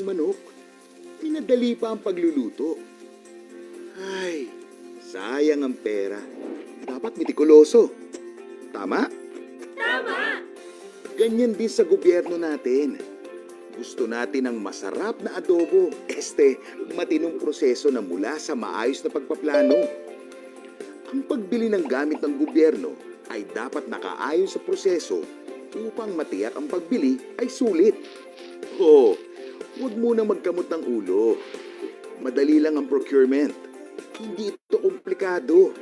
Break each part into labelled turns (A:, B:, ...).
A: manok. Pinadali pa ang pagluluto. Ay, sayang ang pera. Dapat mitikuloso. Tama?
B: Tama!
A: Ganyan din sa gobyerno natin. Gusto natin ng masarap na adobo. Matinong proseso na mula sa maayos na pagpaplano. Ang pagbili ng gamit ng gobyerno ay dapat nakaayon sa proseso upang matiyak ang pagbili ay sulit. Oo, huwag munang magkamot ng ulo. Madali lang ang procurement. Hindi ito komplikado.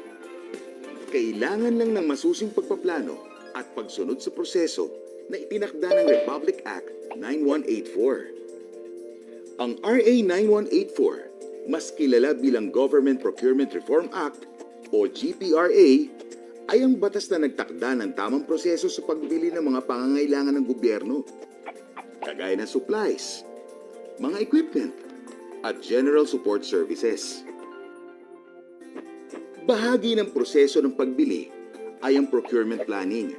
A: Kailangan lang ng masusing pagpaplano at pagsunod sa proseso na itinakda ng Republic Act 9184. Ang RA 9184, mas kilala bilang Government Procurement Reform Act o GPRA, ay ang batas na nagtakda ng tamang proseso sa pagbili ng mga pangangailangan ng gobyerno, kagaya ng supplies, mga equipment, at general support services. Bahagi ng proseso ng pagbili ay ang procurement planning.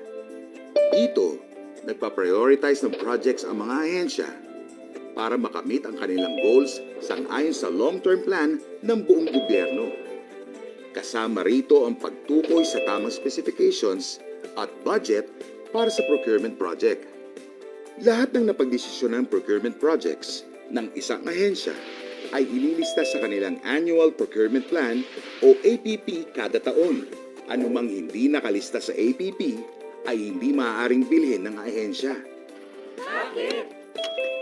A: Dito, nagpa-prioritize ng projects ang mga ahensya para makamit ang kanilang goals sang-ayon sa long-term plan ng buong gobyerno. Kasama rito ang pagtukoy sa tamang specifications at budget para sa procurement project. Lahat ng napagdesisyon ng procurement projects ng isang ahensya ay ililista sa kanilang Annual Procurement Plan o APP kada taon. Anumang hindi nakalista sa APP ay hindi maaaring bilhin ng ahensya.
B: Bakit?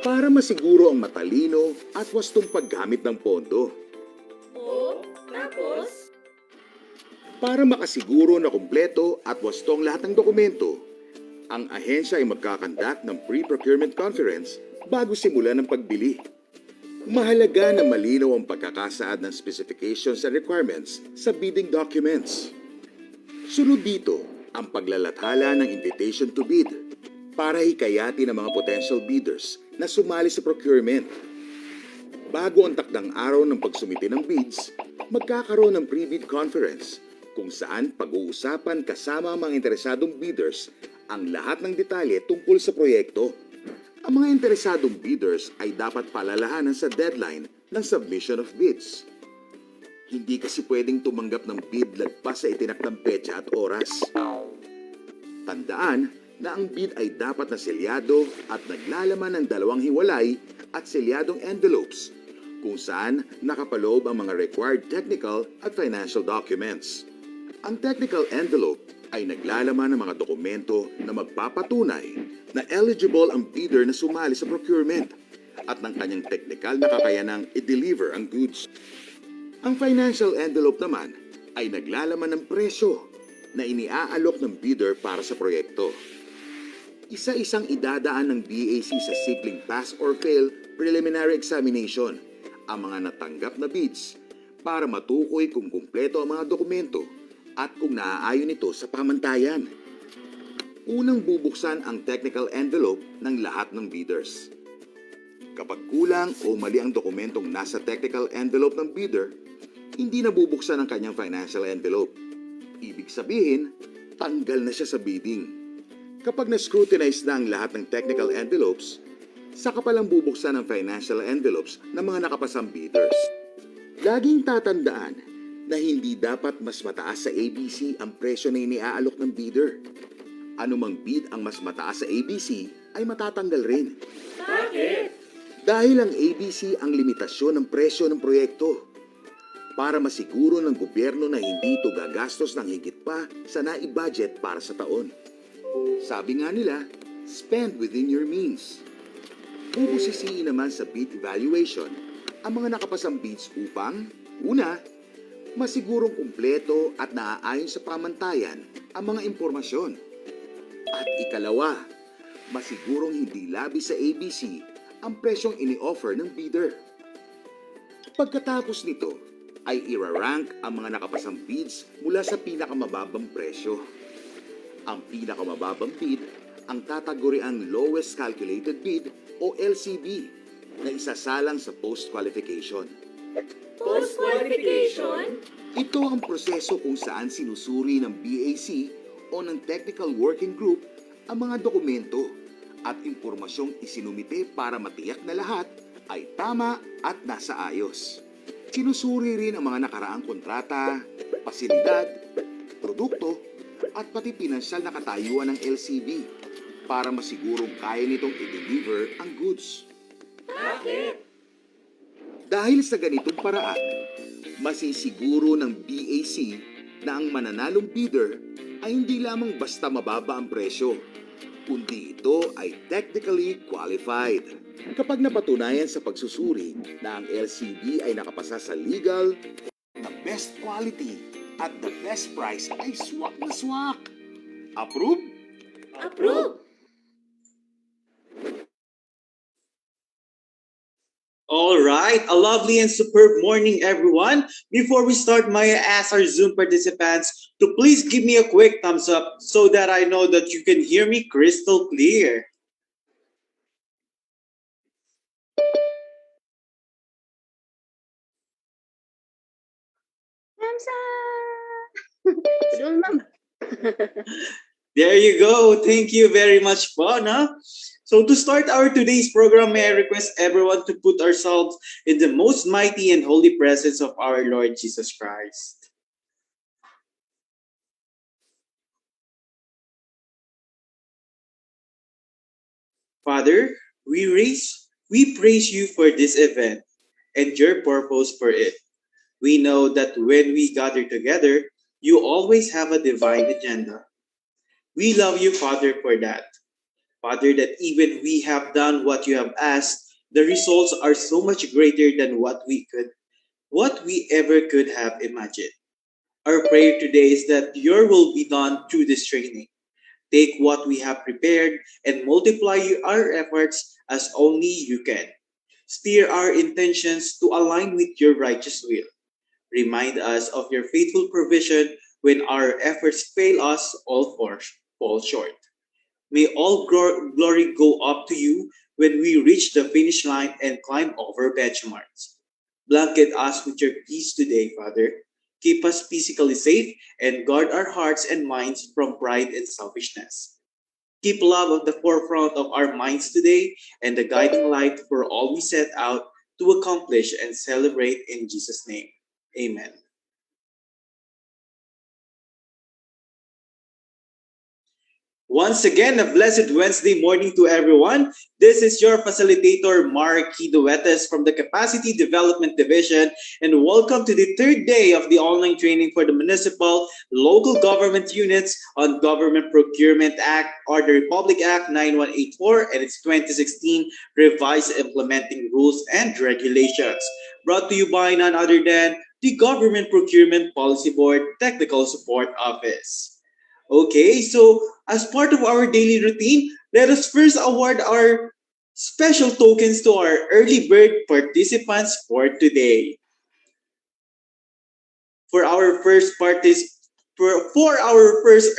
A: Para masiguro ang matalino at wastong paggamit ng pondo.
B: O, tapos?
A: Para makasiguro na kumpleto at wastong lahat ng dokumento, ang ahensya ay magkakandak ng pre-procurement conference bago simulan ang pagbili. Mahalaga na malinaw ang pagkakasaad ng specifications and requirements sa bidding documents. Sunod dito ang paglalathala ng invitation to bid para hikayatin ang mga potential bidders na sumali sa procurement. Bago ang takdang araw ng pagsumite ng bids, magkakaroon ng pre-bid conference kung saan pag-uusapan kasama ang mga interesadong bidders ang lahat ng detalye tungkol sa proyekto. Ang mga interesadong bidders ay dapat palalahanan sa deadline ng submission of bids. Hindi kasi pwedeng tumanggap ng bid lagpas sa itinakdang petsa at oras. Tandaan na ang bid ay dapat na selyado at naglalaman ng dalawang hiwalay at selyadong envelopes kung saan nakapaloob ang mga required technical at financial documents. Ang technical envelope ay naglalaman ng mga dokumento na magpapatunay na eligible ang bidder na sumali sa procurement at ng kanyang technical na kakayanang i-deliver ang goods. Ang financial envelope naman ay naglalaman ng presyo na iniaalok ng bidder para sa proyekto. Isa-isang idadaan ng BAC sa simpleng pass or fail preliminary examination ang mga natanggap na bids para matukoy kung kumpleto ang mga dokumento at kung naaayon ito sa pamantayan. Unang bubuksan ang technical envelope ng lahat ng bidders. Kapag kulang o mali ang dokumentong nasa technical envelope ng bidder, hindi na bubuksan ang kanyang financial envelope. Ibig sabihin, tanggal na siya sa bidding. Kapag na-scrutinize na ang lahat ng technical envelopes, saka palang bubuksan ang financial envelopes ng mga nakapasang bidders. Laging tatandaan na hindi dapat mas mataas sa ABC ang presyo na iniaalok ng bidder. Anumang bid ang mas mataas sa ABC ay matatanggal rin.
B: Bakit?
A: Dahil ang ABC ang limitasyon ng presyo ng proyekto. Para masiguro ng gobyerno na hindi ito gagastos ng higit pa sa naibudget para sa taon. Sabi nga nila, spend within your means. Bubusisiin naman sa bid evaluation ang mga nakapasang bids upang, una, masigurong kumpleto at naaayon sa pamantayan ang mga impormasyon. At ikalawa, masigurong hindi labi sa ABC ang presyong ini-offer ng bidder. Pagkatapos nito, ay irarank ang mga nakapasang bids mula sa pinakamababang presyo. Ang pinakamababang bid ang kategoriang lowest calculated bid o LCB na isasalang sa post-qualification.
B: Post-qualification?
A: Ito ang proseso kung saan sinusuri ng BAC o ng Technical Working Group ang mga dokumento at impormasyong isinumite para matiyak na lahat ay tama at nasa ayos. Sinusuri rin ang mga nakaraang kontrata, pasilidad, produkto, at pati pinansyal na katayuan ng LCB para masigurong kaya nitong i-deliver ang goods.
B: Bakit?
A: Dahil sa ganitong paraan, masisiguro ng BAC na ang mananalong bidder ay hindi lamang basta mababa ang presyo, kundi ito ay technically qualified. Kapag napatunayan sa pagsusuri na ang LCB ay nakapasa sa legal, the best quality at the best price ay swak na swak. Approve?
B: Approve!
C: All right, a lovely and superb morning, everyone. Before we start, may I ask our Zoom participants to please give me a quick thumbs up so that I know that you can hear me crystal clear.
D: Kamsa! Doon, ma'am.
C: There you go. Thank you very much po, no? So to start our today's program, may I request everyone to put ourselves in the most mighty and holy presence of our Lord Jesus Christ. Father, we praise you for this event and your purpose for it. We know that when we gather together, you always have a divine agenda. We love you, Father, for that. Father, that even we have done what you have asked, the results are so much greater than what we ever could have imagined. Our prayer today is that your will be done through this training. Take what we have prepared and multiply our efforts as only you can. Steer our intentions to align with your righteous will. Remind us of your faithful provision when our efforts fail us all fall short. May all glory go up to you when we reach the finish line and climb over benchmarks. Blanket us with your peace today, Father. Keep us physically safe and guard our hearts and minds from pride and selfishness. Keep love at the forefront of our minds today and the guiding light for all we set out to accomplish and celebrate in Jesus' name. Amen. Once again, a blessed Wednesday morning to everyone. This is your facilitator, Marky Duetes from the Capacity Development Division, and welcome to the third day of the online training for the municipal local government units on Government Procurement Act or the Republic Act 9184 and its 2016 revised implementing rules and regulations. Brought to you by none other than the Government Procurement Policy Board Technical Support Office. Okay, so as part of our daily routine, let us first award our special tokens to our early bird participants for today. For our first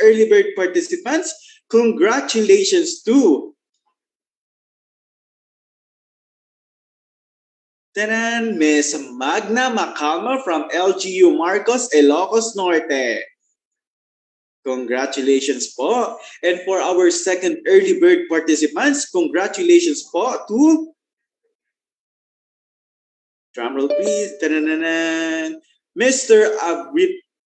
C: early bird participants, congratulations to Miss Magna Macalma from LGU Marcos, Ilocos Norte. Congratulations po. And for our second early bird participants, congratulations po to drumroll please. Ta-da-da-da. Mr.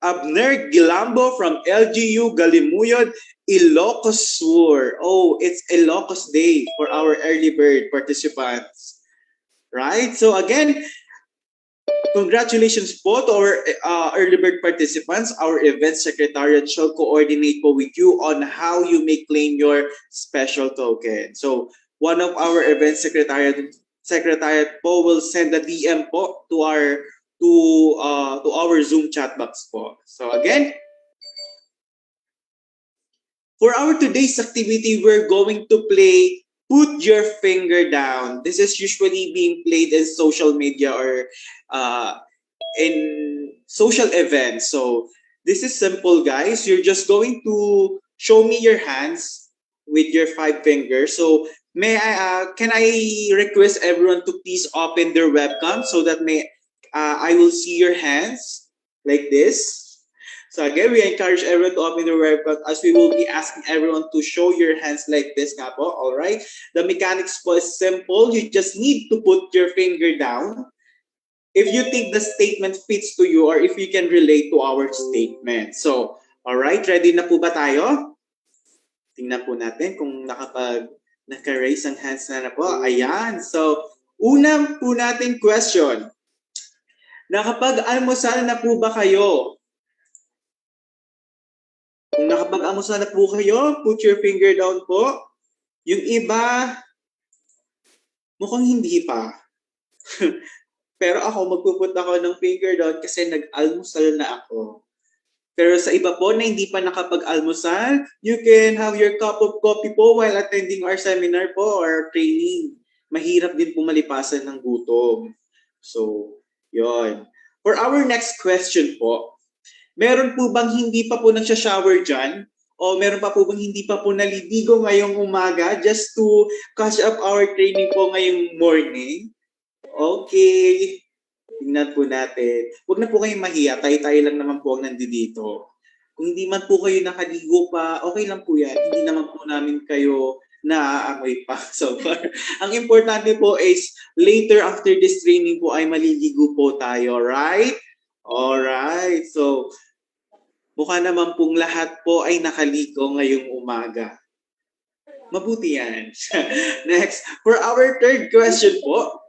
C: Abner Gilambo from LGU Galimuyod, Ilocos Sur. Oh, it's Ilocos Day for our early bird participants. Right? So again, congratulations po to our early bird participants. Our event secretariat shall coordinate po with you on how you may claim your special token. So one of our event secretariat po will send a DM po to our Zoom chat box po. So again, for our today's activity, we're going to play Put Your Finger Down. This is usually being played in social media or in social events. So this is simple, guys. You're just going to show me your hands with your 5 fingers. So can I request everyone to please open their webcam so that I will see your hands like this. So again, we encourage everyone to open their webcam as we will be asking everyone to show your hands like this nga po. Alright? The mechanics po is simple. You just need to put your finger down if you think the statement fits to you or if you can relate to our statement. So, alright, ready na po ba tayo? Tingnan po natin kung naka-raise ang hands na po. Ayan. So, unang po natin question. Nakapag-almusal na po ba kayo? Kung nakapag-almusal na po kayo, put your finger down po. Yung iba, mukhang hindi pa. Pero ako, magpuput ako ng finger down kasi nag-almusal na ako. Pero sa iba po na hindi pa nakapag-almusal, you can have your cup of coffee po while attending our seminar po or training. Mahirap din po malipasan ng gutom. So, yon. For our next question po, meron po bang hindi pa po nagsha-shower dyan? O meron pa po bang hindi pa po naliligo ngayong umaga just to catch up our training po ngayong morning? Okay. Tingnan po natin. Huwag na po kayong mahiya. Tayo-tayo lang naman po ang nandito. Kung hindi man po kayo nakaligo pa, okay lang po yan. Hindi naman po namin kayo naaamoy pa so far. Ang importante po is later after this training po ay maliligo po tayo, right? Alright. So, mukha naman pong lahat po ay nakaligo ngayong umaga. Mabuti yan. Next, for our third question po,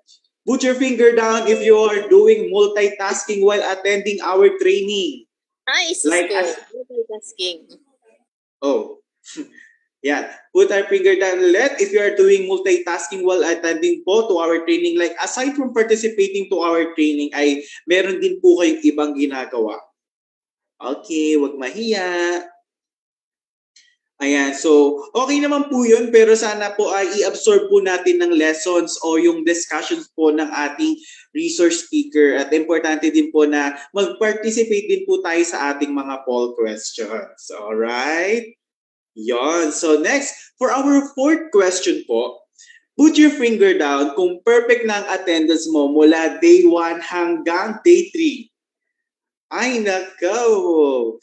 C: put your finger down if you are doing multitasking while attending our training.
D: Nice.
C: Like
D: Multitasking.
C: Oh, yeah. Put our finger down if you are doing multitasking while attending po to our training. Like aside from participating to our training, ay meron din po kayong ibang ginagawa. Okay, wag mahiya. Ayan, so okay naman po yun, pero sana po ay i-absorb po natin ng lessons o yung discussions po ng ating resource speaker. At importante din po na mag-participate din po tayo sa ating mga poll questions. Alright? Yon. So next, for our fourth question po, put your finger down kung perfect na ang attendance mo mula day 1 hanggang day 3. Ay, nakaw!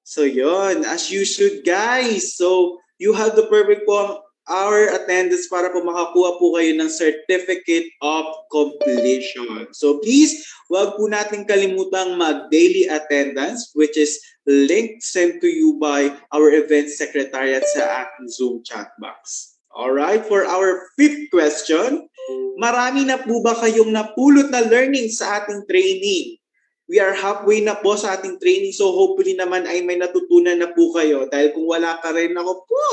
C: So yon, as you should guys. So you have the perfect po our attendance para po makakuha po kayo ng certificate of completion. So please, wag po natin kalimutang mag-daily attendance which is link sent to you by our event secretariat sa ating Zoom chat box. Alright, for our fifth question, marami na po ba kayong napulot na learning sa ating training? We are halfway na po sa ating training, so hopefully naman ay may natutunan na po kayo. Dahil kung wala ka rin ako po,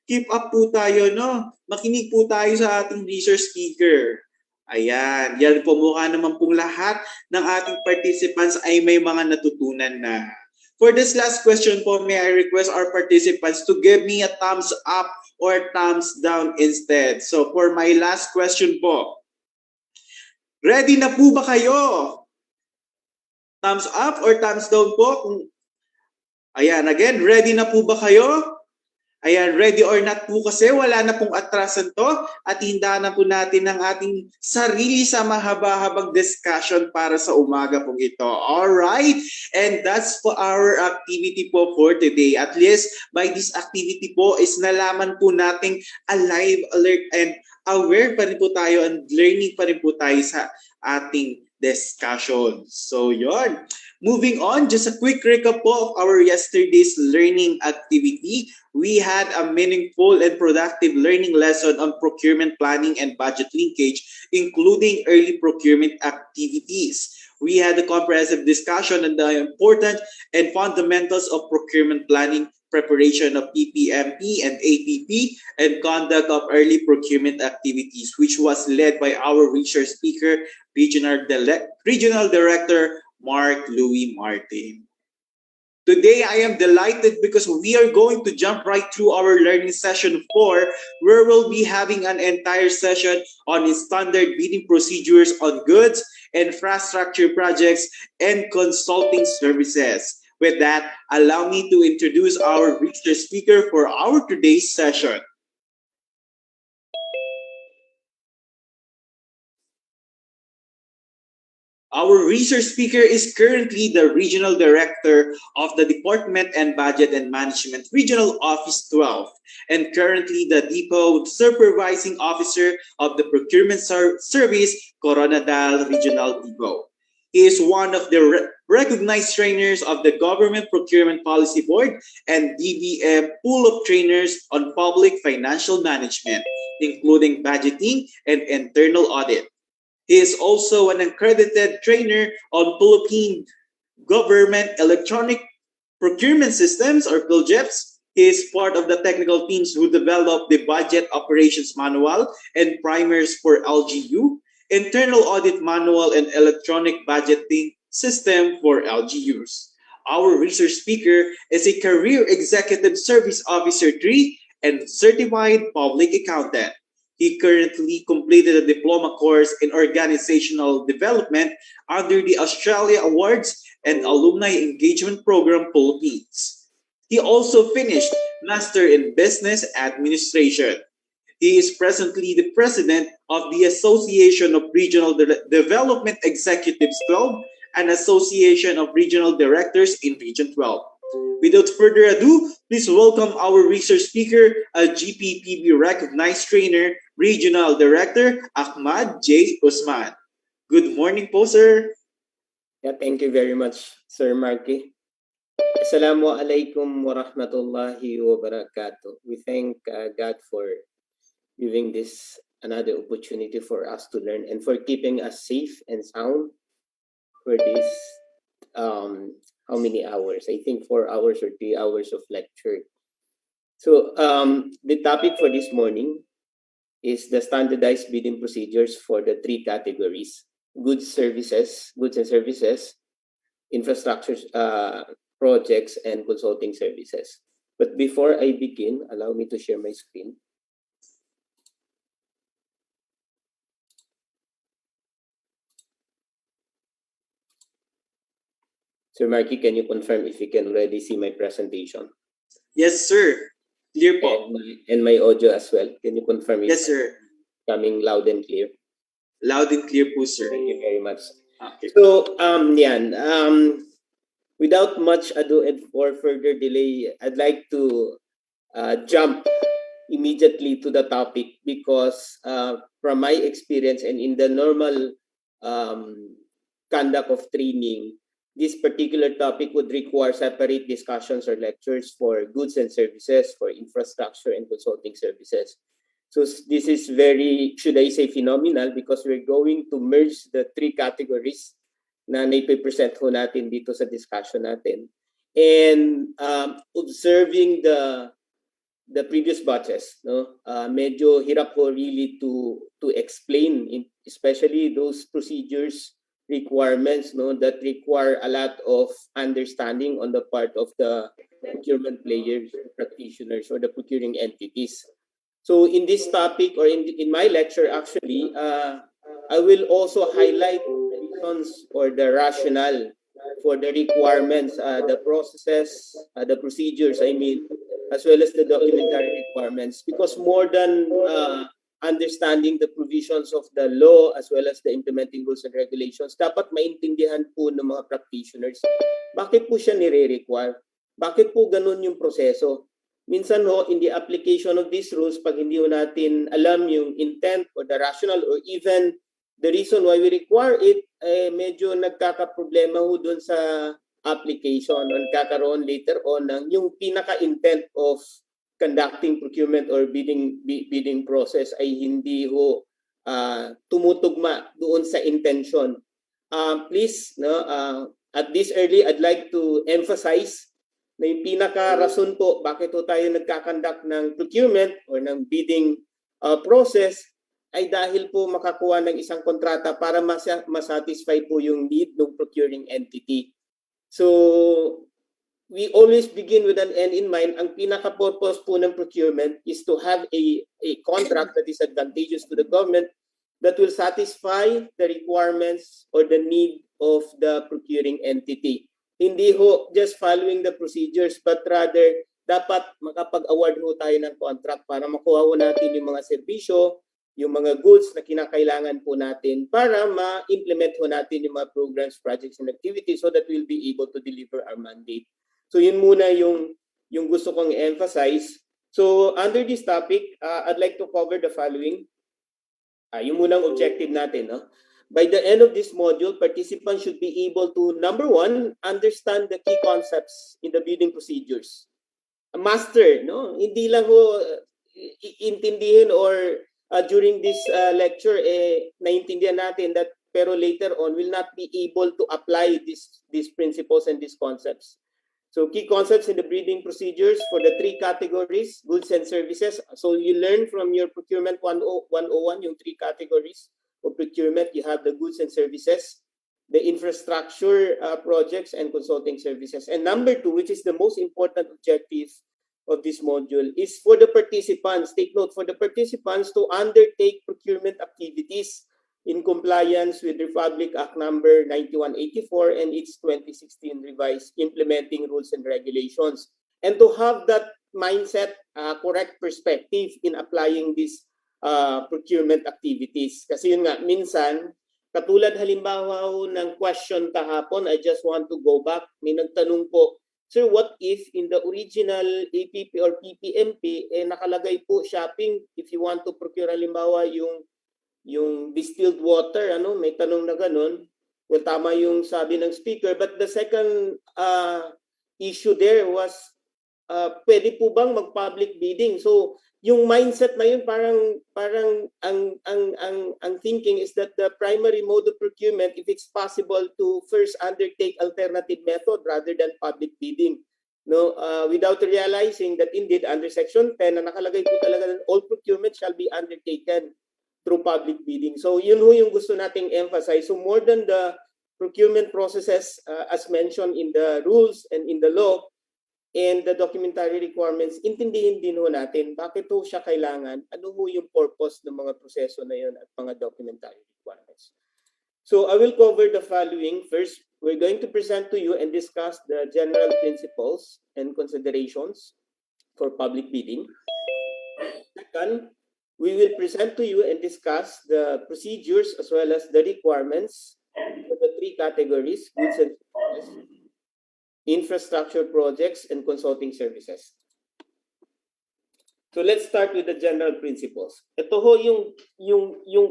C: keep up po tayo, no? Makinig po tayo sa ating resource speaker. Ayan, yan po mukha naman pong lahat ng ating participants ay may mga natutunan na. For this last question po, may I request our participants to give me a thumbs up or thumbs down instead. So for my last question po, ready na po ba kayo? Thumbs up or thumbs down po? Ayan, again, ready na po ba kayo? Ayan, ready or not po kasi wala na pong atrasan to at hindahan na po natin ang ating sarili sa mahaba-habang discussion para sa umaga pong ito. Alright? And that's for our activity po for today. At least by this activity po is nalaman po nating alive, alert, and aware pa rin po tayo and learning pa rin po tayo sa ating discussion. So yon. Moving on, just a quick recap po of our yesterday's learning activity. We had a meaningful and productive learning lesson on procurement planning and budget linkage, including early procurement activities. We had a comprehensive discussion on the important and fundamentals of procurement planning, preparation of PPMP and APP, and conduct of early procurement activities, which was led by our research speaker, Regional Director Mark Louis Martin. Today, I am delighted because we are going to jump right through our learning session 4, where we'll be having an entire session on standard bidding procedures on goods, infrastructure projects, and consulting services. With that, allow me to introduce our research speaker for our today's session. Our research speaker is currently the Regional Director of the Department and Budget and Management Regional Office 12 and currently the Depot Supervising Officer of the Procurement Service Coronadal Regional Depot. He is one of the recognized trainers of the Government Procurement Policy Board and DBM pool of trainers on public financial management, including budgeting and internal audit. He is also an accredited trainer on Philippine Government Electronic Procurement Systems or PILGEPS. He is part of the technical teams who developed the Budget Operations Manual and primers for LGU, Internal Audit Manual and Electronic Budgeting System for LGUs. Our research speaker is a Career Executive Service Officer 3 and Certified Public Accountant. He currently completed a diploma course in organizational development under the Australia Awards and Alumni Engagement Program Philippines. He also finished Master in Business Administration. He is presently the president of the Association of Regional Development Executives 12 and Association of Regional Directors in Region 12. Without further ado, please welcome our research speaker, a GPPB recognized trainer, Regional Director Ahmad J. Usman. Good morning po, sir.
E: Yeah, thank you very much, Sir Marky. Assalamu alaikum wa rahmatullahi wa barakatuh. We thank God for giving this another opportunity for us to learn and for keeping us safe and sound for this how many hours? I think 4 hours or 3 hours of lecture. So the topic for this morning is the standardized bidding procedures for the 3 categories: goods and services, infrastructure projects, and consulting services. But before I begin, allow me to share my screen. Sir Marky, can you confirm if you can already see my presentation?
C: Yes, sir. Clear po.
E: And my audio as well. Can you confirm if
C: Yes, sir.
E: coming loud and clear?
C: Loud and clear po, sir.
E: Thank you very much.
C: Okay.
E: So, without much ado and for further delay, I'd like to jump immediately to the topic because from my experience and in the normal conduct of training, this particular topic would require separate discussions or lectures for goods and services, for infrastructure and consulting services. So this is very, should I say, phenomenal because we're going to merge the 3 categories na naipe-present ho natin dito sa discussion natin. And observing the previous batches, no, medyo hirap ko really to explain, especially those procedures requirements, no, that require a lot of understanding on the part of the procurement players, practitioners, or the procuring entities. So in this topic or in my lecture, actually, I will also highlight the reasons or the rationale for the requirements, the processes, the procedures, I mean, as well as the documentary requirements, because more than understanding the provisions of the law as well as the implementing rules and regulations, dapat maintindihan po ng mga practitioners bakit po siya nire-require, bakit po ganun yung proseso. Minsan ho, in the application of these rules, pag hindi ho natin alam yung intent or the rationale or even the reason why we require it, medyo nagkakaproblema ho dun sa application o nagkakaroon later on ng yung pinaka-intent of conducting procurement or bidding process ay hindi ho tumutugma doon sa intention. Please, no, at this early, I'd like to emphasize na yung pinaka-rason po bakit po tayo nagkakandak ng procurement or ng bidding process ay dahil po makakuha ng isang kontrata para masatisfy po yung need ng procuring entity. So, we always begin with an end in mind. Ang pinaka-purpose po ng procurement is to have a contract that is advantageous to the government that will satisfy the requirements or the need of the procuring entity. Hindi ho just following the procedures but rather dapat makapag-award ho tayo ng contract para makuha ho natin yung mga serbisyo yung mga goods na kinakailangan po natin para ma-implement po natin yung mga programs, projects, and activities so that we'll be able to deliver our mandate. So yun muna yung gusto kong emphasize. So under this topic, I'd like to cover the following. Yung munang objective natin. No? By the end of this module, participants should be able to, number one, understand the key concepts in the bidding procedures. Master, no? Hindi lang ho intindihin or during this lecture, naintindihan natin that pero later on will not be able to apply these principles and these concepts. So key concepts in the bidding procedures for the three categories, goods and services. So you learn from your procurement 101, yung three categories of procurement. You have the goods and services, the infrastructure projects and consulting services. And number two, which is the most important objective of this module, is for the participants. Take note, for the participants to undertake procurement activities in compliance with Republic Act number 9184 and its 2016 revised implementing rules and regulations. And to have that mindset, correct perspective in applying these procurement activities. Kasi yun nga, minsan, katulad halimbawa ng question kahapon, I just want to go back, may nagtanong po, Sir, what if in the original APP or PPMP, nakalagay po shopping, if you want to procure halimbawa yung distilled water, may tanong na ganun. Well, tama yung sabi ng speaker. But the second issue there was, pwede po bang mag-public bidding? So, yung mindset na yun, parang ang thinking is that the primary mode of procurement, if it's possible to first undertake alternative method rather than public bidding. No, without realizing that indeed under Section 10 na nakalagay po talaga that all procurement shall be undertaken through public bidding. So yun ho yung gusto nating emphasize. So more than the procurement processes as mentioned in the rules and in the law and the documentary requirements, intindihin din ho natin bakit ho siya kailangan, ano ho yung purpose ng mga proseso na yun at mga documentary requirements. So I will cover the following. First, we're going to present to you and discuss the general principles and considerations for public bidding. Second, we will present to you and discuss the procedures as well as the requirements for the three categories, goods and services, infrastructure projects, and consulting services. So let's start with the general principles. Ito ho yung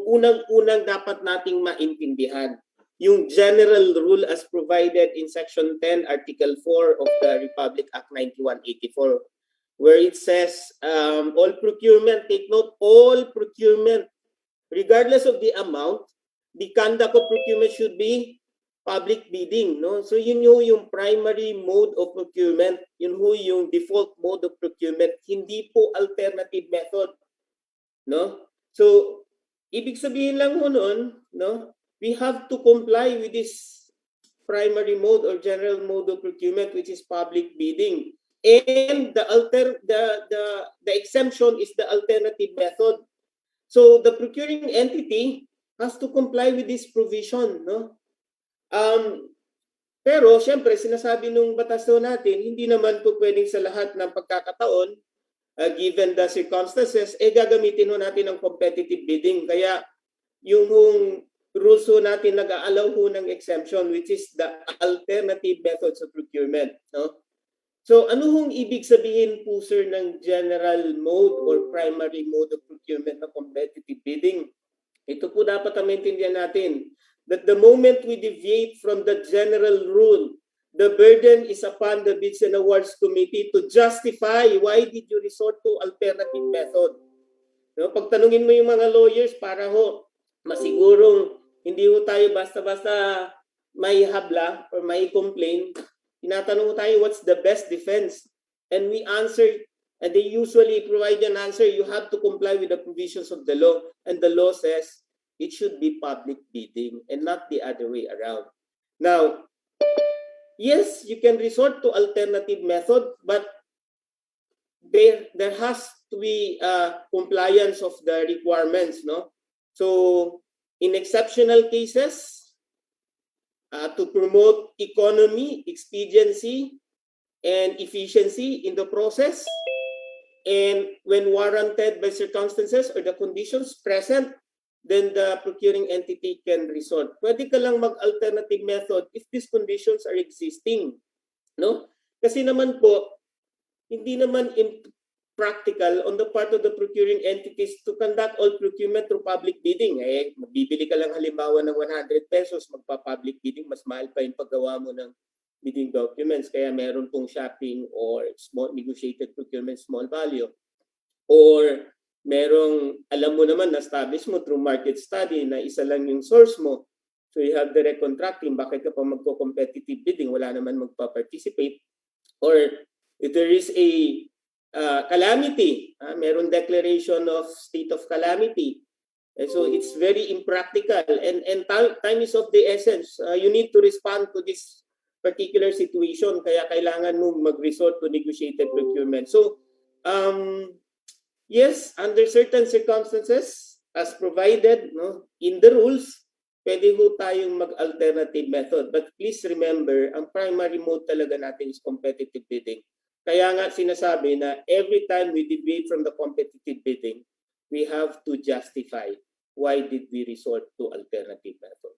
E: unang-unang dapat nating maintindihan. Yung general rule as provided in Section 10, Article 4 of the Republic Act 9184, where it says all procurement, take note, all procurement, regardless of the amount, the conduct of procurement should be public bidding, no? So yun yung primary mode of procurement, yun yung default mode of procurement, hindi po alternative method, no? So ibig sabihin lang ho nun, no? We have to comply with this primary mode or general mode of procurement, which is public bidding. And the exemption is the alternative method. So the procuring entity has to comply with this provision, no? Pero syempre sinasabi nung batas natin, hindi naman po pwedeng sa lahat ng pagkakataon, given the circumstances, gagamitin ho natin ang competitive bidding. Kaya yung rules ho natin nag-aalaw ho ng exemption, which is the alternative methods of procurement, no? So ano hong ibig sabihin po sir ng general mode or primary mode of procurement na competitive bidding? Ito po dapat ang maintindihan natin, that the moment we deviate from the general rule, the burden is upon the Bids and Awards Committee to justify why did you resort to alternative method. No, pagtanungin mo yung mga lawyers para ho masigurong hindi ho tayo basta-basta may habla or may complain, tinatanong tayo what's the best defense, and we answer, and they usually provide an answer, you have to comply with the provisions of the law, and the law says it should be public bidding and not the other way around. Now, yes, you can resort to alternative method, but there has to be compliance of the requirements, no? So in exceptional cases, to promote economy, expediency, and efficiency in the process, And when warranted by circumstances or the conditions present, then the procuring entity can resort. Pwede ka lang mag-alternative method if these conditions are existing. No? Kasi naman po, hindi naman practical on the part of the procuring entities to conduct all procurement through public bidding. Eh, magbibili ka lang halimbawa ng 100 pesos, magpa-public bidding, mas mahal pa yung paggawa mo ng bidding documents. Kaya meron pong shopping or small negotiated procurement small value. Or merong, alam mo naman, na-establish mo through market study na isa lang yung source mo. So you have direct contracting. Bakit ka pa magko-competitive bidding? Wala naman magpa-participate. Or if there is a calamity, meron declaration of state of calamity. And so it's very impractical. And time is of the essence. You need to respond to this particular situation. Kaya kailangan mo mag-resort to negotiated procurement. So, yes, under certain circumstances, as provided in the rules, pwede ho tayong mag-alternative method. But please remember, ang primary mode talaga natin is competitive bidding. Kaya nga sinasabi na every time we deviate from the competitive bidding, we have to justify why did we resort to alternative method.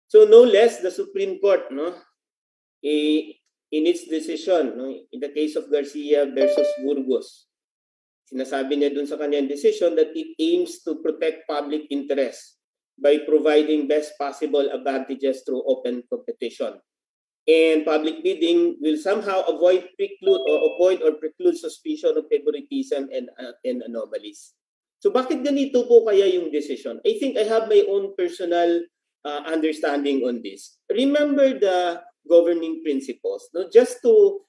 E: So no less, the Supreme Court, in its decision, in the case of Garcia versus Burgos, sinasabi niya dun sa kanyang decision that it aims to protect public interest by providing best possible advantages through open competition. And public bidding will somehow avoid or preclude suspicion of favoritism and anomalies. So bakit ganito po kaya yung decision? I think I have my own personal understanding on this. Remember the governing principles. Just to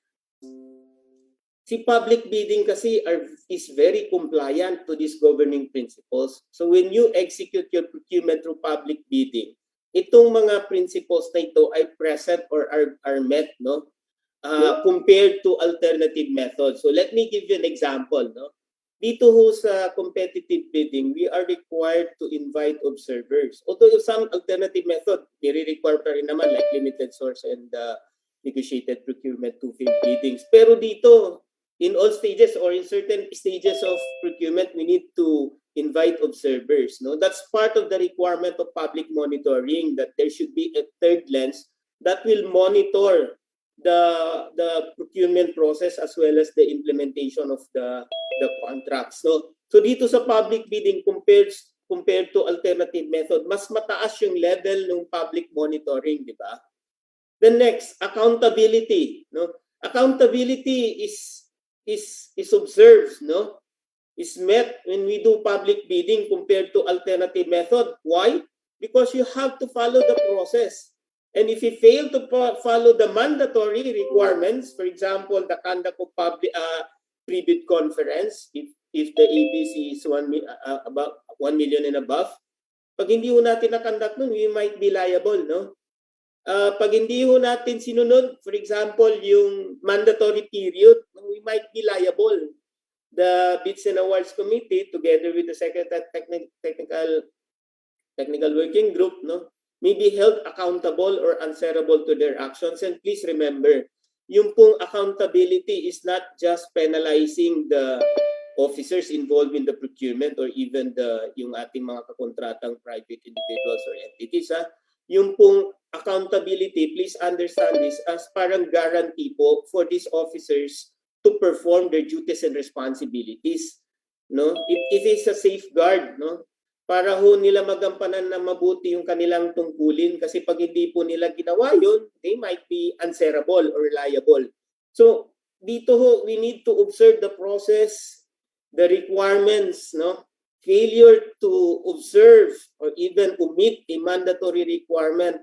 E: si public bidding kasi is very compliant to these governing principles. So when you execute your procurement through public bidding, itong mga principles na ito ay present or are met compared to alternative methods. So let me give you an example. Dito ho sa competitive bidding, we are required to invite observers. Although some alternative method, nire-require pa rin naman like limited source and negotiated procurement to field biddings. Pero dito, in all stages or in certain stages of procurement, we need to invite observers. That's part of the requirement of public monitoring, that there should be a third lens that will monitor the procurement process as well as the implementation of the contracts. So dito sa public bidding compared to alternative method, mas mataas yung level ng public monitoring, di ba? The next, accountability. Accountability is observed, is met when we do public bidding compared to alternative method. Why? Because you have to follow the process. And if you fail to follow the mandatory requirements, for example, the conduct of public pre-bid conference, if the ABC is about 1 million and above, pag hindi ho natin na-conduct nun, we might be liable, pag hindi ho natin sinunod, for example, yung mandatory period, we might be liable. The Bids and Awards Committee, together with the Secretary Technical Working Group, may be held accountable or answerable to their actions. And please remember, yung pong accountability is not just penalizing the officers involved in the procurement or even yung ating mga kakontratang private individuals or entities. Yung pong accountability, please understand this as parang guarantee po for these officers to perform their duties and responsibilities. It is a safeguard, para ho nila magampanan na mabuti yung kanilang tungkulin, kasi pag hindi po nila ginawa yun, they might be answerable or liable. So dito ho, we need to observe the process, the requirements, failure to observe or even omit a mandatory requirement,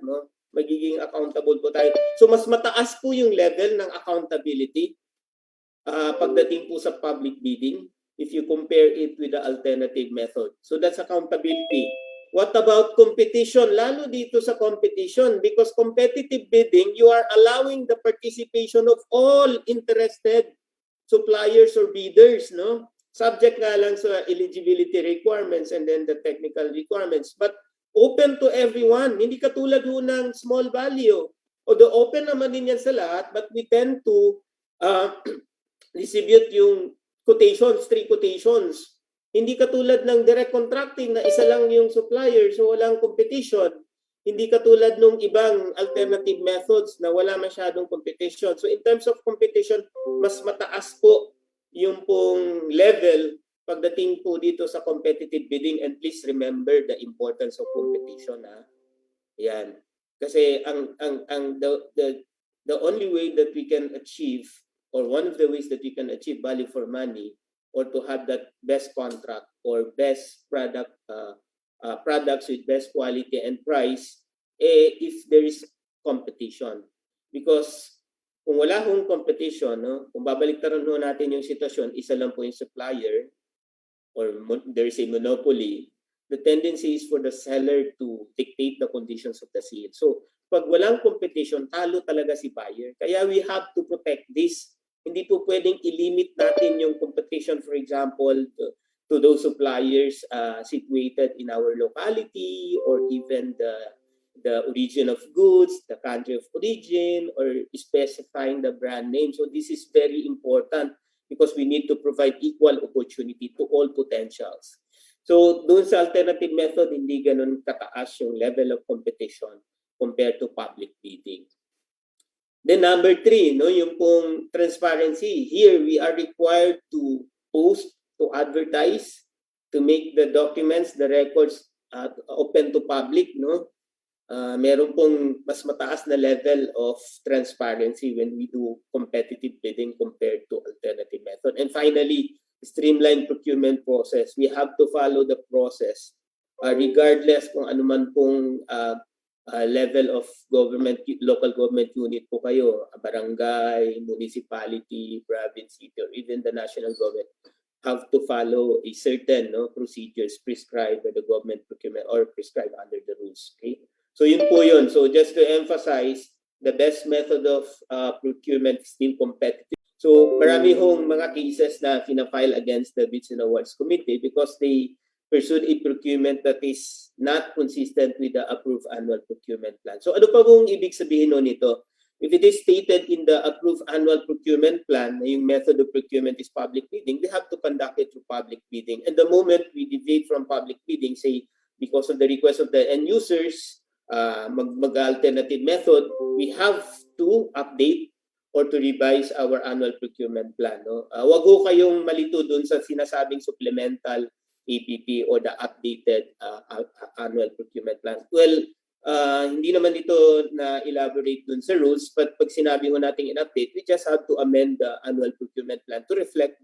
E: magiging accountable po tayo. So mas mataas po yung level ng accountability pagdating po sa public bidding if you compare it with the alternative method. So that's accountability. What about competition? Lalo dito sa competition, because competitive bidding, you are allowing the participation of all interested suppliers or bidders, Subject nga lang sa eligibility requirements and then the technical requirements. But open to everyone. Hindi katulad ho ng small value. Although open naman din yan sa lahat, but we tend to distribute yung quotations, 3 quotations. Hindi katulad ng direct contracting na isa lang yung supplier, so walang competition. Hindi katulad nung ibang alternative methods na wala masyadong competition. So in terms of competition, mas mataas po yung pong level pagdating po dito sa competitive bidding, and please remember the importance of competition. Yan. Kasi the only way that we can achieve, or one of the ways that we can achieve value for money, or to have that best contract or best product, products with best quality and price, if there is competition. Because kung wala hong competition, no, kung babaliktaran ho natin yung sitwasyon, isa lang po yung supplier, or there is a monopoly, the tendency is for the seller to dictate the conditions of the sale. So, pag walang competition, talo talaga si buyer. Kaya we have to protect this. Hindi po pwedeng i-limit natin yung competition, for example, to those suppliers situated in our locality, or even the origin of goods, the country of origin, or specifying the brand name. So this is very important because we need to provide equal opportunity to all potentials. So doon sa alternative method, hindi ganun kataas yung level of competition compared to public bidding. Then number 3, no, yung pong transparency. Here we are required to post, to advertise, to make the documents, the records open to public, no. Meron pong mas mataas na level of transparency when we do competitive bidding compared to alternative method. And finally, streamlined procurement process. We have to follow the process regardless kung ano man pong level of government, local government unit po kayo, barangay, municipality, province, city, or even the national government, have to follow a certain procedures prescribed by the government procurement or prescribed under the rules. Okay? So yun po yun. So just to emphasize, the best method of procurement is still competitive. So marami hong mga cases na fina-file against the Bids and Awards Committee because they pursued a procurement that is not consistent with the approved annual procurement plan. So ano pa pong ibig sabihin nun nito? If it is stated in the approved annual procurement plan na yung method of procurement is public bidding, they have to conduct it through public bidding. And the moment we deviate from public bidding, say because of the request of the end users, mag-alternative method, we have to update or to revise our annual procurement plan. No? Wag ho kayong malito dun sa sinasabing supplemental APP or the updated annual procurement plan. Well, hindi naman ito na elaborate dun sa rules, but pag sinabi mo nating in-update, we just have to amend the annual procurement plan to reflect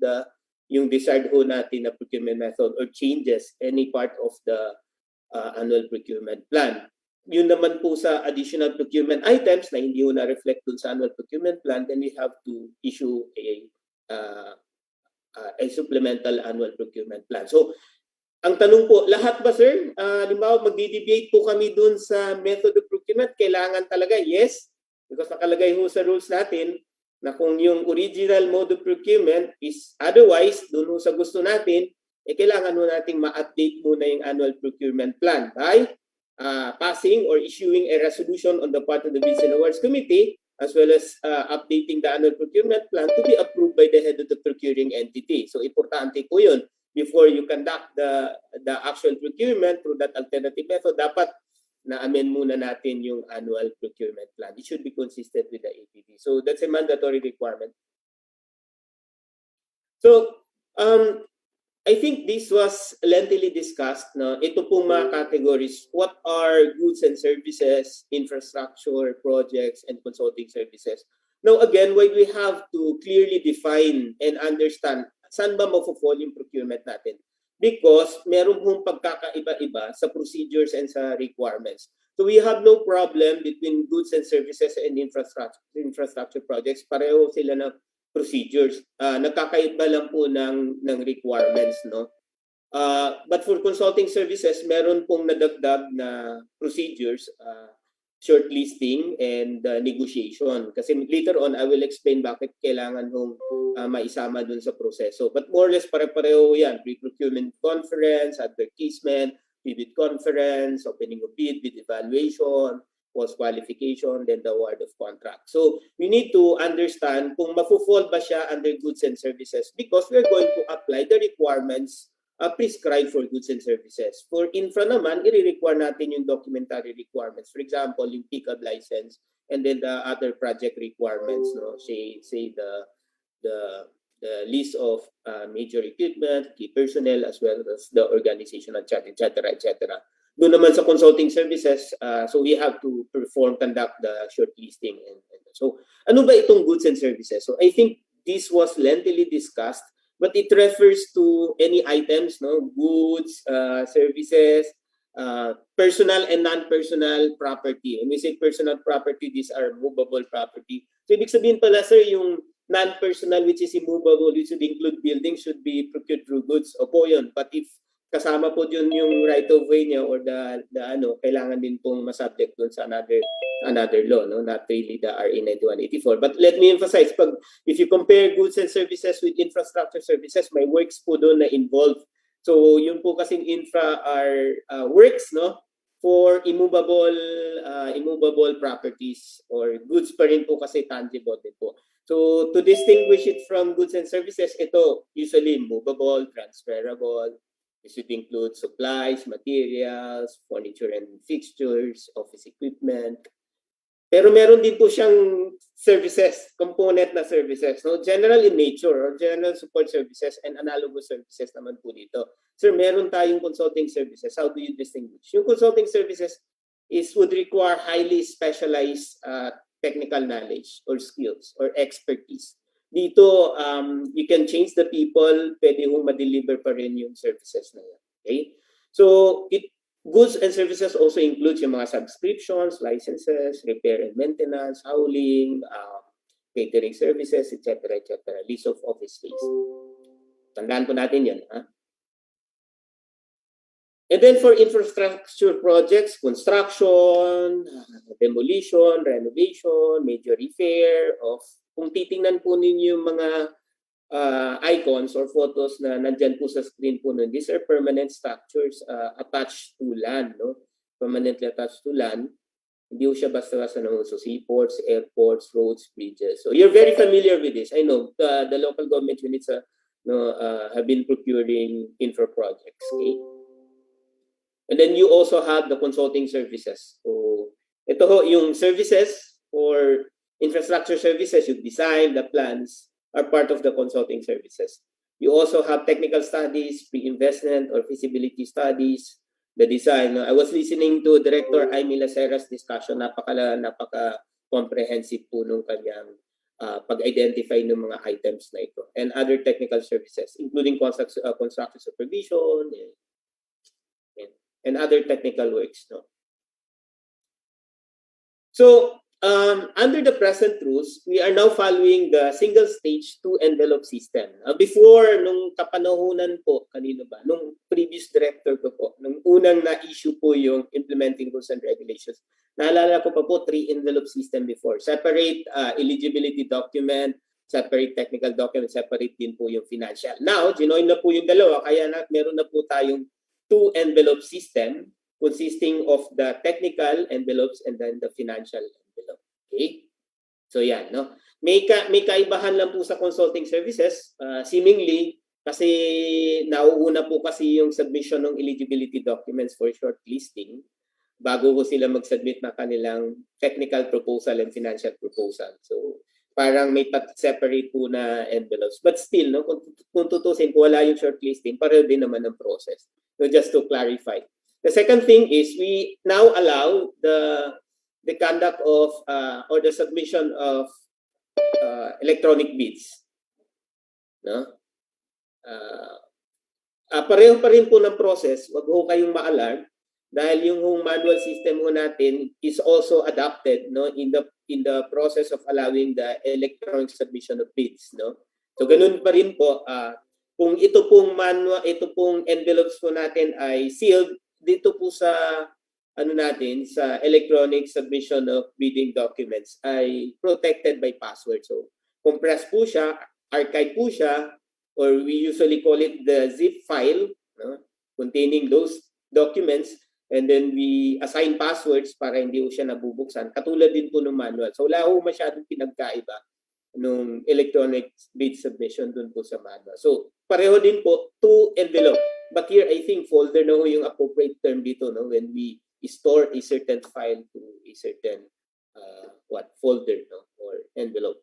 E: yung desired ho natin na procurement method or changes any part of the annual procurement plan. Yun naman po sa additional procurement items na hindi na-reflect dun sa annual procurement plan, then we have to issue a supplemental annual procurement plan. So, ang tanong po, lahat ba sir? Halimbawa, magdi-debate po kami dun sa method of procurement, kailangan talaga? Yes, because nakalagay ho sa rules natin na kung yung original mode of procurement is otherwise, dun ho sa gusto natin, kailangan ho nating ma-update muna yung annual procurement plan by passing or issuing a resolution on the part of the Bids and Awards Committee, as well as updating the annual procurement plan to be approved by the head of the procuring entity. So importante po yun. Before you conduct the actual procurement through that alternative method, dapat na-amend muna natin yung annual procurement plan. It should be consistent with the APP. So that's a mandatory requirement. So, I think this was lengthily discussed. No? Ito pong mga categories. What are goods and services, infrastructure, projects, and consulting services? Now again, why do we have to clearly define and understand saan ba mafo-fall yung procurement natin? Because meron pong pagkakaiba-iba sa procedures and sa requirements. So we have no problem between goods and services and infrastructure projects. Pareho sila na procedures. Nagkakaiba lang po ng requirements, no? But for consulting services, meron pong nadagdag na procedures, shortlisting and negotiation. Kasi later on, I will explain bakit kailangan hong maisama dun sa proseso. But more or less, pare-pareho yan. Pre-procurement conference, advertisement, pre-bid conference, opening of bid evaluation, post-qualification, then the award of contract. So we need to understand kung mafufall ba siya under goods and services because we're going to apply the requirements prescribed for goods and services. For infra naman, i-require natin yung documentary requirements. For example, yung pickup license and then the other project requirements, no? Say the list of major equipment, key personnel, as well as the organizational chart, etc., etc. Doon naman sa consulting services, so we have to conduct the shortlisting. And so, ano ba itong goods and services? So I think this was lengthily discussed, but it refers to any items, no, goods, services, personal and non-personal property. When we say personal property, these are movable property. So ibig sabihin pala, sir, yung non-personal, which is immovable, which would include buildings, should be procured through goods. Opo yun. But if kasama po yun yung right of way niya or the kailangan din pong masubject dun sa another law, no? Not really the RA 9184. But let me emphasize, if you compare goods and services with infrastructure services, may works po doon na involved. So yun po kasing infra are works, no, for immovable properties, or goods pa rin po kasi tangible din po. So to distinguish it from goods and services, ito usually movable, transferable. This would include supplies, materials, furniture and fixtures, office equipment. Pero meron din po siyang services, component na services, no? General in nature or general support services and analogous services naman po dito. Sir, meron tayong consulting services. How do you distinguish? Yung consulting services would require highly specialized technical knowledge or skills or expertise. Dito, you can change the people, pwede hong ma-deliver pa rin yung services na yan. Okay? So, goods and services also includes yung mga subscriptions, licenses, repair and maintenance, hauling, catering services, etc., etc., lease of office space. Tandaan po natin yan. Ha? And then for infrastructure projects, construction, demolition, renovation, major repair of, kung titingnan po ninyo yung mga icons or photos na nandyan po sa screen po nun, these are permanent structures attached to land, no? Permanently attached to land. Hindi po siya basta-basta naman. So seaports, airports, roads, bridges. So you're very familiar with this. I know the local government units have been procuring infra projects. Okay? And then you also have the consulting services. So ito ho, yung services or infrastructure services, yung design, the plans are part of the consulting services. You also have technical studies, pre-investment or feasibility studies, the design. I was listening to Director Aimee Lacera's discussion. Napaka-comprehensive po nung kanyang pag-identify ng mga items na ito. And other technical services, including construction supervision, and other technical works. No? So, under the present rules, we are now following the single-stage two-envelope system. Before, nung kapanahunan po, kanino ba? Nung previous director ko po, nung unang na-issue po yung implementing rules and regulations, naalala ko pa po, three-envelope system before. Separate eligibility document, separate technical document, separate din po yung financial. Now, ginoin na po yung dalawa, kaya meron na po tayong two-envelope system consisting of the technical envelopes and then the financial envelope. Okay? So yan, no? May kaibahan lang po sa consulting services, seemingly, kasi nauuna po kasi yung submission ng eligibility documents for shortlisting bago ko sila mag-submit na kanilang technical proposal and financial proposal. So, parang may separate po na envelopes. But still, no, kung tutusin, kung wala yung shortlisting, pareho din naman ang process. So just to clarify. The second thing is we now allow the conduct of or the submission of electronic bids. No? Pareho pa rin po ng process. Wag ho kayong ma-alarm dahil yung manual system ho natin is also adapted, no, in the process of allowing the electronic submission of bids, no. So ganun pa rin po. Kung ito pong envelopes po natin ay sealed, dito po sa sa electronic submission of bidding documents ay protected by password. So compressed po siya, archive po siya, or we usually call it the zip file, no, containing those documents. And then we assign passwords para hindi ho siya nabubuksan. Katulad din po ng manual. So wala ho masyadong pinagkaiba nung electronic bid submission dun po sa manual. So pareho din po to envelope. But here I think folder na ho yung appropriate term dito, no, when we store a certain file to a certain folder, no, or envelope.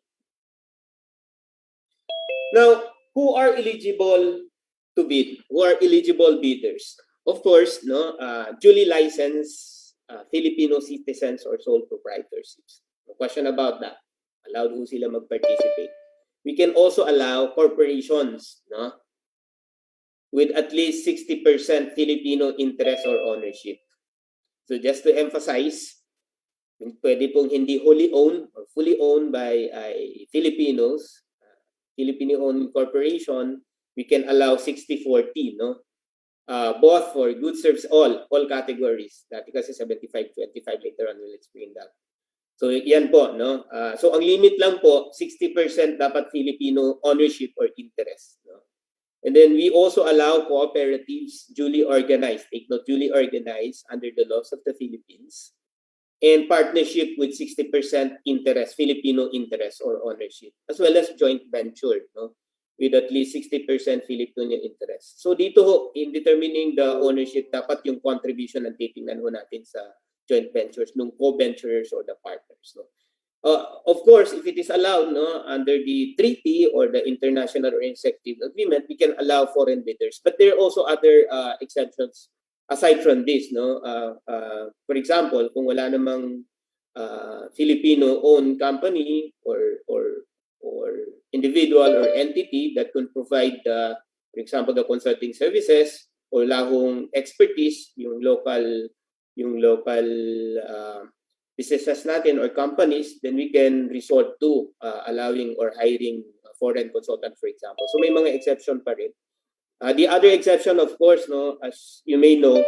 E: Now, who are eligible to bid? Who are eligible bidders? Of course, no, duly licensed Filipino citizens or sole proprietorships. No question about that. Allowed ho sila mag-participate. We can also allow corporations, no, with at least 60% Filipino interest or ownership. So just to emphasize, pwede pong hindi wholly owned or fully owned by Filipinos, Filipino-owned corporation, we can allow 60-40, no? Both for goods, service, all categories. Dati kasi 75-25, later on we'll explain that. So yan po, no? So ang limit lang po, 60% dapat Filipino ownership or interest, no? And then we also allow cooperatives duly organized, take note, duly organized under the laws of the Philippines, and partnership with 60% interest, Filipino interest or ownership, as well as joint venture, no, with at least 60% Filipino interest. So dito ho, in determining the ownership, dapat yung contribution ang titingnan ho natin sa joint ventures, nung co-venturers or the partners, no. Of course, if it is allowed, no, under the treaty or the international or executive agreement, we can allow foreign bidders. But there are also other exceptions aside from this, no. For example, kung wala namang Filipino-owned company or individual or entity that can provide, for example, the consulting services or lahong expertise, yung local businesses natin or companies, then we can resort to allowing or hiring a foreign consultant, for example. So may mga exception pa rin. The other exception, of course, no, as you may know,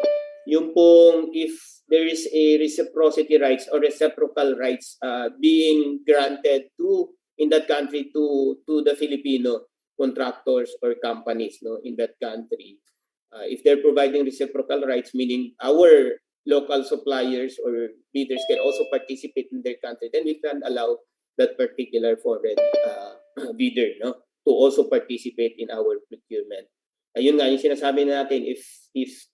E: yung pong if there is a reciprocity rights or reciprocal rights being granted to in that country to the Filipino contractors or companies, no, in that country. If they're providing reciprocal rights, meaning our local suppliers or bidders can also participate in their country, then we can allow that particular foreign bidder, no, to also participate in our procurement. Ayun nga yung sinasabi natin, if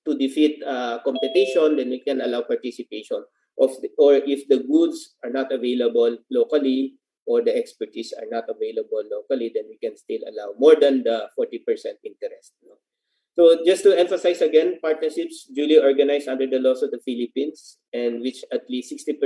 E: to defeat competition, then we can allow participation or if the goods are not available locally or the expertise are not available locally, then we can still allow more than the 40% interest, no? So just to emphasize again, partnerships duly organized under the laws of the Philippines and which at least 60%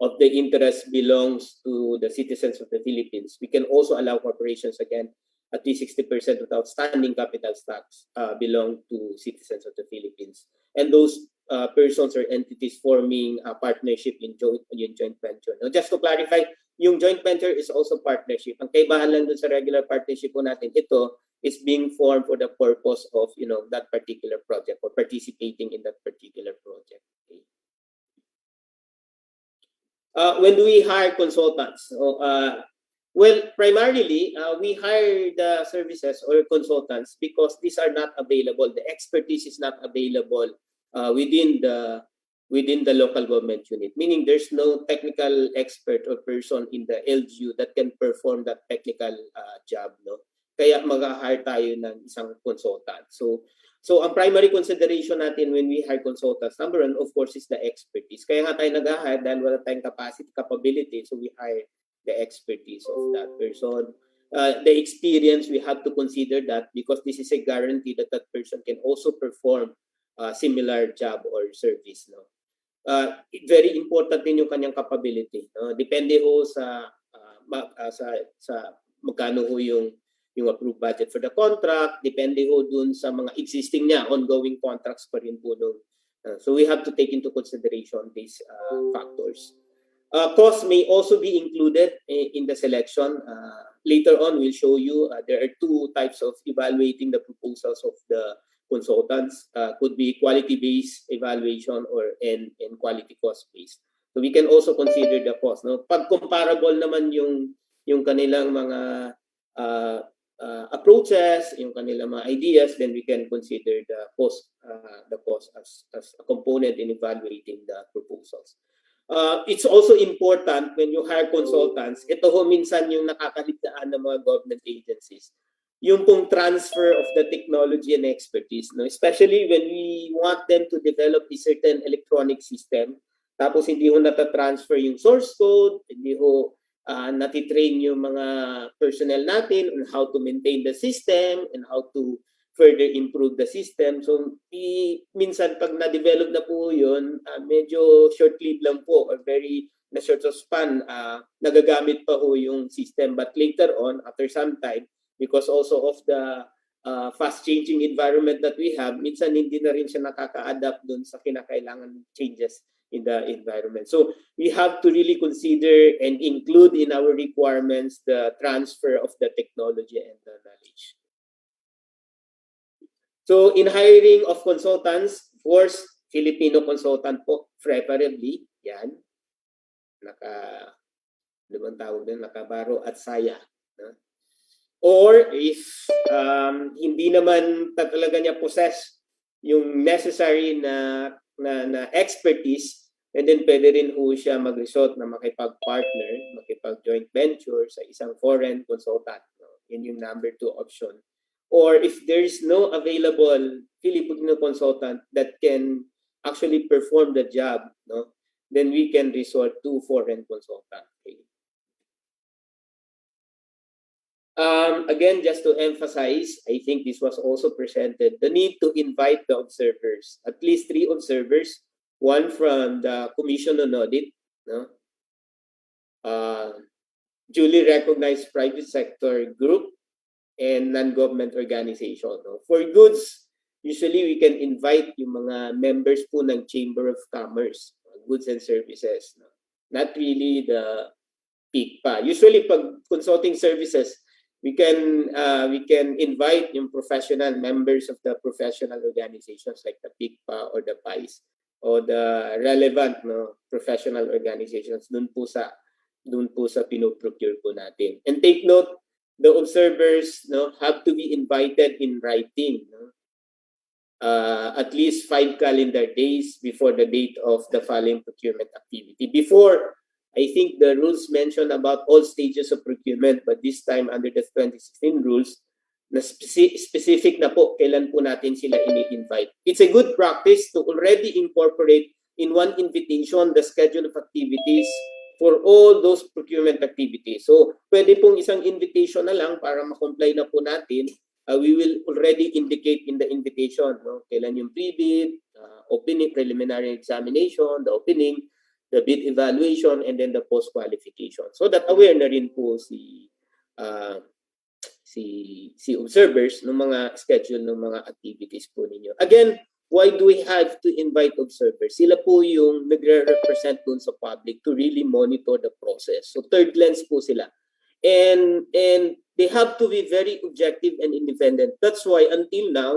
E: of the interest belongs to the citizens of the Philippines. We can also allow corporations again, at least 60% of outstanding capital stocks belong to citizens of the Philippines. And those persons or entities forming a partnership in joint venture. Now, just to clarify, yung joint venture is also partnership. Ang kaibahan lang dun sa regular partnership po natin, ito is being formed for the purpose of, you know, that particular project or participating in that particular project. Okay. When do we hire consultants? Well, primarily, we hire the services or consultants because these are not available. The expertise is not available within the local government unit. Meaning there's no technical expert or person in the LGU that can perform that technical job, no? Kaya mag-hire tayo ng isang consultant. So ang primary consideration natin when we hire consultants, number one, of course, is the expertise. Kaya nga tayo nag-hire dahil wala tayong capability, so we hire the expertise of that person. The experience, we have to consider that because this is a guarantee that that person can also perform similar job or service, no? Very important din yung kanyang capability, no? Depende ho sa magkano ho yung approved budget for the contract, depende ho dun sa mga existing niya, ongoing contracts pa rin po dun. So we have to take into consideration these factors. Costs may also be included in the selection. Later on, we'll show you there are two types of evaluating the proposals of the consultants. Could be quality-based evaluation and quality cost-based. So we can also consider the cost. No? Pag comparable naman yung kanilang mga approaches, yung kanilang mga ideas, then we can consider the cost as a component in evaluating the proposals. It's also important when you hire consultants, ito ho minsan yung nakakaligtaan ng mga government agencies, yung pong transfer of the technology and expertise, no? Especially when we want them to develop a certain electronic system, tapos hindi ho natatransfer yung source code, hindi ho natitrain yung mga personnel natin on how to maintain the system and how to further improve the system. So, minsan pag na-develop na po yun, medyo short-lived lang po or very na short of span, nagagamit pa ho yung system. But later on, after some time, because also of the fast-changing environment that we have, minsan hindi na rin siya nakaka-adapt dun sa kinakailangan changes in the environment. So, we have to really consider and include in our requirements the transfer of the technology and the knowledge. So, in hiring of consultants, of course, Filipino consultant po, preferably, yan. Tawag din, nakabaro at saya. No? Or if hindi naman talaga niya possess yung necessary na expertise, and then pwede rin ho siya mag-resort na makipag-partner, makipag-joint venture sa isang foreign consultant. No? Yun yung number 2 option. Or if there is no available Filipino consultant that can actually perform the job, no, then we can resort to foreign consultant. Okay. Again, just to emphasize, I think this was also presented, the need to invite the observers, at least 3 observers, one from the Commission on Audit, no, duly recognized private sector group, and non-government organization. No? For goods, usually we can invite yung mga members po ng Chamber of Commerce, goods and services. No? Not really the PICPA. Usually pag consulting services, we can invite yung professional members of the professional organizations like the PICPA or the PICE or the relevant professional organizations dun po sa pinoprocure po natin. And take note, the observers have to be invited in writing at least 5 calendar days before the date of the following procurement activity. Before, I think the rules mention about all stages of procurement, but this time under the 2016 rules, na specific na po kailan po natin sila ini-invite. It's a good practice to already incorporate in one invitation the schedule of activities for all those procurement activities. So, pwede pong isang invitation na lang para ma-comply na po natin. We will already indicate in the invitation, kailan yung pre-bid, opening, preliminary examination, the opening, the bid evaluation, and then the post-qualification. So that aware na rin po si observers ng mga schedule ng mga activities po ninyo. Again, why do we have to invite observers? Sila po yung nagre-represent dun sa public to really monitor the process. So third lens po sila. And they have to be very objective and independent. That's why until now,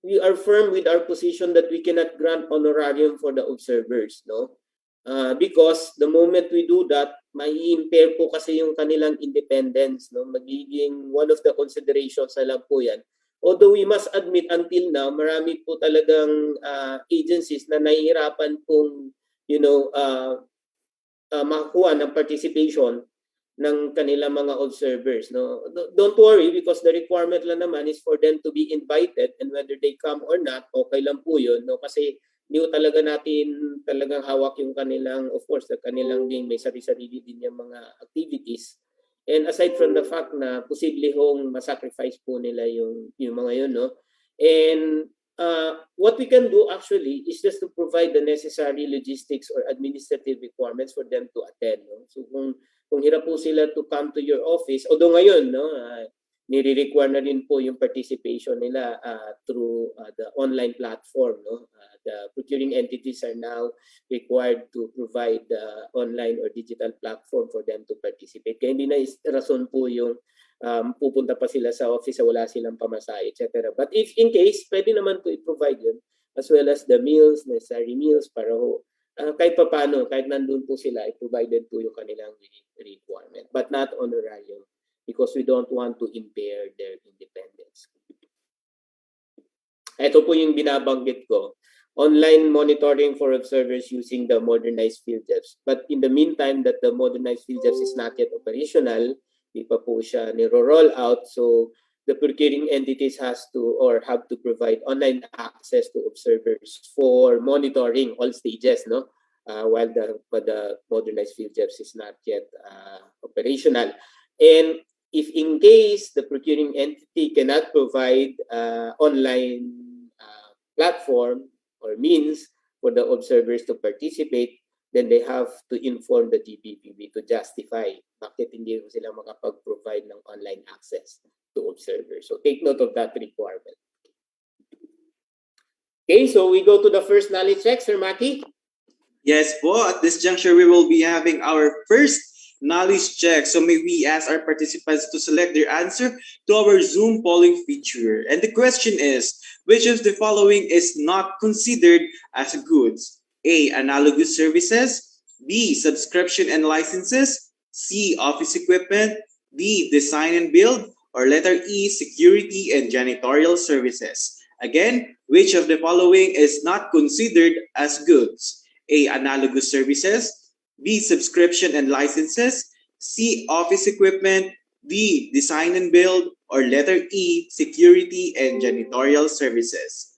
E: we are firm with our position that we cannot grant honorarium for the observers, no? Because the moment we do that, mai-impair po kasi yung kanilang independence, no? Magiging one of the considerations na lang po yan. Although we must admit until now, marami po talagang agencies na nahihirapan pong, makakuha ng participation ng kanilang mga observers. No? Don't worry because the requirement lang naman is for them to be invited and whether they come or not, okay lang po yun. No? Kasi hindi ko talaga natin talagang hawak yung kanilang, of course, the kanilang din may sarili-sarili din yung mga activities. And aside from the fact na posible hong masacrifice po nila yung mga yun, no? And what we can do actually is just to provide the necessary logistics or administrative requirements for them to attend, no? So kung hirap po sila to come to your office, although ngayon, no, nire-require na rin po yung participation nila through the online platform, no? The procuring entities are now required to provide the online or digital platform for them to participate. Kaya hindi na rason po yung pupunta pa sila sa office wala silang pamasahe, etc. But if in case, pwede naman po i-provide yun as well as the meals, necessary meals para kahit pa paano, kahit nandun po sila, i-provided po yung kanilang requirement but not honorarium because we don't want to impair their independence. Ito po yung binabanggit ko. Online monitoring for observers using the modernized field jobs. But in the meantime that the modernized field jobs is not yet operational, di pa po siya niro-roll out. So the procuring entities have to provide online access to observers for monitoring all stages, no? While the modernized field jobs is not yet operational. And if in case the procuring entity cannot provide online platform or means for the observers to participate, then they have to inform the GPPB to justify bakit hindi sila makapag-provide ng online access to observers. So take note of that requirement. Okay, so we go to the first knowledge check, Sir Maki.
C: Yes po, at this juncture we will be having our first knowledge check. So may we ask our participants to select their answer to our Zoom polling feature. And the question is, which of the following is not considered as goods? A. Analogous services. B. Subscription and licenses. C. Office equipment. D. Design and build. Or letter E. Security and janitorial services. Again, which of the following is not considered as goods? A. Analogous services. B. Subscription and licenses. C. Office equipment. D. Design and build. Or letter E. Security and janitorial services.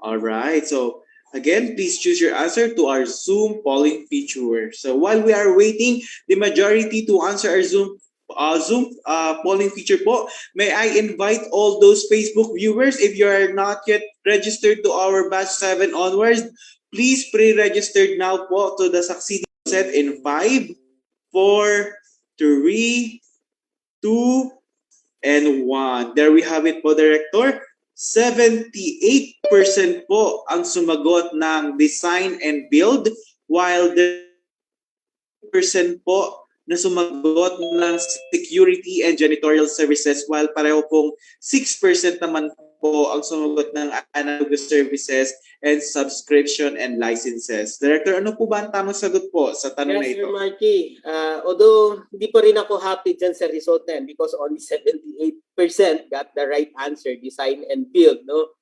C: All right. So again, please choose your answer to our Zoom polling feature. So while we are waiting, the majority to answer our Zoom polling feature po, may I invite all those Facebook viewers, if you are not yet registered to our Batch 7 onwards, please pre-registered now po to the succeeding set in 5, 4, 3, 2, and 1. There we have it po, Director. 78% po ang sumagot ng design and build, while the percent po na sumagot ng security and janitorial services, while pareho pong 6% naman po ang sumagot ng analogous services and subscription and licenses. Director, ano po ba ang tamang sagot po sa tanong na
E: Yes,
C: ito?
E: Sir Marky. Although hindi pa rin ako happy dyan sa result na yan because only 78% got the right answer, design and build, no?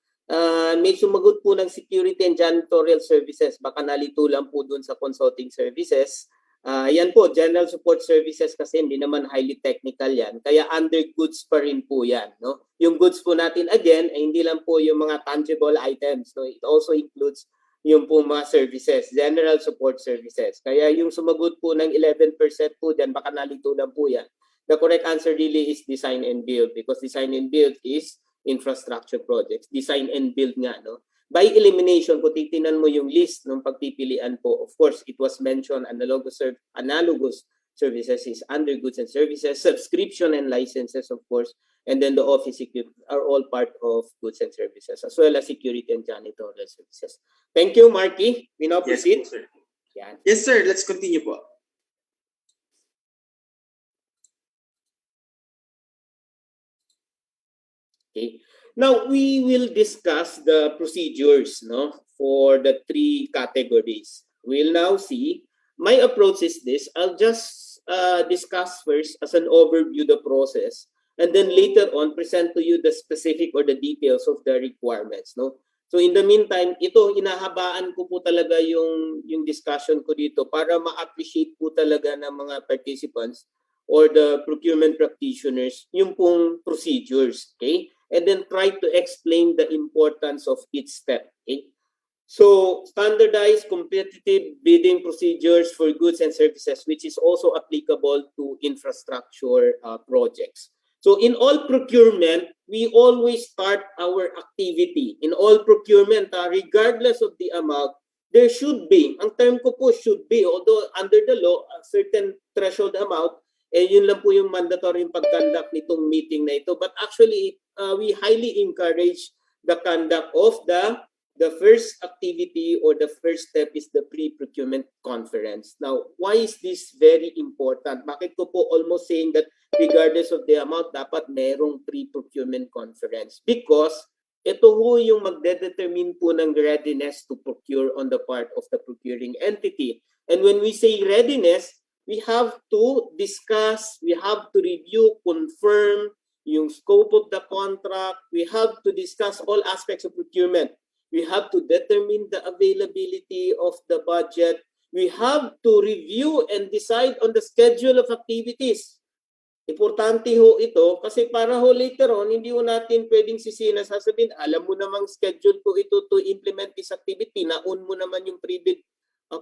E: May sumagot po ng security and janitorial services. Baka nalito lang po dun sa consulting services. Yan po, general support services kasi hindi naman highly technical yan. Kaya under goods pa rin po yan, no? Yung goods po natin again, ay hindi lang po yung mga tangible items, no? It also includes yung po mga services, general support services. Kaya yung sumagot po ng 11% po dyan, baka nalito lang po yan. The correct answer really is design and build because design and build is infrastructure projects. Design and build nga, no? By elimination, kung titinan mo yung list ng pagpipilian po, of course, it was mentioned analogous services is under goods and services, subscription and licenses, of course, and then the office equipment are all part of goods and services, as well as security and janitorial services. Thank you, Marky. We now
C: Yes,
E: proceed.
C: po, sir.
E: Yan.
C: Yes, sir. Let's continue po.
E: Okay. Now we will discuss the procedures, no, for the three categories. We'll now see. My approach is this. I'll just discuss first as an overview the process, and then later on present to you the specific or the details of the requirements, no. So in the meantime, ito inahabaan ko po talaga yung discussion ko dito para ma-appreciate po talaga ng mga participants or the procurement practitioners yung pong procedures, okay? And then try to explain the importance of each step, okay? So standardized competitive bidding procedures for goods and services, which is also applicable to infrastructure projects. So in all procurement, we always start our activity. In all procurement, regardless of the amount, there should be, ang term ko po should be, although under the law, a certain threshold amount, yun lang po yung mandatory pag-conduct nitong meeting na ito. But actually, we highly encourage the conduct of the first activity or the first step is the pre-procurement conference. Now, why is this very important? Bakit ko po almost saying that regardless of the amount, dapat merong pre-procurement conference? Because ito ho yung magdedetermine po ng readiness to procure on the part of the procuring entity. And when we say readiness, we have to discuss, we have to review, confirm yung scope of the contract, we have to discuss all aspects of procurement. We have to determine the availability of the budget. We have to review and decide on the schedule of activities. Importante ho ito kasi para ho later on, hindi ho natin pwedeng sisihin na sasabihin, alam mo namang schedule ko ito to implement this activity, naun mo naman yung pre-bid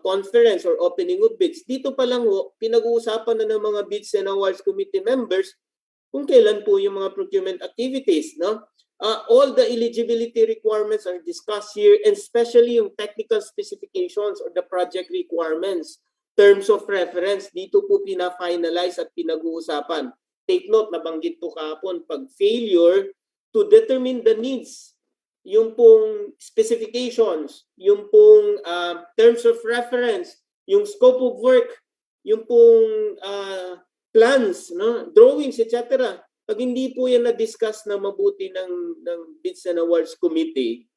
E: conference or opening of bids. Dito pa lang ho, pinag-uusapan na ng mga bids and awards committee members kung kailan po yung mga procurement activities. No? All the eligibility requirements are discussed here, and especially yung technical specifications or the project requirements. Terms of reference, dito po pina-finalize at pinag-uusapan. Take note, nabanggit po kahapon, pag failure to determine the needs, yung pong specifications, yung pong terms of reference, yung scope of work, yung pong plans, no? Drawings, etc. Pag hindi po yan na-discuss na mabuti ng Bids and Awards Committee,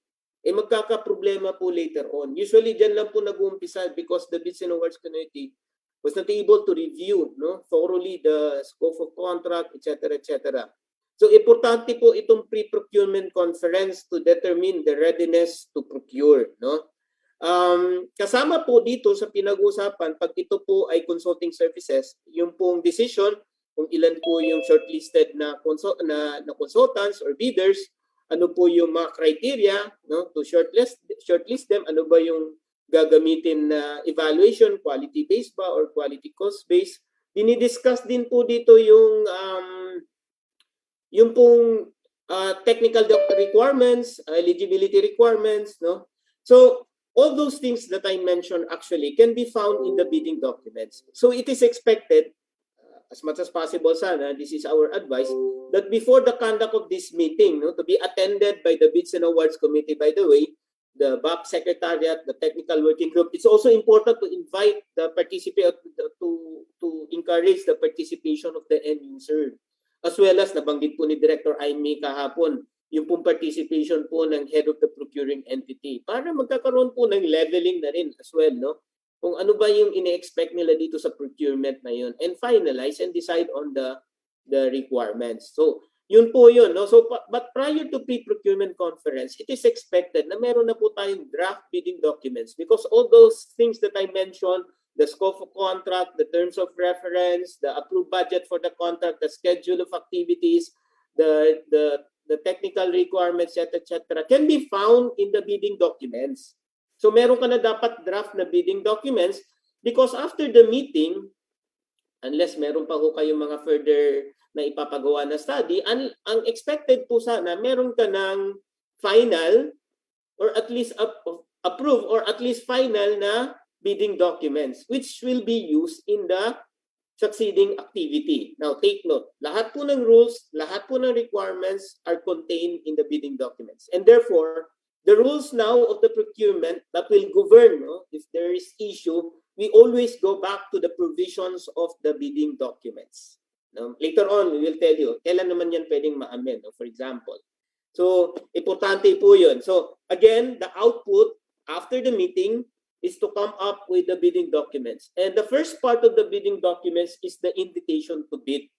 E: magkakaproblema po later on. Usually, dyan lang po nag-uumpisa because the Bids and Awards Committee was not able to review thoroughly the scope of contract, etc., etc. So, importante po itong pre-procurement conference to determine the readiness to procure. No? Kasama po dito sa pinag-usapan, pag ito po ay consulting services, yung pong decision kung ilan po yung shortlisted na consultants or bidders, ano po yung mga criteria to shortlist them, ano ba yung gagamitin na evaluation, quality-based ba or quality cost-based. Dinidiscuss din po dito yung pong technical requirements, eligibility requirements. No? So, all those things that I mentioned actually can be found in the bidding documents. So, it is expected, as much as possible sana, this is our advice, that before the conduct of this meeting, to be attended by the Bids and Awards Committee, by the way, the BAP Secretariat, the Technical Working Group, it's also important to invite the participant to encourage the participation of the end user. As well as, nabanggit po ni Director Aimee kahapon, yung pong participation po ng head of the procuring entity para magkakaroon po ng leveling na rin as well, no? Kung ano ba yung ine-expect nila dito sa procurement na yun, and finalize and decide on the requirements. So, yun po yun. No? So, but prior to pre-procurement conference, it is expected na meron na po tayong draft bidding documents because all those things that I mentioned, the scope of contract, the terms of reference, the approved budget for the contract, the schedule of activities, the technical requirements, etc., can be found in the bidding documents. So meron ka na dapat draft na bidding documents because after the meeting, unless meron pa ho kayong mga further na ipapagawa na study, ang expected po sana meron ka ng final or at least approved or at least final na bidding documents which will be used in the succeeding activity. Now take note, lahat po ng rules, lahat po ng requirements are contained in the bidding documents. And therefore, the rules now of the procurement that will govern if there is issue, we always go back to the provisions of the bidding documents. Later on, we will tell you, kailan naman yan pwedeng ma-amend, for example. So, importante po yun. So, again, the output after the meeting is to come up with the bidding documents. And the first part of the bidding documents is the invitation to bid.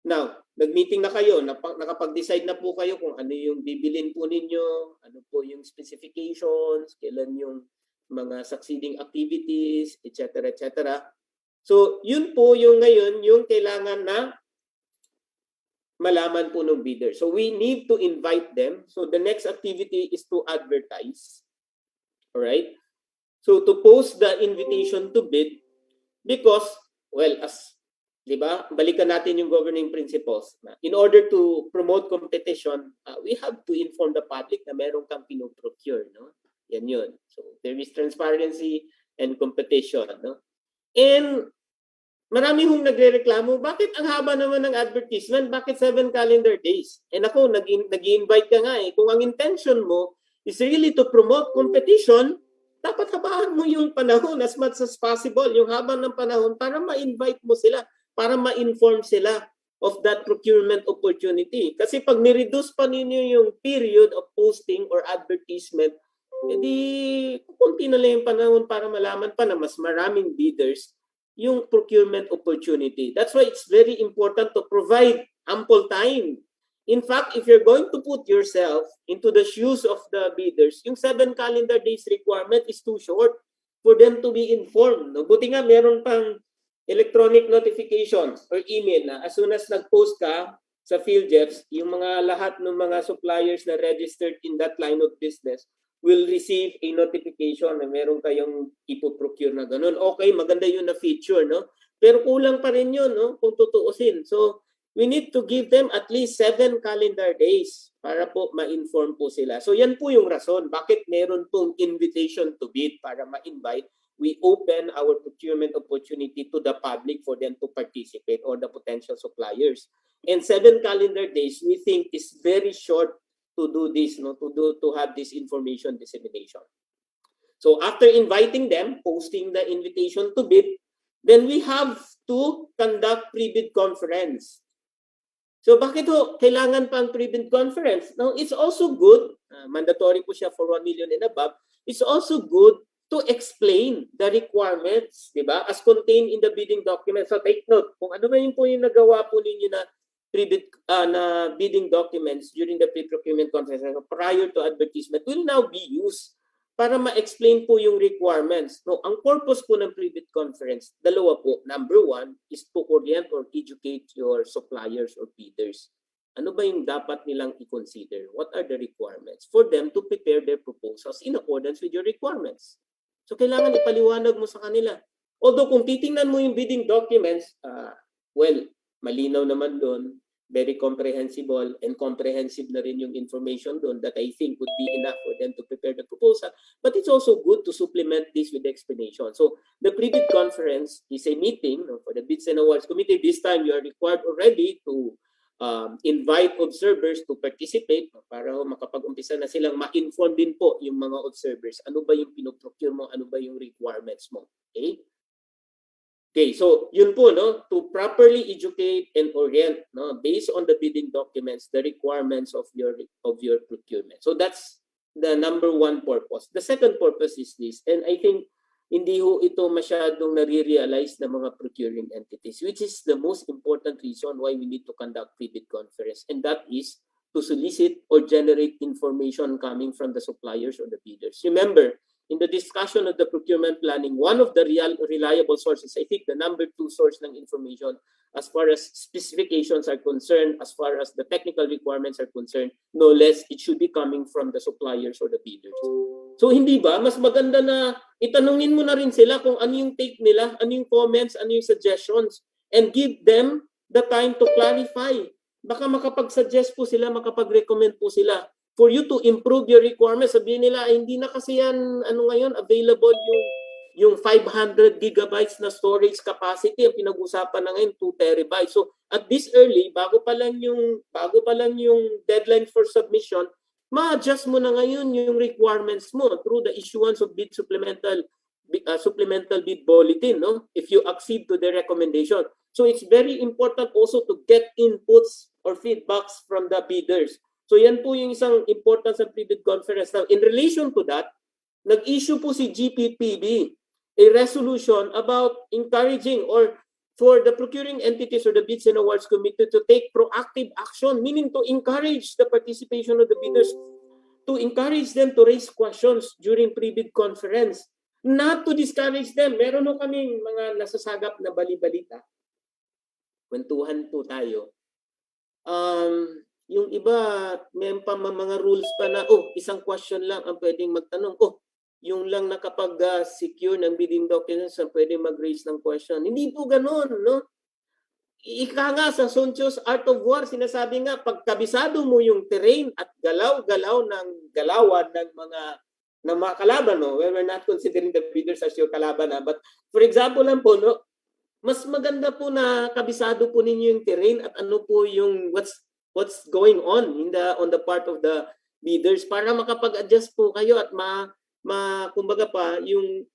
E: Now, nag-meeting na kayo, nakapag-decide na po kayo kung ano yung bibilin po ninyo, ano po yung specifications, kailan yung mga succeeding activities, etc., etc. So, yun po yung ngayon, yung kailangan na malaman po ng bidder. So, we need to invite them. So, the next activity is to advertise. Alright? So, to post the invitation to bid because, well, diba? Balikan natin yung governing principles. In order to promote competition, we have to inform the public na meron kang pinoprocure, no? Yan yun. So, there is transparency and competition, no? And marami hong nagrereklamo, bakit ang haba naman ng advertisement? Bakit 7 calendar days? And ako, nag-invite ka nga eh. Kung ang intention mo is really to promote competition, dapat habaan mo yung panahon as much as possible, yung haba ng panahon para ma-invite mo sila, para ma-inform sila of that procurement opportunity. Kasi pag nireduce pa ninyo yung period of posting or advertisement, edi kunti na lang yung panahon para malaman pa na mas maraming bidders yung procurement opportunity. That's why it's very important to provide ample time. In fact, if you're going to put yourself into the shoes of the bidders, yung 7 calendar days requirement is too short for them to be informed. No? Buti nga meron pang electronic notifications or email na as soon as nag-post ka sa PhilJeps, yung mga lahat ng mga suppliers na registered in that line of business will receive a notification na meron kayong ipoprocure na ganun. Okay, maganda yun na feature, no? Pero kulang pa rin yun, no? Kung tutuusin. So, we need to give them at least 7 calendar days para po ma-inform po sila. So, yan po yung rason. Bakit meron pong invitation to bid para ma-invite? We open our procurement opportunity to the public for them to participate or the potential suppliers. And 7 calendar days, we think is very short to do this, no, to have this information dissemination. So after inviting them, posting the invitation to bid, then we have to conduct pre-bid conference. So bakit ho kailangan pa ang pre-bid conference? Now, it's also good, mandatory po siya for 1 million and above, it's also good to explain the requirements, di ba, as contained in the bidding document. So take note, kung ano ba yung po yung nagawa po ninyo na pre-bid na bidding documents during the pre-procurement conference prior to advertisement will now be used para ma-explain po yung requirements. No, ang purpose po ng pre-bid conference, dalawa po. Number 1 is to orient or educate your suppliers or bidders. Ano ba yung dapat nilang i-consider? What are the requirements for them to prepare their proposals in accordance with your requirements? So kailangan ipaliwanag mo sa kanila. Although kung titingnan mo yung bidding documents, well, malinaw naman doon, very comprehensible and comprehensive na rin yung information doon that I think would be enough for them to prepare the proposal. But it's also good to supplement this with explanation. So the pre-bid conference is a meeting for the Bids and Awards Committee. This time you are required already to invite observers to participate para makapag-umpisa na silang ma-inform din po yung mga observers. Ano ba yung pinoprocure mo? Ano ba yung requirements mo? Okay? Okay, so yun po, no, to properly educate and orient, no, based on the bidding documents, the requirements of your procurement. So that's the number 1 purpose. The second purpose is this, and I think hindi ho ito masyadong nare-realize ng mga procuring entities, which is the most important reason why we need to conduct pre-bid conference, and that is to solicit or generate information coming from the suppliers or the bidders. Remember, in the discussion of the procurement planning, one of the reliable sources, I think the number 2 source ng information as far as specifications are concerned, as far as the technical requirements are concerned, no less, it should be coming from the suppliers or the bidders. So hindi ba, mas maganda na itanungin mo na rin sila kung ano yung take nila, ano yung comments, ano yung suggestions, and give them the time to clarify. Baka makapag-suggest po sila, makapag-recommend po sila for you to improve your requirements. Sabihin nila, ay, hindi na kasi yan, ngayon, available yung 500 gigabytes na storage capacity. Ang pinag-usapan na ngayon, 2 terabytes. So, at this early, bago pa lang yung deadline for submission, ma-adjust mo na ngayon yung requirements mo through the issuance of bid supplemental bid bulletin, no? If you accede to the recommendation. So, it's very important also to get inputs or feedbacks from the bidders. So yan po yung isang importance ng pre-bid conference. Now, in relation to that, nag-issue po si GPPB a resolution about encouraging or for the procuring entities or the Bids and Awards Committee to take proactive action, meaning to encourage the participation of the bidders, to encourage them to raise questions during pre-bid conference, not to discourage them. Meron no kaming mga nasasagap na bali-balita. Kwentuhan po tayo. Yung iba, may pa mga rules pa na, isang question lang ang pwedeng magtanong. Yung lang nakapag-secure ng bidding documents ang pwedeng mag-raise ng question. Hindi po ganun, no? Ika nga sa Sonchos Art of War, sinasabi nga, pagkabisado mo yung terrain at galaw-galaw ng galawan ng mga kalaban, no? Well, we're not considering the bidders as your kalaban, but for example lang po, no? Mas maganda po na kabisado po ninyo yung terrain at ano po yung what's going on on the part of the bidders para makapag-adjust po kayo at kumbaga pa yung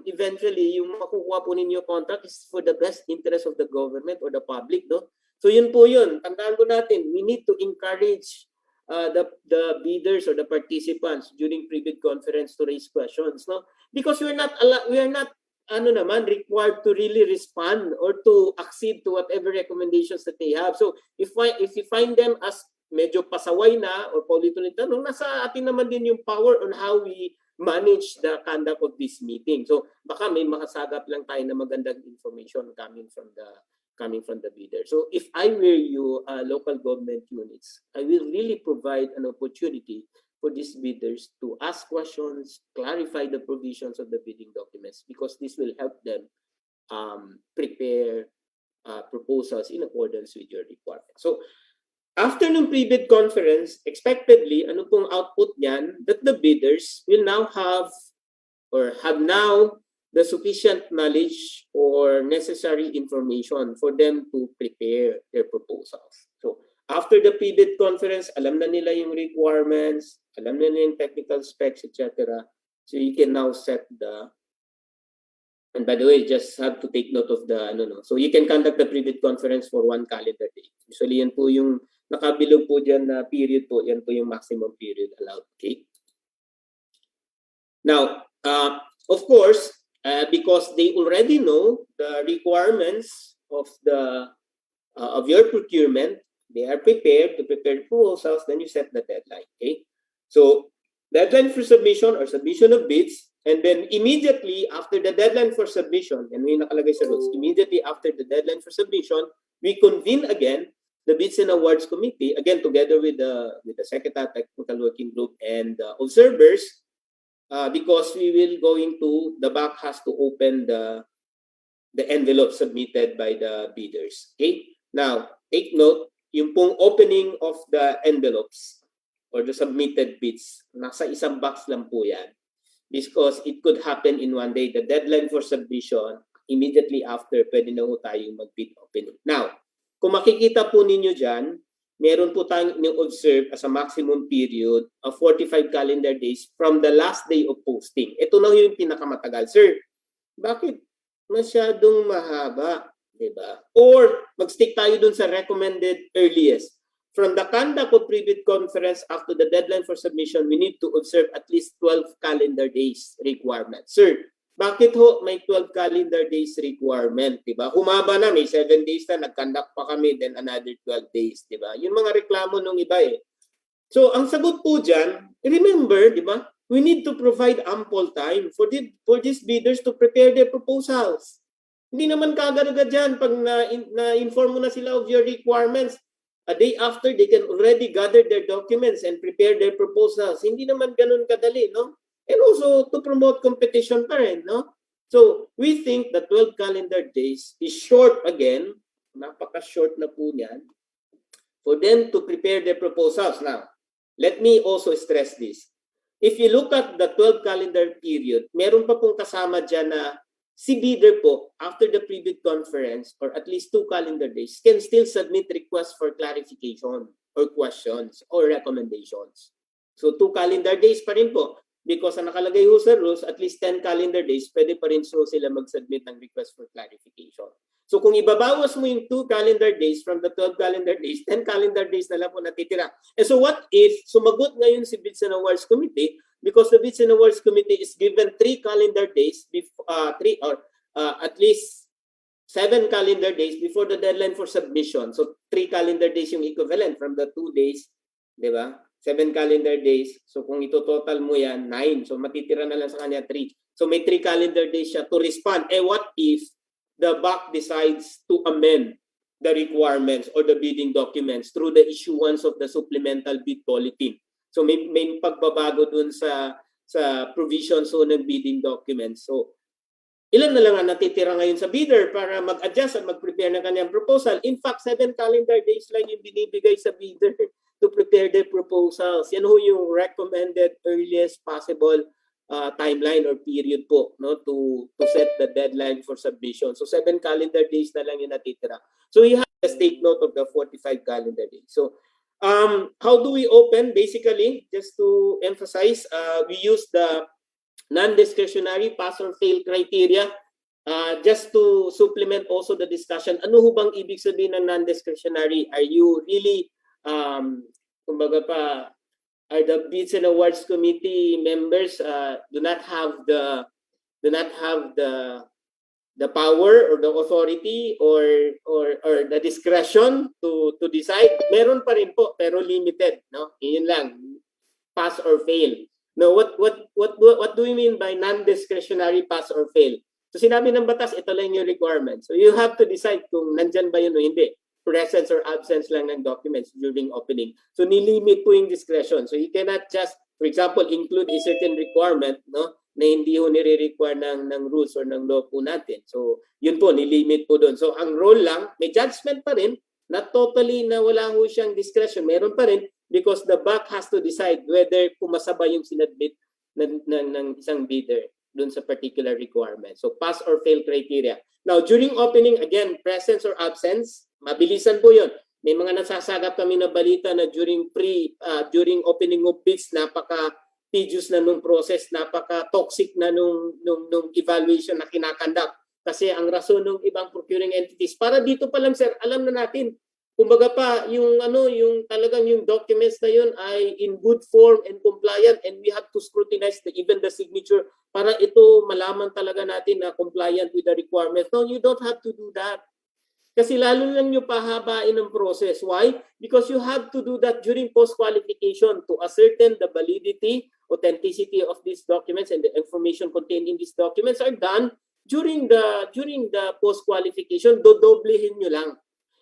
E: eventually yung makukuha po ninyo contract is for the best interest of the government or the public, no? So yun po yun. Tandaan po natin, we need to encourage the bidders or the participants during pre-bid conference to raise questions, no? Because we are not required to really respond or to accede to whatever recommendations that they have. So if you find them as medyo pasaway na or paulit-ulit tanong, nasa atin naman din yung power on how we manage the conduct of this meeting. So baka may makasagap lang tayo na magandang information coming from the bidder. So if I were you, local government units, I will really provide an opportunity for these bidders to ask questions, clarify the provisions of the bidding documents, because this will help them prepare proposals in accordance with your requirements. So after ng pre-bid conference, expectedly, ano pong output niyan, that the bidders will now have now the sufficient knowledge or necessary information for them to prepare their proposals. So after the pre-bid conference, alam na nila yung requirements, alam na nila yung technical specs, etc. So you can now set and by the way, just have to take note of so you can conduct the pre-bid conference for 1 calendar day. Usually yan po yung nakabilog po dyan na period po, yan po yung maximum period allowed, okay? Now, of course, because they already know the requirements of your procurement, they are prepared to prepare proposals, then you set the deadline, okay? So, deadline for submission or submission of bids, and then immediately after the deadline for submission, and may nakalagay sa rules, immediately after the deadline for submission, we convene again the Bids and Awards Committee, again together with the Secretary Technical Working Group and observers, because the back has to open the envelope submitted by the bidders. Okay? Now, take note, yung pong opening of the envelopes or the submitted bids, nasa isang box lang po yan. Because it could happen in one day. The deadline for submission, immediately after, pwede na po tayong mag-bid opening. Now, kung makikita po ninyo dyan, meron po tayong observe as a maximum period of 45 calendar days from the last day of posting. Ito na yung pinakamatagal. Sir, bakit masyadong mahaba? Diba? Or mag-stick tayo dun sa recommended earliest. From the conduct of pre-bid conference after the deadline for submission, we need to observe at least 12 calendar days requirement. Sir, bakit ho may 12 calendar days requirement? Diba? Humaba na, may 7 days na, nag-conduct pa kami, then another 12 days. Diba? Yung mga reklamo nung iba eh. So, ang sagot po dyan, remember, diba? We need to provide ample time for these bidders to prepare their proposals. Hindi naman kagad-agad dyan pag na-inform mo na sila of your requirements. A day after, they can already gather their documents and prepare their proposals. Hindi naman ganun kadali, no? And also to promote competition pa rin, no? So, we think that 12 calendar days is short again, napaka-short na po niyan, for them to prepare their proposals. Now, let me also stress this. If you look at the 12 calendar period, meron pa pong kasama dyan na si bidder po, after the pre-bid conference, or at least 2 calendar days, can still submit requests for clarification or questions or recommendations. So 2 calendar days pa rin po. Because ang nakalagay ho sa rules, at least 10 calendar days, pwede pa rin so sila mag-submit ng request for clarification. So kung ibabawas mo yung 2 calendar days from the 12 calendar days, 10 calendar days na lang po natitira. And so what if sumagot ngayon si Bids and Awards Committee, because the Bids and Awards Committee is given 3 calendar days, at least 7 calendar days before the deadline for submission. So 3 calendar days yung equivalent from the 2 days, di ba? 7 calendar days. So kung ito-total mo yan, 9. So matitira na lang sa kanya 3. So may 3 calendar days siya to respond. What if the BAC decides to amend the requirements or the bidding documents through the issuance of the supplemental bid bulletin? So may pagbabago dun sa provisions so ng bidding documents. So ilan na lang ang natitira ngayon sa bidder para mag-adjust at mag-prepare ng kanyang proposal. In fact, 7 calendar days lang yung binibigay sa bidder to prepare their proposals. Yan ho yung recommended earliest possible timeline or period po, no, to set the deadline for submission. So 7 calendar days na lang yung natitira. So you have to take note of the 45 calendar days. So how do we open? Basically, just to emphasize, we use the non-discretionary pass or fail criteria. Just to supplement also the discussion, ano ho bang ibig sabihin ng non-discretionary? Are you really kumbaga pa, are the Bids and Awards Committee members do not have the the power or the authority or the discretion to decide, meron pa rin po pero limited, no? Yun lang, pass or fail. No, what do we mean by non-discretionary pass or fail? So sinabi ng batas, ito lang yung requirement. So you have to decide kung nandyan ba yun o hindi. Presence or absence lang ng documents during opening. So nilimit po yung discretion. So you cannot just, for example, include a certain requirement, no, na hindi ho nire-require ng rules or ng law po natin. So yun po, nilimit po doon. So ang role lang, may judgment pa rin, not totally na wala ho siyang discretion. Meron pa rin, because the BAC has to decide whether pumasa ba yung sinadmit ng isang bidder dun sa particular requirement. So pass or fail criteria. Now, during opening, again, presence or absence, mabilisan po yun. May mga nasasagap kami na balita na during opening of bids, napaka-tedious na nung process, napaka-toxic na nung evaluation na kinakandak. Kasi ang rason ng ibang procuring entities, para dito pa lang sir, alam na natin, kumbaga pa yung talagang yung documents na yun ay in good form and compliant, and we have to scrutinize even the signature para ito malaman talaga natin na compliant with the requirements. No, you don't have to do that. Kasi lalo lang nyo pahabain ang process. Why? Because you have to do that during post-qualification to ascertain the validity, authenticity of these documents, and the information contained in these documents are done during the post-qualification. Dodoblehin nyo lang.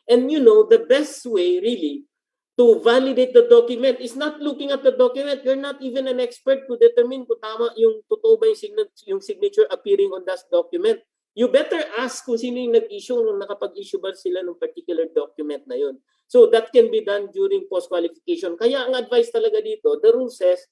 E: And you know, the best way really to validate the document is not looking at the document. You're not even an expert to determine kung tama yung totoo ba yung signature appearing on that document. You better ask kung sino yung nag-issue nung nakapag-issue ba sila ng particular document na yun. So that can be done during post-qualification. Kaya ang advice talaga dito, the rule says,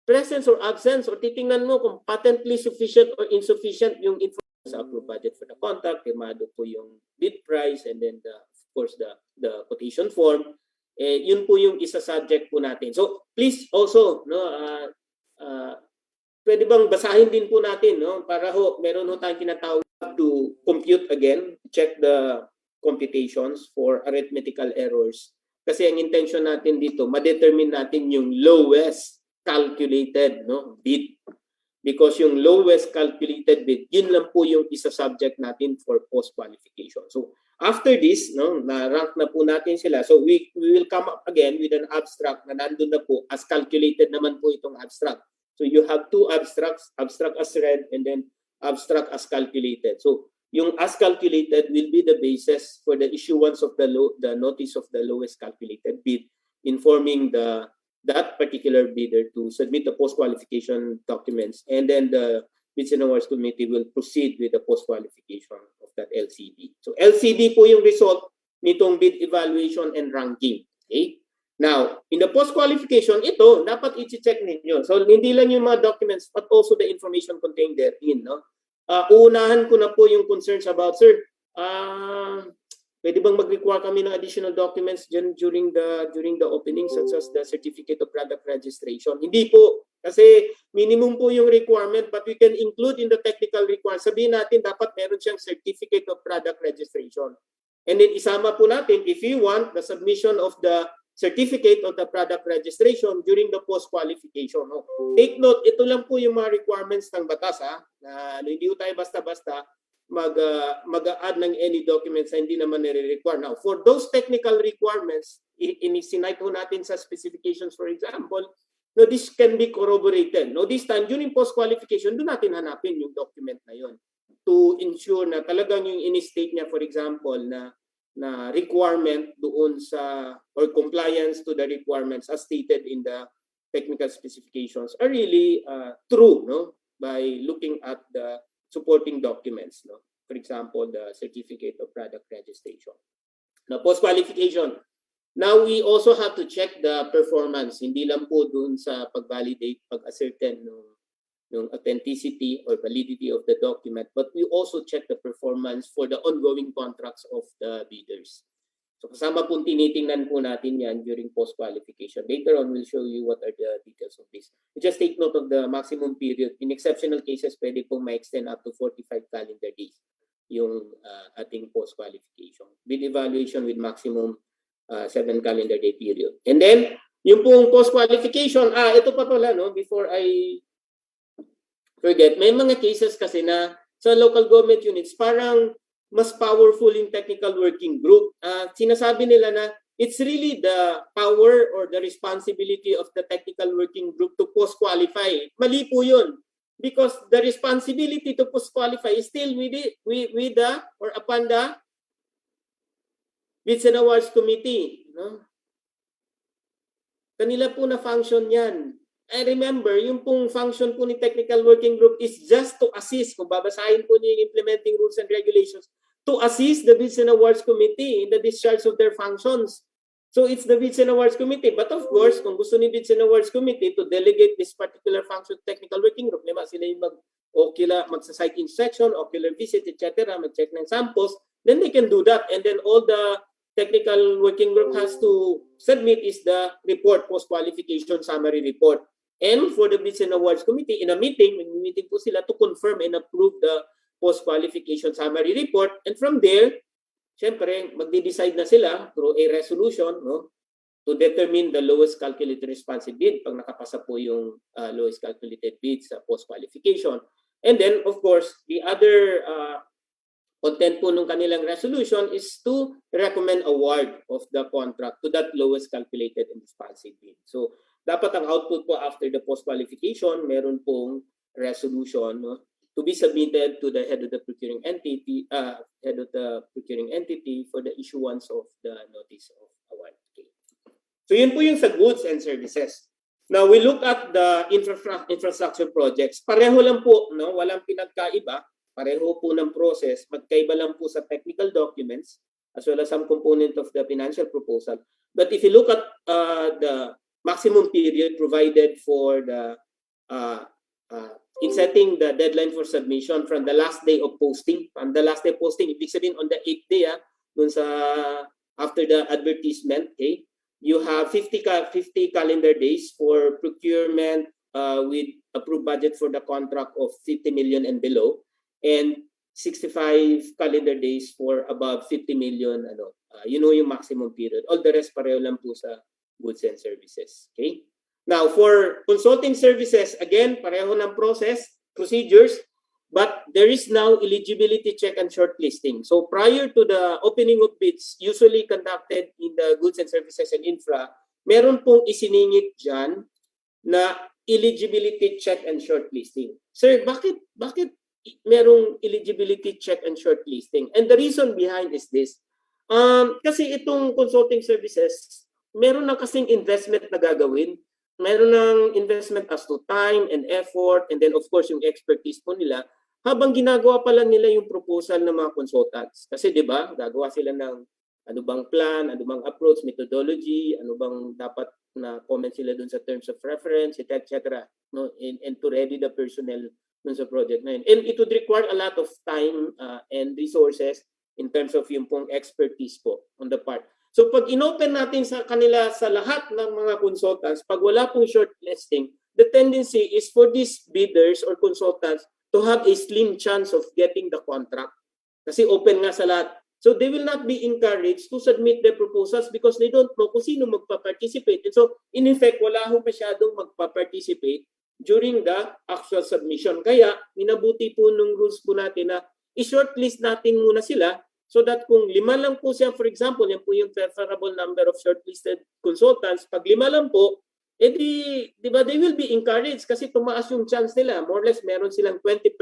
E: presence or absence, or titingnan mo kung patently sufficient or insufficient yung information sa approved budget for the contract, firmado po yung bid price, and then of course the quotation form. Yun po yung isa subject po natin. So please also, no, pwede bang basahin din po natin, no, para ho meron ho tayong tinatawag to compute again, check the computations for arithmetical errors. Kasi ang intention natin dito, ma-determine natin yung lowest calculated, no, bid. Because yung lowest calculated bid, yun lang po yung isa subject natin for post-qualification. So after this, no, na-rank na po natin sila. So we will come up again with an abstract na nandun na po as calculated naman po itong abstract. So you have two abstracts, abstract as read and then abstract as calculated. So yung as calculated will be the basis for the issuance of the notice of the lowest calculated bid, informing that particular bidder to submit the post-qualification documents, and then the Bids and Awards Committee will proceed with the post-qualification of that LCD. So LCD po yung result nitong bid evaluation and ranking. Okay? Now, in the post-qualification, ito, dapat i-check ninyo. So hindi lang yung mga documents, but also the information contained therein. No? Uunahan ko na po yung concerns about, sir, pwede bang mag-require kami ng additional documents during the opening, such as the certificate of product registration? Hindi po, kasi minimum po yung requirement, but we can include in the technical requirement. Sabihin natin, dapat meron siyang certificate of product registration. And then isama po natin, if you want, the submission of the certificate of the product registration during the post-qualification. No? Take note, ito lang po yung mga requirements ng batas, ha? Na hindi tayo basta-basta mag-add ng any documents na hindi naman nire-require. Now, for those technical requirements, sinite po natin sa specifications, for example, no, this can be corroborated. No, this time, during post-qualification, doon natin hanapin yung document na yon to ensure na talagang yung in-state niya, for example, na requirement doon sa, or compliance to the requirements as stated in the technical specifications are really true, no, by looking at the supporting documents, no? For example, the certificate of product registration. Now, post-qualification. Now, we also have to check the performance. Hindi lang po dun sa pag-validate, pag-ascertain ng authenticity or validity of the document, but we also check the performance for the ongoing contracts of the bidders. So kasama po tinitingnan po natin yan during post-qualification. Later on, we'll show you what are the details of this. Just take note of the maximum period. In exceptional cases, pwede pong ma-extend up to 45 calendar days yung ating post-qualification. Bid evaluation with maximum 7 calendar day period. And then, yung pong post-qualification, ito pa pala, no, before I forget, may mga cases kasi na sa local government units, parang mas powerful yung technical working group. Sinasabi nila na it's really the power or the responsibility of the technical working group to post-qualify. Mali po yun. Because the responsibility to post-qualify is still with the or upon the Bids and Awards Committee. No? Kanila po na function yan. I remember, yung pong function po ni Technical Working Group is just to assist, kung babasahin po niyo yung implementing rules and regulations, to assist the Bids and Awards Committee in the discharge of their functions. So it's the Bids and Awards Committee. But of course, kung gusto ni Bids and Awards Committee to delegate this particular function to Technical Working Group, lima sila yung magsa-site inspection, ocular visit, etc., mag-check ng samples, then they can do that. And then all the Technical Working Group has to submit is the report, post-qualification summary report. And for the Bids and Awards Committee, in a meeting, meeting po sila to confirm and approve the post-qualification summary report. And from there, syempre, magde-decide na sila through a resolution, no, to determine the lowest calculated responsive bid pag nakapasa po yung lowest calculated bid sa post-qualification. And then, of course, the other content po ng kanilang resolution is to recommend award of the contract to that lowest calculated and responsive bid. So, dapat ang output po after the post-qualification, meron pong resolution, no, to be submitted to the head of the procuring entity, for the issuance of the notice of award. Okay. So, yun po yung sa goods and services. Now, we look at the infrastructure projects. Pareho lang po, no, walang pinagkaiba. Pareho po ng process, magkaiba lang po sa technical documents as well as some component of the financial proposal. But if you look at the maximum period provided for the in setting the deadline for submission from the last day of posting, ibig sabihin on the 8th day, dun sa after the advertisement, okay, you have 50 calendar days for procurement with approved budget for the contract of 50 million and below, and 65 calendar days for above 50 million, yung maximum period. All the rest pareho lang po sa goods and services. Okay? Now, for consulting services, again, pareho ng procedures, but there is now eligibility check and shortlisting. So prior to the opening of bids, usually conducted in the goods and services and infra, meron pong isiningit dyan na eligibility check and shortlisting. Sir, bakit merong eligibility check and shortlisting? And the reason behind is this. Kasi itong consulting services, meron na kasing investment na gagawin. Meron ng investment as to time and effort, and then of course yung expertise po nila, habang ginagawa pa lang nila yung proposal ng mga consultants. Kasi di ba, gagawa sila ng ano bang plan, ano bang approach, methodology, ano bang dapat na comment sila dun sa terms of reference, etc. No? And to ready the personnel sa project na yun. And it would require a lot of time and resources in terms of yung pong expertise po on the part. So pag inopen natin sa kanila sa lahat ng mga consultants, pag wala pong shortlisting, the tendency is for these bidders or consultants to have a slim chance of getting the contract. Kasi open nga sa lahat. So they will not be encouraged to submit their proposals because they don't know kung sino magpa-participate. And so in effect, wala ho masyadong magpa-participate during the actual submission. Kaya, minabuti po nung rules po natin na i-shortlist natin muna sila so that kung 5 lang po siya, for example, yan po yung preferable number of shortlisted consultants, pag 5 lang po, di ba, they will be encouraged kasi tumaas yung chance nila. More or less, meron silang 20%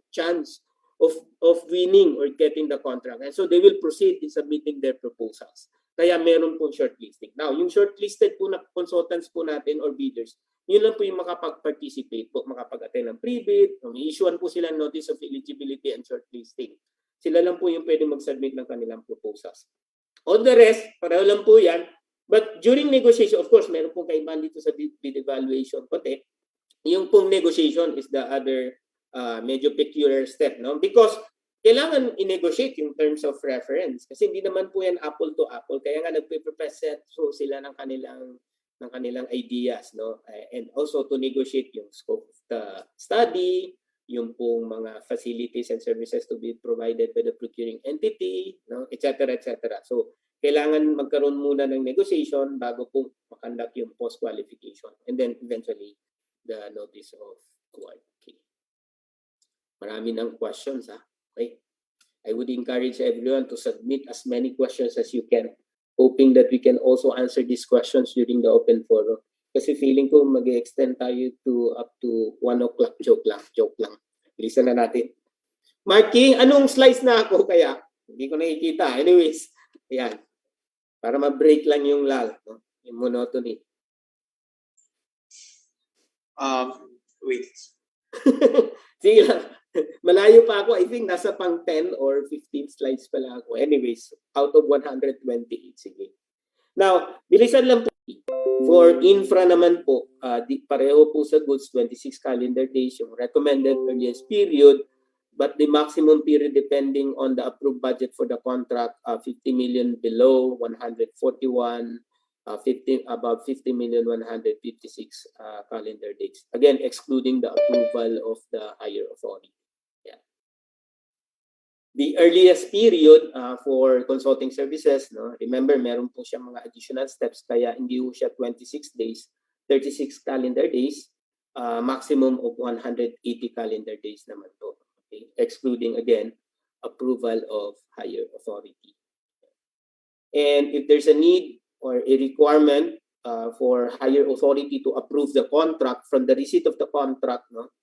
E: chance of winning or getting the contract. And so they will proceed in submitting their proposals. Kaya meron pong shortlisting. Now, yung shortlisted po na consultants po natin or bidders, yun lang po yung makapag-participate po, makapag-attend ng pre-bid, i-issuean po sila notice of eligibility and shortlisting. Sila lang po yung pwede mag-submit ng kanilang proposals. All the rest, pareho lang po yan. But during negotiation, of course, meron pong kaibahan dito sa bid evaluation. Pati, yung pong negotiation is the other medyo peculiar step. No? Because kailangan i-negotiate yung terms of reference. Kasi hindi naman po yan apple to apple. Kaya nga nagpe-present so sila ng kanilang ideas, no? And also to negotiate yung scope of the study, yung pong mga facilities and services to be provided by the procuring entity, no? etc. etc. So kailangan magkaroon muna ng negotiation bago po makandak yung post-qualification and then eventually the notice of award. Okay. Marami ng questions, ha? Okay? I would encourage everyone to submit as many questions as you can, hoping that we can also answer these questions during the open forum. Kasi feeling ko mag-extend tayo to up to 1 o'clock. Joke lang. Bilisan na natin. Marky, anong slice na ako kaya? Hindi ko nakikita. Anyways, ayan. Para ma-break lang yung lull, no? Yung monotony.
C: Wait.
E: Sige lang. Malayo pa ako. I think nasa pang 10 or 15 slides pa lang ako. Anyways, out of 128. Sige. Now, bilisan lang po. For infra naman po, pareho po sa goods, 26 calendar days, yung recommended earliest period, but the maximum period depending on the approved budget for the contract, 50 million below, 141, above 50 million, 156 calendar days. Again, excluding the approval of the higher authority. Yeah. The earliest period for consulting services, no? Remember, meron po siya mga additional steps, kaya hindi po siya 26 days, 36 calendar days, maximum of 180 calendar days naman po. Okay? Excluding, again, approval of higher authority. And if there's a need or a requirement for higher authority to approve the contract, from the receipt of the contract, no,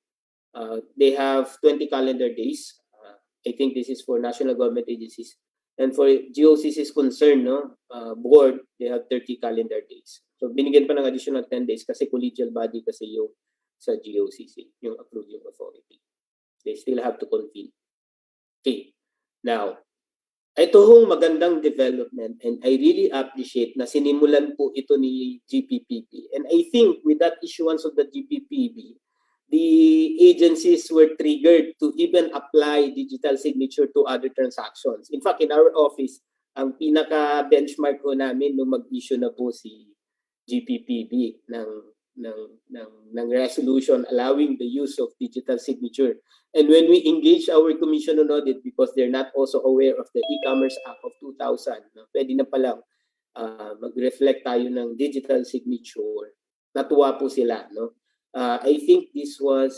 E: they have 20 calendar days. I think this is for national government agencies. And for GOCC is concerned, no, board, they have 30 calendar days. So binigyan pa ng additional 10 days kasi collegial body kasi yung sa GOCC, yung approving authority. They still have to convene. Okay. Now, ito hong magandang development, and I really appreciate na sinimulan po ito ni GPPB. And I think with that issuance of the GPPB, the agencies were triggered to even apply digital signature to other transactions. In fact, in our office, ang pinaka-benchmark ko namin nung mag-issue na po si GPPB ng resolution allowing the use of digital signature. And when we engage our Commission on Audit, because they're not also aware of the E-Commerce Act of 2000, no, pwede na palang mag-reflect tayo ng digital signature. Natuwa po sila, no? I think this was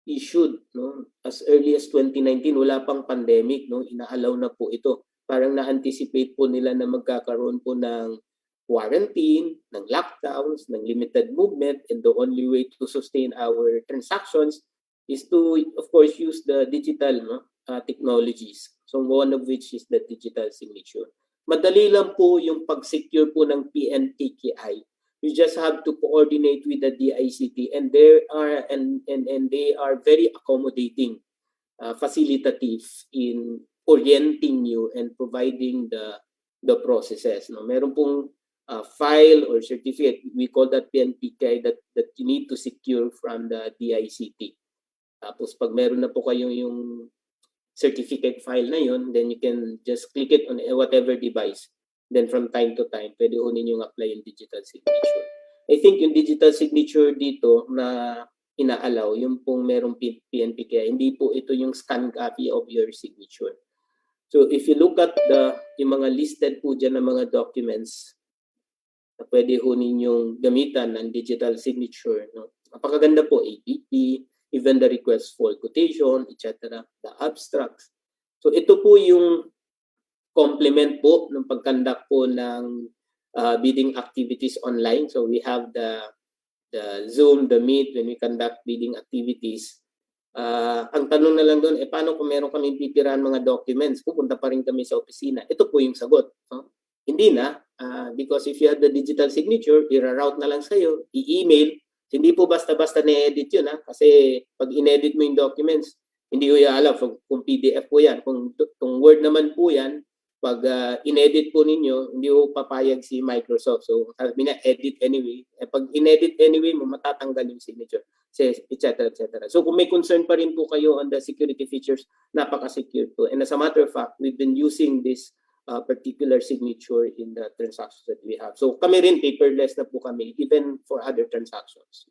E: issued, no, as early as 2019, wala pang pandemic, no, inaalaw na po ito. Parang na-anticipate po nila na magkakaroon po ng quarantine, ng lockdowns, ng limited movement, and the only way to sustain our transactions is to, of course, use the digital, no, technologies. So one of which is the digital signature. Madali lang po yung pag-secure po ng PNTKI. You just have to coordinate with the DICT, and they are very accommodating, facilitative in orienting you and providing the processes. No, meron pong file or certificate, we call that PNPK, that you need to secure from the DICT. Tapos pag meron na po kayong yung certificate file na yun, then you can just click it on whatever device. Then from time to time, pwede ho ninyong apply yung digital signature. I think yung digital signature dito na inaalaw, yung pong merong PNPK, hindi po ito yung scan copy of your signature. So if you look at yung mga listed po dyan ng mga documents na pwede ho ninyong gamitan ng digital signature, no? Napakaganda po, APP, even the request for quotation, etc., the abstracts. So ito po yung complement po ng pag-conduct po ng bidding activities online. So we have the Zoom, the Meet, when we conduct bidding activities. Ang tanong na lang doon, paano kung meron kami pipirahan mga documents? Pupunta pa rin kami sa opisina. Ito po yung sagot. No? Hindi na, because if you have the digital signature, i-route na lang sa'yo, i-email. Hindi po basta-basta na-edit yun, kasi pag in-edit mo yung documents, hindi ko alam kung PDF po yan. Kung Word naman po yan, pag in-edit po ninyo, hindi ko papayag si Microsoft. So, sabi na, edit anyway. Pag in-edit anyway, matatanggal yung signature, etc., etc. So, kung may concern pa rin po kayo on the security features, napaka-secure po. And as a matter of fact, we've been using this particular signature in the transactions that we have. So, kami rin, paperless na po kami, even for other transactions.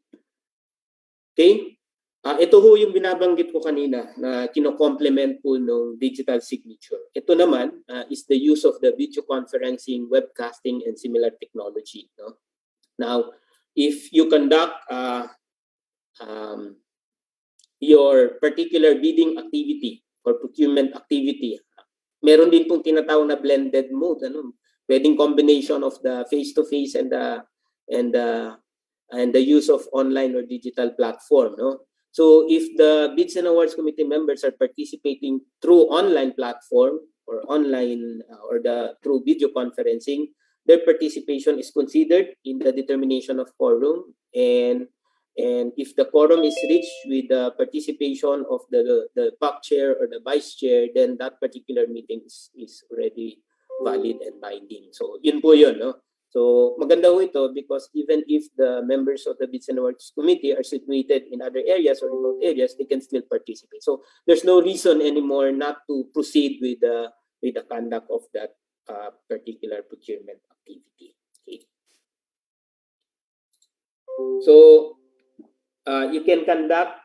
E: Okay? Ito ho yung binabanggit ko kanina na kino-complement po ng digital signature. Ito naman is the use of the video conferencing, webcasting, and similar technology. No? Now, if you conduct your particular bidding activity or procurement activity. Meron din pong tinatawag na blended mode, ano? Pwedeng combination of the face-to-face and the use of online or digital platform, no? So if the Bids and Awards Committee members are participating through online platform or online through video conferencing, their participation is considered in the determination of quorum, and if the quorum is reached with the participation of the PAC chair or the vice chair, then that particular meeting is already valid and binding. So yun po yun, no? So maganda ho ito because even if the members of the Bids and Awards Committee are situated in other areas or remote areas, they can still participate. So there's no reason anymore not to proceed with the conduct of that particular procurement activity. Okay. So you can conduct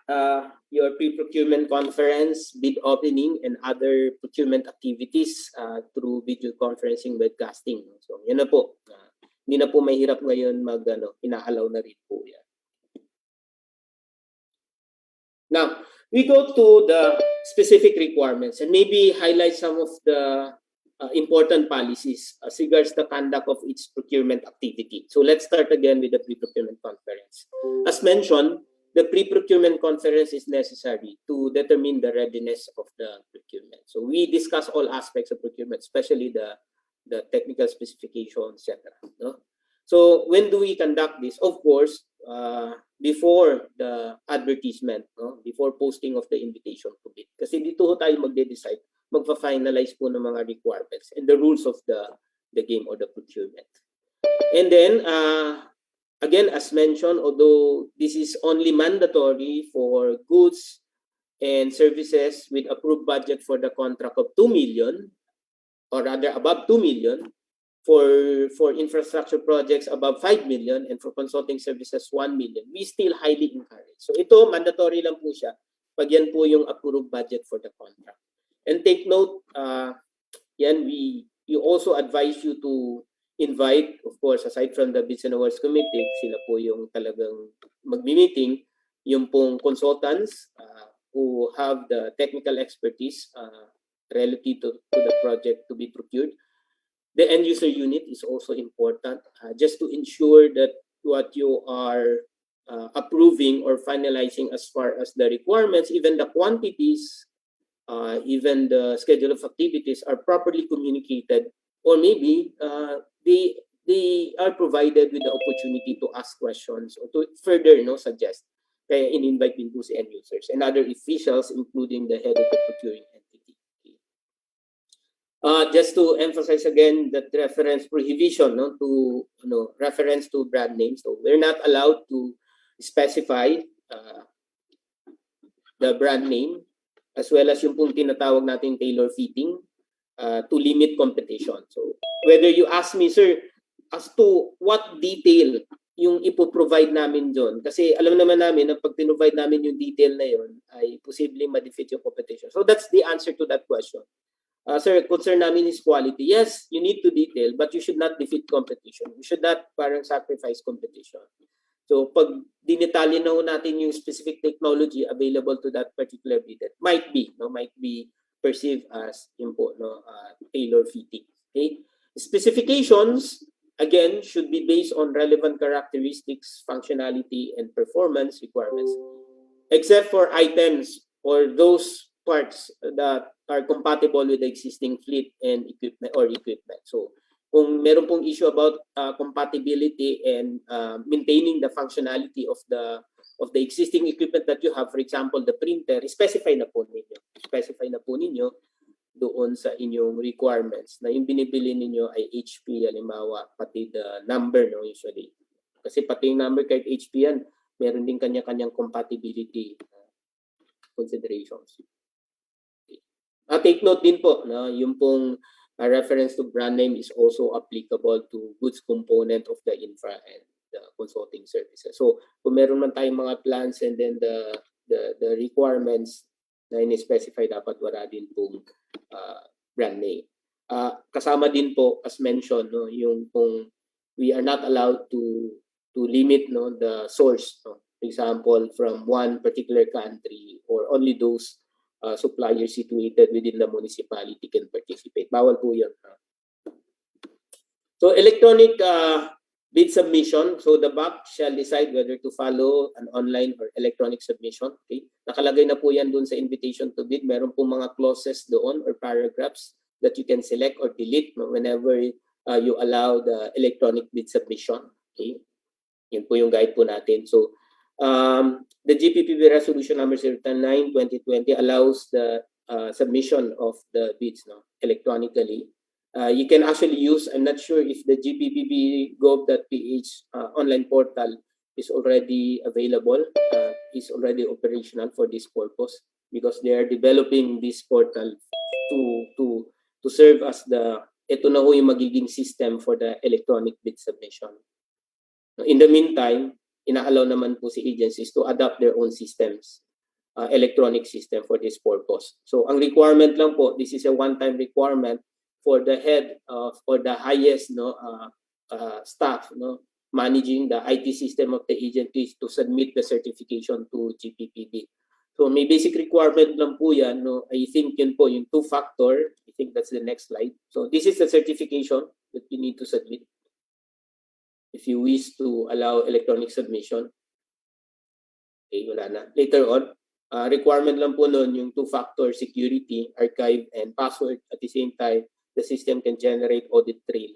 E: your pre-procurement conference, bid opening, and other procurement activities through video conferencing webcasting. So yan na po. Hindi na po mahirap ngayon inaalaw na rin po yan. Now, we go to the specific requirements and maybe highlight some of the important policies as regards the conduct of each procurement activity. So let's start again with the pre-procurement conference. As mentioned, the pre-procurement conference is necessary to determine the readiness of the procurement. So we discuss all aspects of procurement, especially the technical specifications, etc. No? So when do we conduct this? Of course, before the advertisement, no? Before posting of the invitation to bid. Kasi dito tayo magde-decide, magpa-finalize po ng mga requirements and the rules of the game or the procurement. And then, again, as mentioned, although this is only mandatory for goods and services with approved budget for the contract of 2 million, or rather above 2 million, for infrastructure projects above 5 million, and for consulting services 1 million, we still highly encourage. So ito, mandatory lang po siya pag yan po yung approved budget for the contract. And take note, we also advise you to invite, of course, aside from the Bids and Awards Committee, sila po yung talagang mag-meeting, yung pong consultants who have the technical expertise relative to the project to be procured. The end user unit is also important, just to ensure that what you are approving or finalizing as far as the requirements, even the quantities, even the schedule of activities are properly communicated, or maybe they are provided with the opportunity to ask questions or to further suggest. Kaya in-invite din po si end users and other officials, including the head of the procuring entity. Just to emphasize again that reference prohibition to reference to brand names. So we're not allowed to specify the brand name, as well as yung pong tinatawag nating tailor fitting to limit competition. So whether you ask me, sir, as to what detail yung ipoprovide namin doon, kasi alam naman namin na pag pinrovide namin yung detail na yun ay posibleng ma-defeat yung competition. So that's the answer to that question. Sir, concern namin is quality. Yes, you need to detail, but you should not defeat competition. You should not parang sacrifice competition. So pag dinetalye na natin yung specific technology available to that particular bidder, might be perceived as tailor fitting. Okay? Specifications, again, should be based on relevant characteristics, functionality, and performance requirements, except for items or those parts that are compatible with the existing fleet and equipment. So kung meron pong issue about compatibility and maintaining the functionality of the existing equipment that you have, for example, the printer, specify na po ninyo doon sa inyong requirements na yung binibili ninyo ay HP, halimbawa, pati the number, usually. Kasi pati yung number kahit HP yan, meron din kanya-kanyang compatibility considerations. Take note din po, yung pong reference to brand name is also applicable to goods component of the infra and the consulting services. So kung meron man tayong mga plans and then the requirements na in-specify, dapat wala din pong brand name. Kasama din po, as mentioned, yung pong we are not allowed to limit the source For example, from one particular country or only those suppliers situated within the municipality can participate. Bawal po yun. So electronic bid submission. So the BAC shall decide whether to follow an online or electronic submission. Okay? Nakalagay na po yan dun sa invitation to bid. Meron po mga clauses doon or paragraphs that you can select or delete whenever you allow the electronic bid submission. Okay? Yun po yung guide po natin. So the GPPB Resolution number 009/2020 allows the submission of the bids electronically. You can actually use, I'm not sure if the gpbb.gov.ph online portal is already available, is already operational for this purpose, because they are developing this portal to serve as ito na ho yung magiging system for the electronic bid submission. In the meantime, ina-allow naman po si agencies to adopt their own systems, electronic system for this purpose. So ang requirement lang po, this is a one-time requirement for the head of or the highest staff managing the IT system of the agencies to submit the certification to GPPB. So may basic requirement lang po yan. I think yun po yung two-factor. I think that's the next slide. So this is the certification that you need to submit if you wish to allow electronic submission. Okay, wala na. Later on, requirement lang po nun yung two-factor security, archive, and password. At the same time, the system can generate audit trail.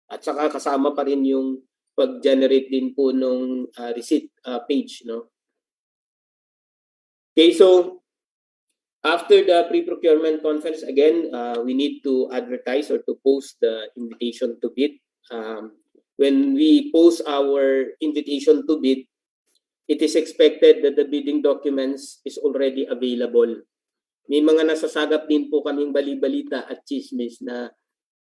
E: At saka kasama pa rin yung pag-generate din po nung receipt page. Okay, so after the pre-procurement conference, again, we need to advertise or to post the invitation to bid. When we post our invitation to bid, it is expected that the bidding documents is already available. May mga nasasagap din po kaming bali-balita at chismis na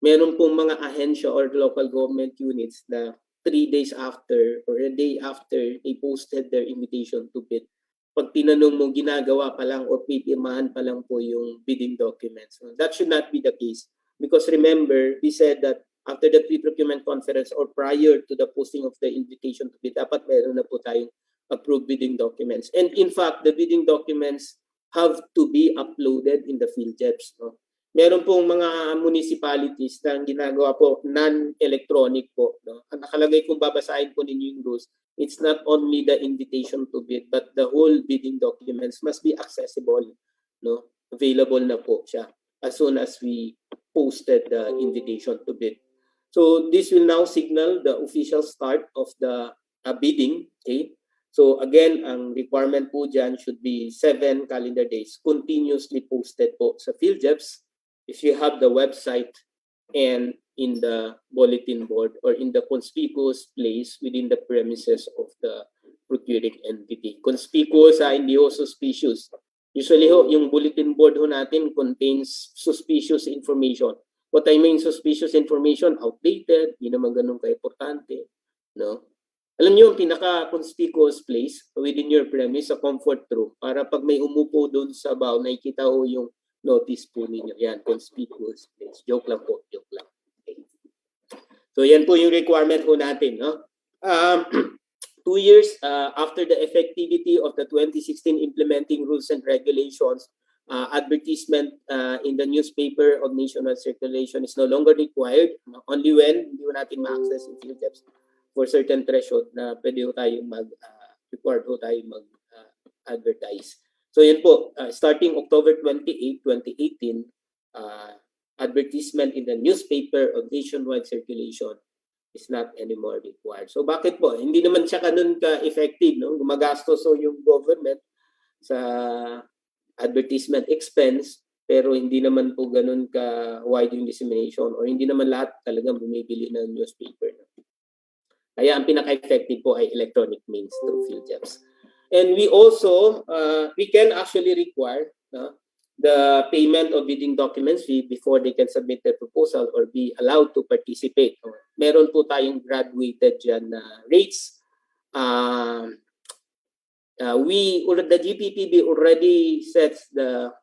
E: meron pong mga ahensya or local government units na 3 days after or a day after they posted their invitation to bid, pag tinanong mo, ginagawa pa lang o pipirmahan pa lang po yung bidding documents. So that should not be the case. Because remember, we said that after the pre-procurement conference or prior to the posting of the invitation to bid, dapat meron na po tayong approved bidding documents. And in fact, the bidding documents have to be uploaded in the PhilJEPs. Meron pong mga municipalities na ginagawa po non-electronic po. Ang nakalagay kung babasahin po ninyo yung rules, it's not only the invitation to bid, but the whole bidding documents must be accessible. Available na po siya as soon as we posted the invitation to bid. So this will now signal the official start of the bidding. Okay? So again, ang requirement po dyan should be 7 calendar days continuously posted po sa PhilJEPs if you have the website and in the bulletin board or in the conspicuous place within the premises of the procuring entity. Conspicuous, hindi ho suspicious. Usually ho, yung bulletin board ho natin contains suspicious information. What I mean suspicious information, outdated, hindi naman ganun ka-importante. Alam niyo, yung pinaka-conspicuous place within your premise, sa comfort room, para pag may umupo doon sa baw, nakikita ho yung notice po ninyo. Yan, conspicuous place. Joke lang po, joke lang. Okay. So yan po yung requirement ho natin. 2 years after the effectivity of the 2016 implementing rules and regulations, advertisement in the newspaper of national circulation is no longer required, only when hindi natin ma-access in PhilJEPs for certain threshold na pwede ho tayong required ho tayong mag-advertise. So yan po, starting October 28, 2018, advertisement in the newspaper of nationwide circulation is not anymore required. So bakit po? Hindi naman siya ganun ka-effective. Gumagastos yung government sa advertisement expense, pero hindi naman po ganun ka-wide yung dissemination or hindi naman lahat talagang bumibili ng newspaper. Kaya ang pinaka-effective po ay electronic means through PhilJEPs. And we also, we can actually require the payment of bidding documents before they can submit their proposal or be allowed to participate. Meron po tayong graduated dyan na rates. The GPPB already sets the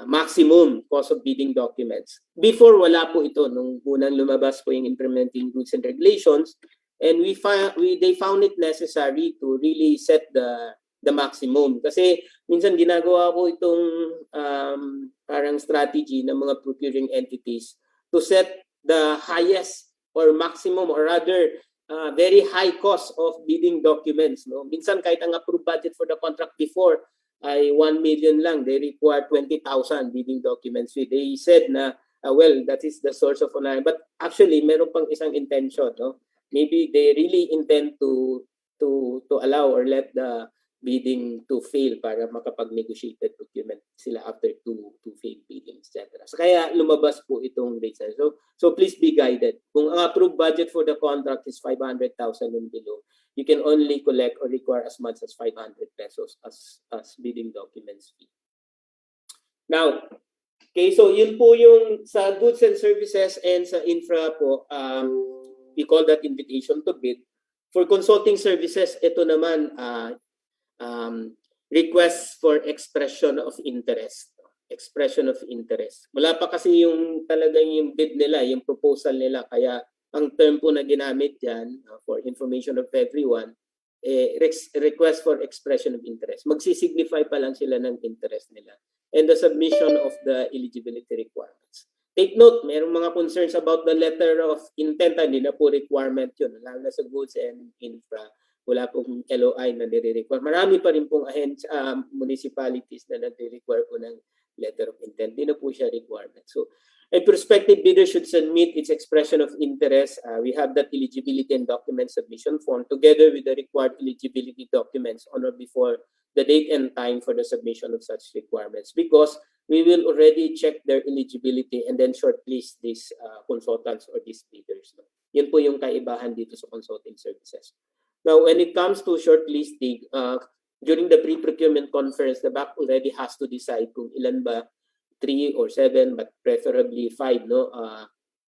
E: maximum cost of bidding documents. Before, wala po ito. Nung unang lumabas po yung implementing rules and regulations, And they found it necessary to really set the maximum. Kasi minsan ginagawa ko itong parang strategy ng mga procuring entities to set the highest or maximum or rather very high cost of bidding documents. No? Minsan kahit ang approved budget for the contract before ay 1 million lang, they require 20,000 bidding documents. They said na, well, that is the source of honor. But actually, meron pang isang intention. No? Maybe they really intend to allow or let the bidding to fail para makapag-negotiated procurement sila after two failed bidding, etc. So kaya lumabas po itong rates. So please be guided. Kung ang approved budget for the contract is 500,000 and below, you can only collect or require as much as 500 pesos as bidding documents fee. Now, okay, so yun po yung sa goods and services and sa infra po, we call that invitation to bid. For consulting services, ito naman requests for expression of interest. Expression of interest. Wala pa kasi yung talagang yung bid nila, yung proposal nila. Kaya ang term po na ginamit dyan for information of everyone, request for expression of interest. Magsisignify pa lang sila ng interest nila. And the submission of the eligibility requirements. Take note, mayroong mga concerns about the letter of intent. Hindi na po requirement yun. Lalo na sa goods and infra. Wala pong LOI na nire-require. Marami pa rin pong municipalities na nire-require po ng letter of intent. Hindi na po siya requirement. So, a prospective bidder should submit its expression of interest. We have that eligibility and document submission form together with the required eligibility documents on or before the date and time for the submission of such requirements, because we will already check their eligibility and then shortlist these consultants or these bidders. Yun po yung kaibahan dito sa consulting services. Now, when it comes to shortlisting, during the pre-procurement conference, the BAC already has to decide kung ilan ba, 3 or 7, but preferably 5,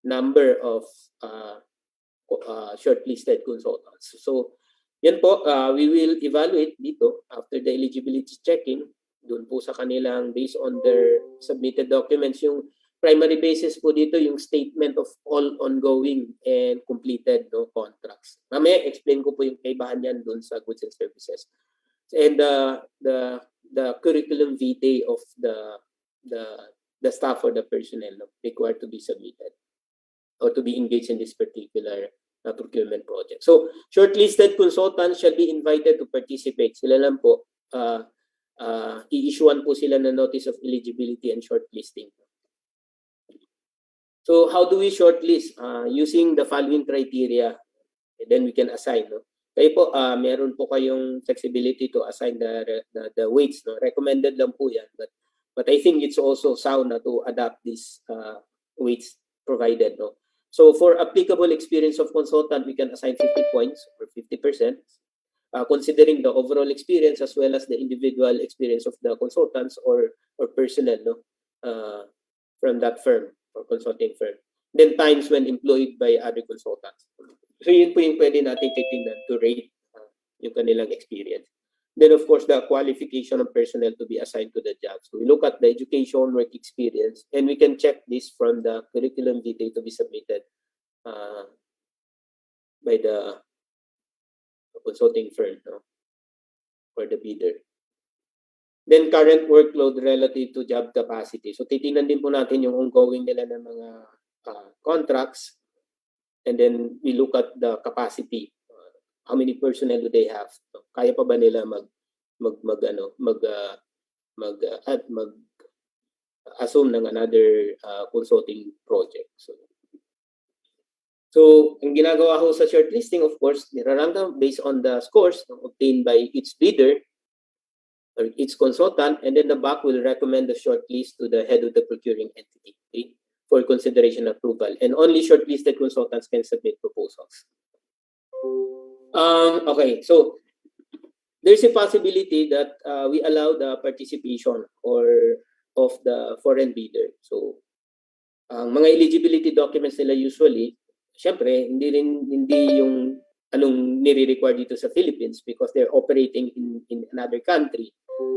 E: number of shortlisted consultants. So, yan po, we will evaluate dito after the eligibility checking, doon po sa kanilang based on their submitted documents. Yung primary basis po dito, yung statement of all ongoing and completed contracts. Mamaya, explain ko po yung kaibahan yan doon sa goods and services. And the curriculum vitae of the staff or the personnel required to be submitted or to be engaged in this particular procurement project. So, shortlisted consultants shall be invited to participate. Sila lang po, i-issuean po sila ng notice of eligibility and shortlisting. So, how do we shortlist? Using the following criteria, and then we can assign. Kayo po, meron po kayong flexibility to assign the weights. Recommended lang po yan. But I think it's also sound to adapt these weights provided. So for applicable experience of consultant, we can assign 50 points or 50%, considering the overall experience as well as the individual experience of the consultants or personnel from that firm or consulting firm. Then times when employed by other consultants. So yun po yung pwede natin titingnan to rate yung kanilang experience. Then of course, the qualification of personnel to be assigned to the job. So we look at the education, work experience, and we can check this from the curriculum vitae to be submitted by the consulting firm or the bidder. Then current workload relative to job capacity. So titingnan din po natin yung ongoing nila ng mga contracts, and then we look at the capacity. How many personnel do they have? Kaya pa ba nila assume ng another consulting project? So ang ginagawa ko sa shortlisting, of course, nirarangdam based on the scores obtained by each bidder or each consultant, and then the BAC will recommend the shortlist to the head of the procuring entity for consideration and approval. And only shortlisted consultants can submit proposals. Okay, so there's a possibility that we allow the participation of the foreign bidder. So, mga eligibility documents nila usually, syempre, hindi yung anong nire-require dito sa Philippines because they're operating in another country.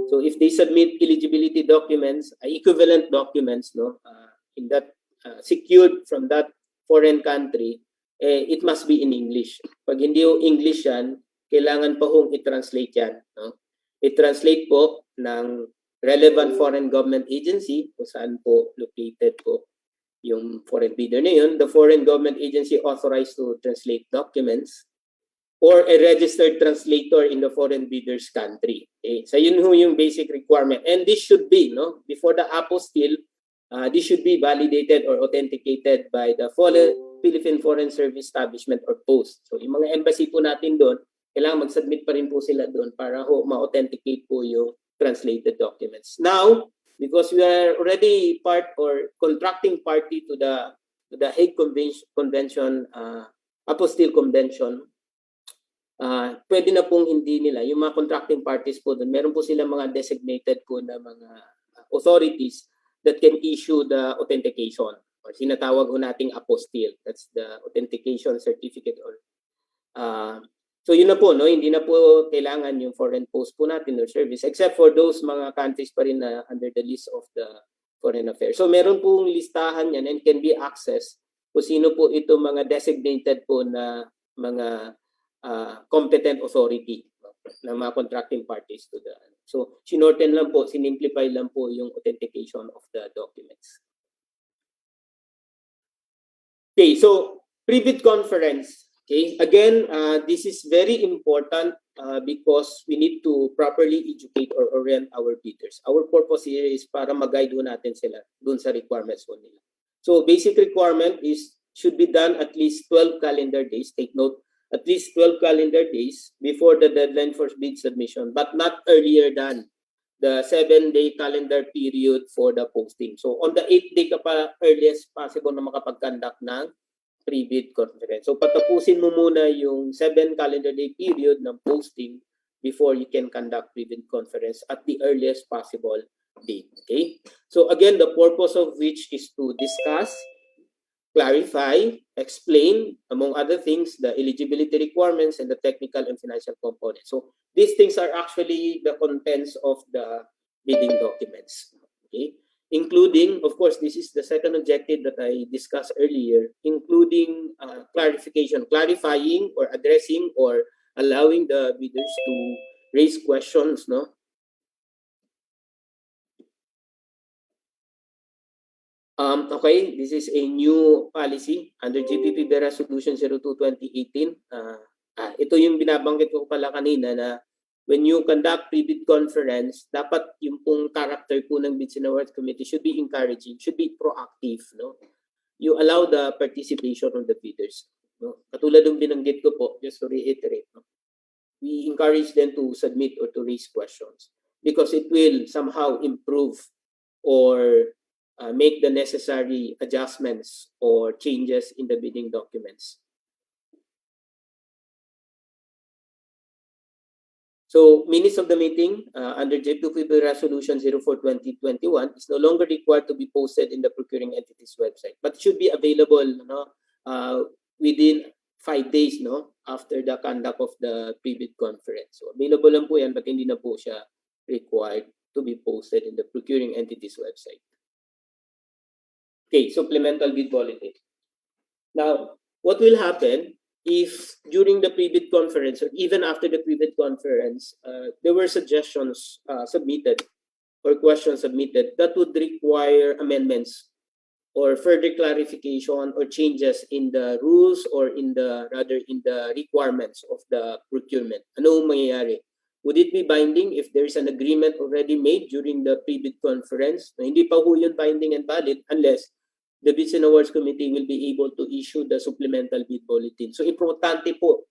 E: So, if they submit eligibility documents, equivalent documents, in that secured from that foreign country, it must be in English. Pag hindi yung English yan, kailangan pa hong i-translate yan. No? I-translate po ng relevant foreign government agency kung saan po located po yung foreign bidder na yun. The foreign government agency authorized to translate documents or a registered translator in the foreign bidder's country. Okay? So yun yung basic requirement. And this should be, no, before the apostille, this should be validated or authenticated by the Philippine Foreign Service Establishment or Post. So yung mga embassy po natin doon, kailangan mag-submit pa rin po sila doon para ma-authenticate po yung translated documents. Now, because we are already part or contracting party to the Hague Convention, Apostille Convention, pwede na pong hindi nila, yung mga contracting parties po doon, meron po silang mga designated po na mga authorities that can issue the authentication or sinatawag ho nating apostille. That's the authentication certificate or so yun na po, no? Hindi na po kailangan yung foreign post po natin or service except for those mga countries pa rin na under the list of the foreign affairs. So meron pong listahan yan and can be accessed kung sino po ito mga designated po na mga competent authority, no? Na mga contracting parties to the. So sinorten lang po, sinimplify lang po yung authentication of the documents. Okay, so pre-bid conference. Okay, again, this is very important because we need to properly educate or orient our bidders. Our purpose here is para mag-guide natin sila dun sa requirements po nila. So basic requirement is should be done at least 12 calendar days. Take note, at least 12 calendar days before the deadline for bid submission, but not earlier than the 7-day calendar period for the posting. So on the 8th day ka pa earliest possible na makapag-conduct ng pre-bid conference. So patapusin mo muna yung 7 calendar day period ng posting before you can conduct pre-bid conference at the earliest possible date. Okay? So again, the purpose of which is to discuss, clarify, explain, among other things, the eligibility requirements and the technical and financial components. So these things are actually the contents of the bidding documents. Okay? Including, of course, this is the second objective that I discussed earlier, including clarification, clarifying or addressing or allowing the bidders to raise questions, no? Okay, this is a new policy under GPP Resolution 02-2018. Ito yung binabanggit ko pala kanina na when you conduct pre-bid conference, dapat yung pong character po ng Bids and Awards Committee should be encouraging, should be proactive, no? You allow the participation of the bidders, no? Katulad ng binanggit ko po, just to reiterate, no? We encourage them to submit or to raise questions because it will somehow improve or make the necessary adjustments or changes in the bidding documents. So minutes of the meeting under JPP Resolution 04-2021 is no longer required to be posted in the procuring entity's website, but should be available, no, within 5 days, no, after the conduct of the pre-bid conference. So available lang po yan, but hindi na po siya required to be posted in the procuring entity's website. Okay, supplemental bid bulletin. Now, what will happen if during the pre-bid conference or even after the pre-bid conference, there were suggestions submitted or questions submitted that would require amendments or further clarification or changes in the rules or in the requirements of the procurement? Ano mangyayari? Would it be binding if there is an agreement already made during the pre-bid conference? Na hindi pa ho yun binding and valid unless the Bids and Awards Committee will be able to issue the supplemental bid bulletin. So importante po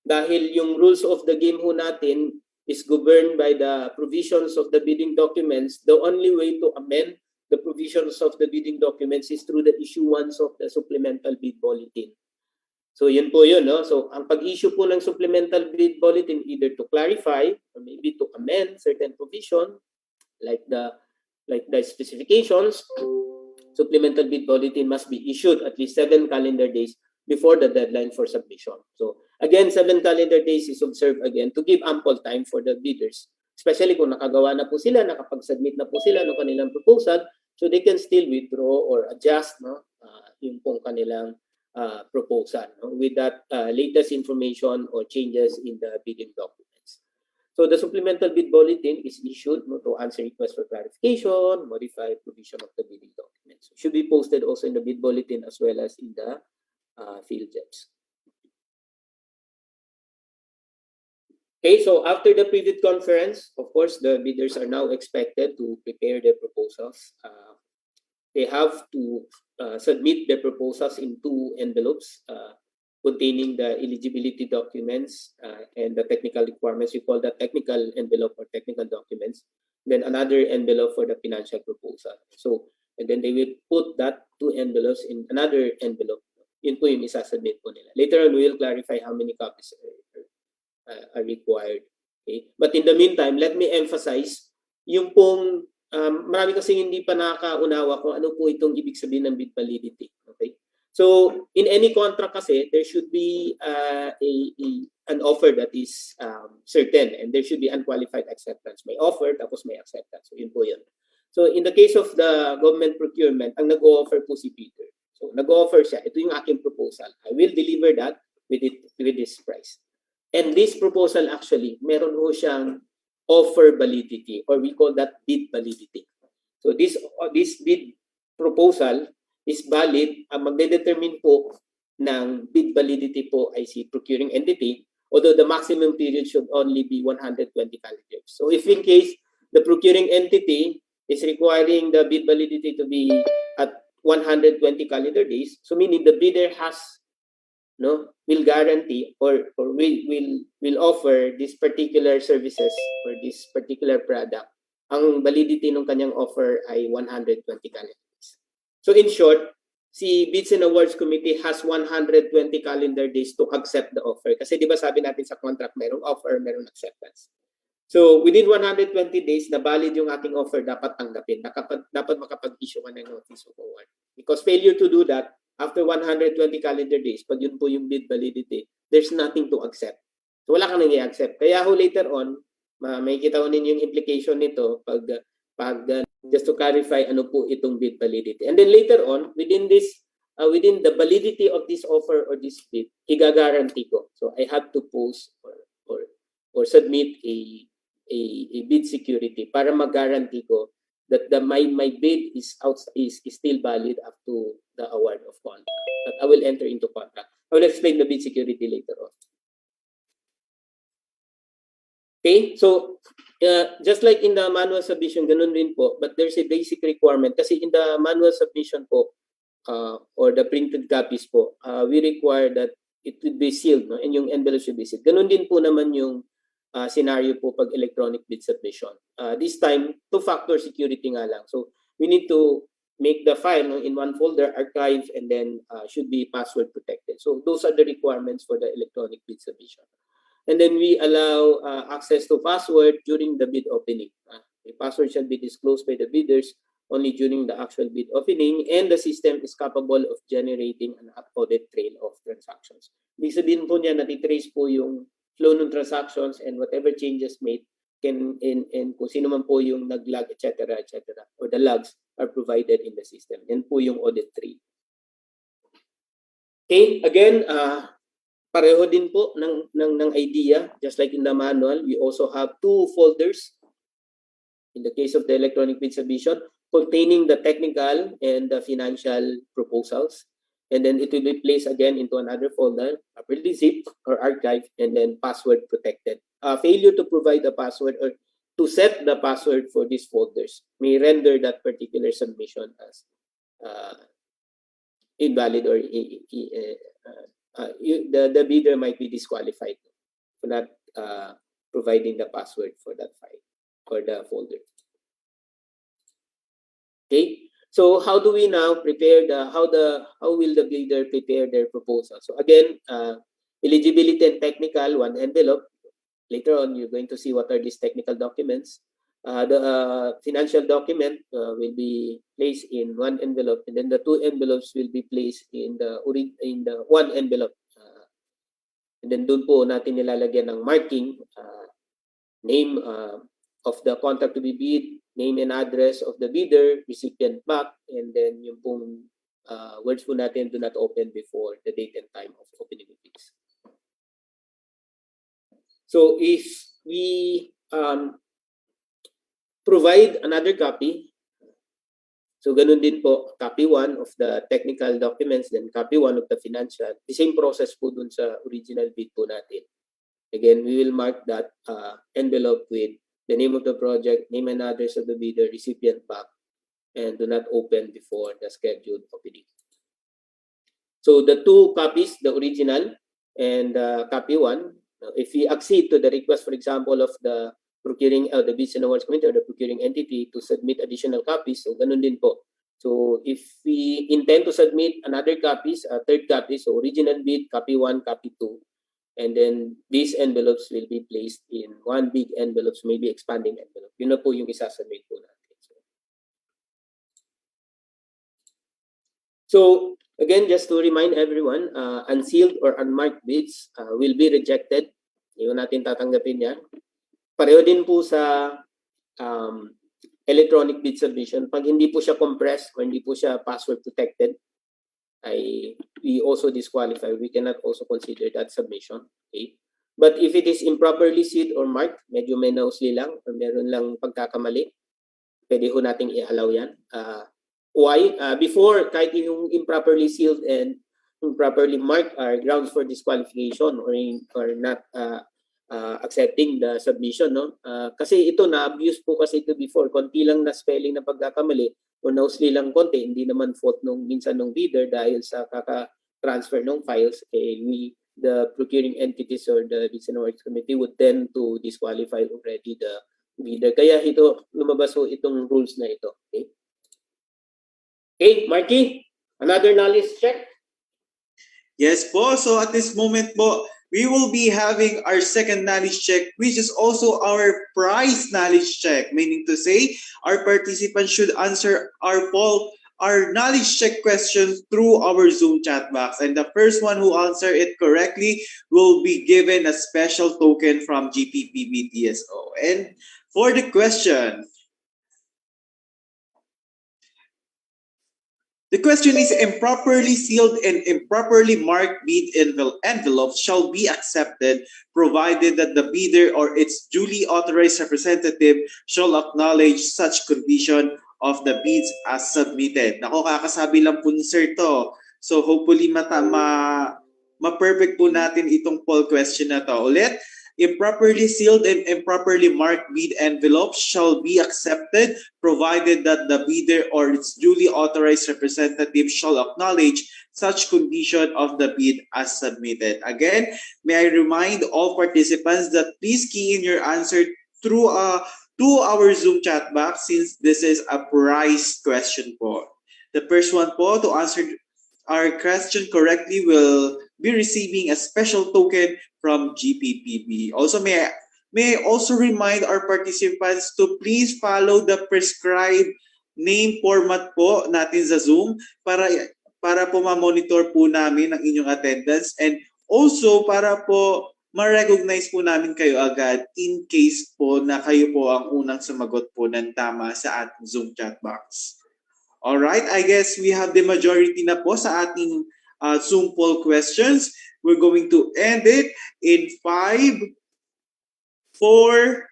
E: dahil yung rules of the game ho natin is governed by the provisions of the bidding documents. The only way to amend the provisions of the bidding documents is through the issuance of the supplemental bid bulletin. So yun po yun, no? So ang pag-issue po ng supplemental bid bulletin either to clarify or maybe to amend certain provision like the specifications. Supplemental bid bulletin must be issued at least 7 calendar days before the deadline for submission. So again, 7 calendar days is observed again to give ample time for the bidders, especially kung nakagawa na po sila, nakapag-submit na po sila ng kanilang proposal, so they can still withdraw or adjust, no, yung pong kanilang proposal, no? With that latest information or changes in the bidding documents. So the supplemental bid bulletin is issued, no, to answer requests for clarification, modify provision of the bidding documents. It should be posted also in the bid bulletin as well as in the field jobs. Okay, so after the pre-bid conference, of course, the bidders are now expected to prepare their proposals. They have to submit their proposals in 2 envelopes containing the eligibility documents and the technical requirements. We call that technical envelope or technical documents. Then another envelope for the financial proposal. So, and then they will put that 2 envelopes in another envelope. Yun po yung isasubmit po nila. Later on, we will clarify how many copies are required. Okay? But in the meantime, let me emphasize, yung pong marami kasi hindi pa nakakaunawa kung ano po itong ibig sabihin ng bid validity. Okay? So, in any contract kasi, there should be an offer that is certain and there should be unqualified acceptance. May offer, tapos may acceptance. So, yun po yun. So, in the case of the government procurement, ang nag-o-offer po si Peter. So, nag-o-offer siya. Ito yung aking proposal. I will deliver that with this price. And this proposal actually, meron ho siyang offer validity or we call that bid validity. So this bid proposal is valid, ang magdedetermine po ng bid validity po ay si procuring entity, although the maximum period should only be 120 calendar years. So if in case the procuring entity is requiring the bid validity to be at 120 calendar days, so meaning the bidder has will guarantee or will offer this particular services or this particular product, ang validity ng kanyang offer ay 120 calendar days. So in short, si Bids and Awards Committee has 120 calendar days to accept the offer. Kasi di ba sabi natin sa contract, merong offer, merong acceptance. So within 120 days na valid yung aking offer, dapat tanggapin. Dapat makapag-issue ka ng notice of award. Because failure to do that, after 120 calendar days, pag yun po yung bid validity, there's nothing to accept. So wala kang nang-i-accept. Kaya ho later on, may kita ko ninyo yung implication nito pag just to clarify ano po itong bid validity. And then later on, within the validity of this offer or this bid, igagaranti ko. So I have to post or submit a bid security para mag-guarantee ko that my bid is still valid up to the award of contract. That I will enter into contract. I will explain the bid security later on. Okay, so just like in the manual submission, ganun rin po, but there's a basic requirement. Kasi in the manual submission po, or the printed copies po, we require that it would be sealed, no? And yung envelope should be sealed. Ganun din po naman yung scenario po pag electronic bid submission. This time, two-factor security nga lang. So we need to make the file in one folder, archive, and then should be password protected. So those are the requirements for the electronic bid submission. And then we allow access to password during the bid opening. The password shall be disclosed by the bidders only during the actual bid opening, and the system is capable of generating an audit trail of transactions. Ibig sabihin po niya, natitrace po yung flow ng transactions and whatever changes made and kung sino man po yung nag-log, etc., or the logs are provided in the system. Yan po yung audit trail. Okay, again, pareho din po ng idea, just like in the manual, we also have 2 folders in the case of the electronic bid submission containing the technical and the financial proposals. And then it will be placed again into another folder, properly zipped or archived, and then password protected. Failure to provide the password or to set the password for these folders may render that particular submission as invalid or the bidder might be disqualified for not providing the password for that file or the folder. Okay. So how do we now prepare how will the bidder prepare their proposal? So again, eligibility and technical, one envelope. Later on, you're going to see what are these technical documents. The financial document will be placed in one envelope, and then the 2 envelopes will be placed in the one envelope. And then doon po natin nilalagyan ng marking, name of the contract to be bid, name and address of the bidder, recipient back, and then yung pong words po natin, do not open before the date and time of opening of bids. So if we provide another copy, so ganun din po, copy 1 of the technical documents, then copy 1 of the financial, the same process po dun sa original bid po natin. Again, we will mark that envelope with the name of the project, name and address of the bidder, recipient back, and do not open before the scheduled opening. So the two copies, the original and copy 1, if we accede to the request, for example, of the procuring the bids and awards committee or the procuring entity to submit additional copies, so ganun din po. So if we intend to submit another copies, third copy, so original bid, copy 1, copy 2, and then these envelopes will be placed in one big envelopes, maybe expanding envelope. Yun na po yung isasubmit po natin. So again, just to remind everyone, unsealed or unmarked bids will be rejected. Yun natin tatanggapin yan. Pareho din po sa electronic bid submission. Pag hindi po siya compressed or hindi po siya password protected, we also disqualify. We cannot also consider that submission. Okay? But if it is improperly sealed or marked, medyo may nausli lang or meron lang pagkakamali, pwede ho nating i-allow yan. Why? Before, kahit yung improperly sealed and improperly marked are grounds for disqualification or not accepting the submission, no? Kasi ito na-abuse po kasi ito before. Konti lang na spelling na pagkakamali o nausli lang konti, hindi naman fault minsan ng bidder dahil sa kaka-transfer ng files, the procuring entities or the bids and awards committee would tend to disqualify already the bidder. Kaya ito, lumabas po itong rules na ito. Okay, Marky, another knowledge check?
C: Yes po, so at this moment po, we will be having our second knowledge check, which is also our prize knowledge check, meaning to say, our participants should answer our knowledge check questions through our Zoom chat box. And the first one who answer it correctly will be given a special token from GPPB TSO. And for the question, the question is, improperly sealed and improperly marked bid envelopes shall be accepted provided that the bidder or its duly authorized representative shall acknowledge such condition of the bids as submitted. Nako, kakasabi lang po ni Sir to. So hopefully ma-perfect po natin itong poll question na to. Ulit, improperly sealed and improperly marked bid envelopes shall be accepted provided that the bidder or its duly authorized representative shall acknowledge such condition of the bid as submitted. Again, may I remind all participants that please key in your answer through to our Zoom chat box since this is a prize question po. The first one po to answer our question correctly will be receiving a special token from GPPB. Also, may I also remind our participants to please follow the prescribed name format po natin sa Zoom para po ma-monitor po namin ang inyong attendance and also para po ma-recognize po namin kayo agad in case po na kayo po ang unang sumagot po ng tama sa ating Zoom chat box. Alright, I guess we have the majority na po sa ating Zoom poll questions. We're going to end it in 5, 4,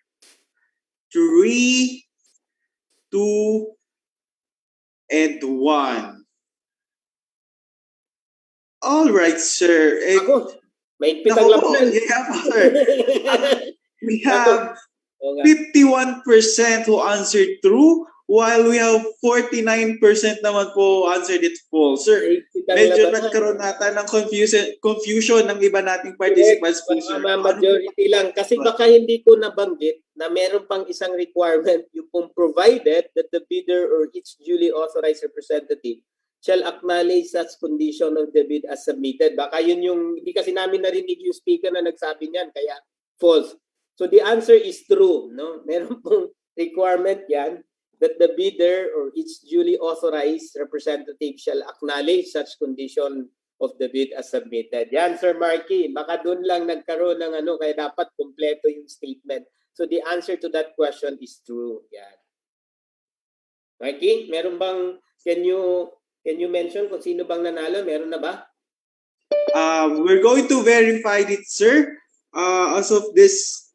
C: 3, 2, and 1. Alright, sir.
E: Ako, may pitang labanan.
C: Yeah, sir. We have 51% who answered true, while we have 49% naman po answered it false. Sir, medyo nagkaroon nata ng confusion ng iba nating participants po, sir.
E: Majority lang. Kasi baka hindi ko nabanggit na meron pang isang requirement, yung pong provided that the bidder or its duly authorized representative shall acknowledge such condition of the bid as submitted. Baka yun yung, hindi kasi namin narinig yung speaker na nagsabi niyan, kaya false. So the answer is true. No? Meron pong requirement yan that the bidder or its duly authorized representative shall acknowledge such condition of the bid as submitted. Yan, Sir Marky. Baka doon lang nagkaroon ng kaya dapat kompleto yung statement. So the answer to that question is true. Yan. Marky, meron bang, can you Can you mention kung sino bang nanalo? Meron na ba?
C: We're going to verify it, sir. As of this,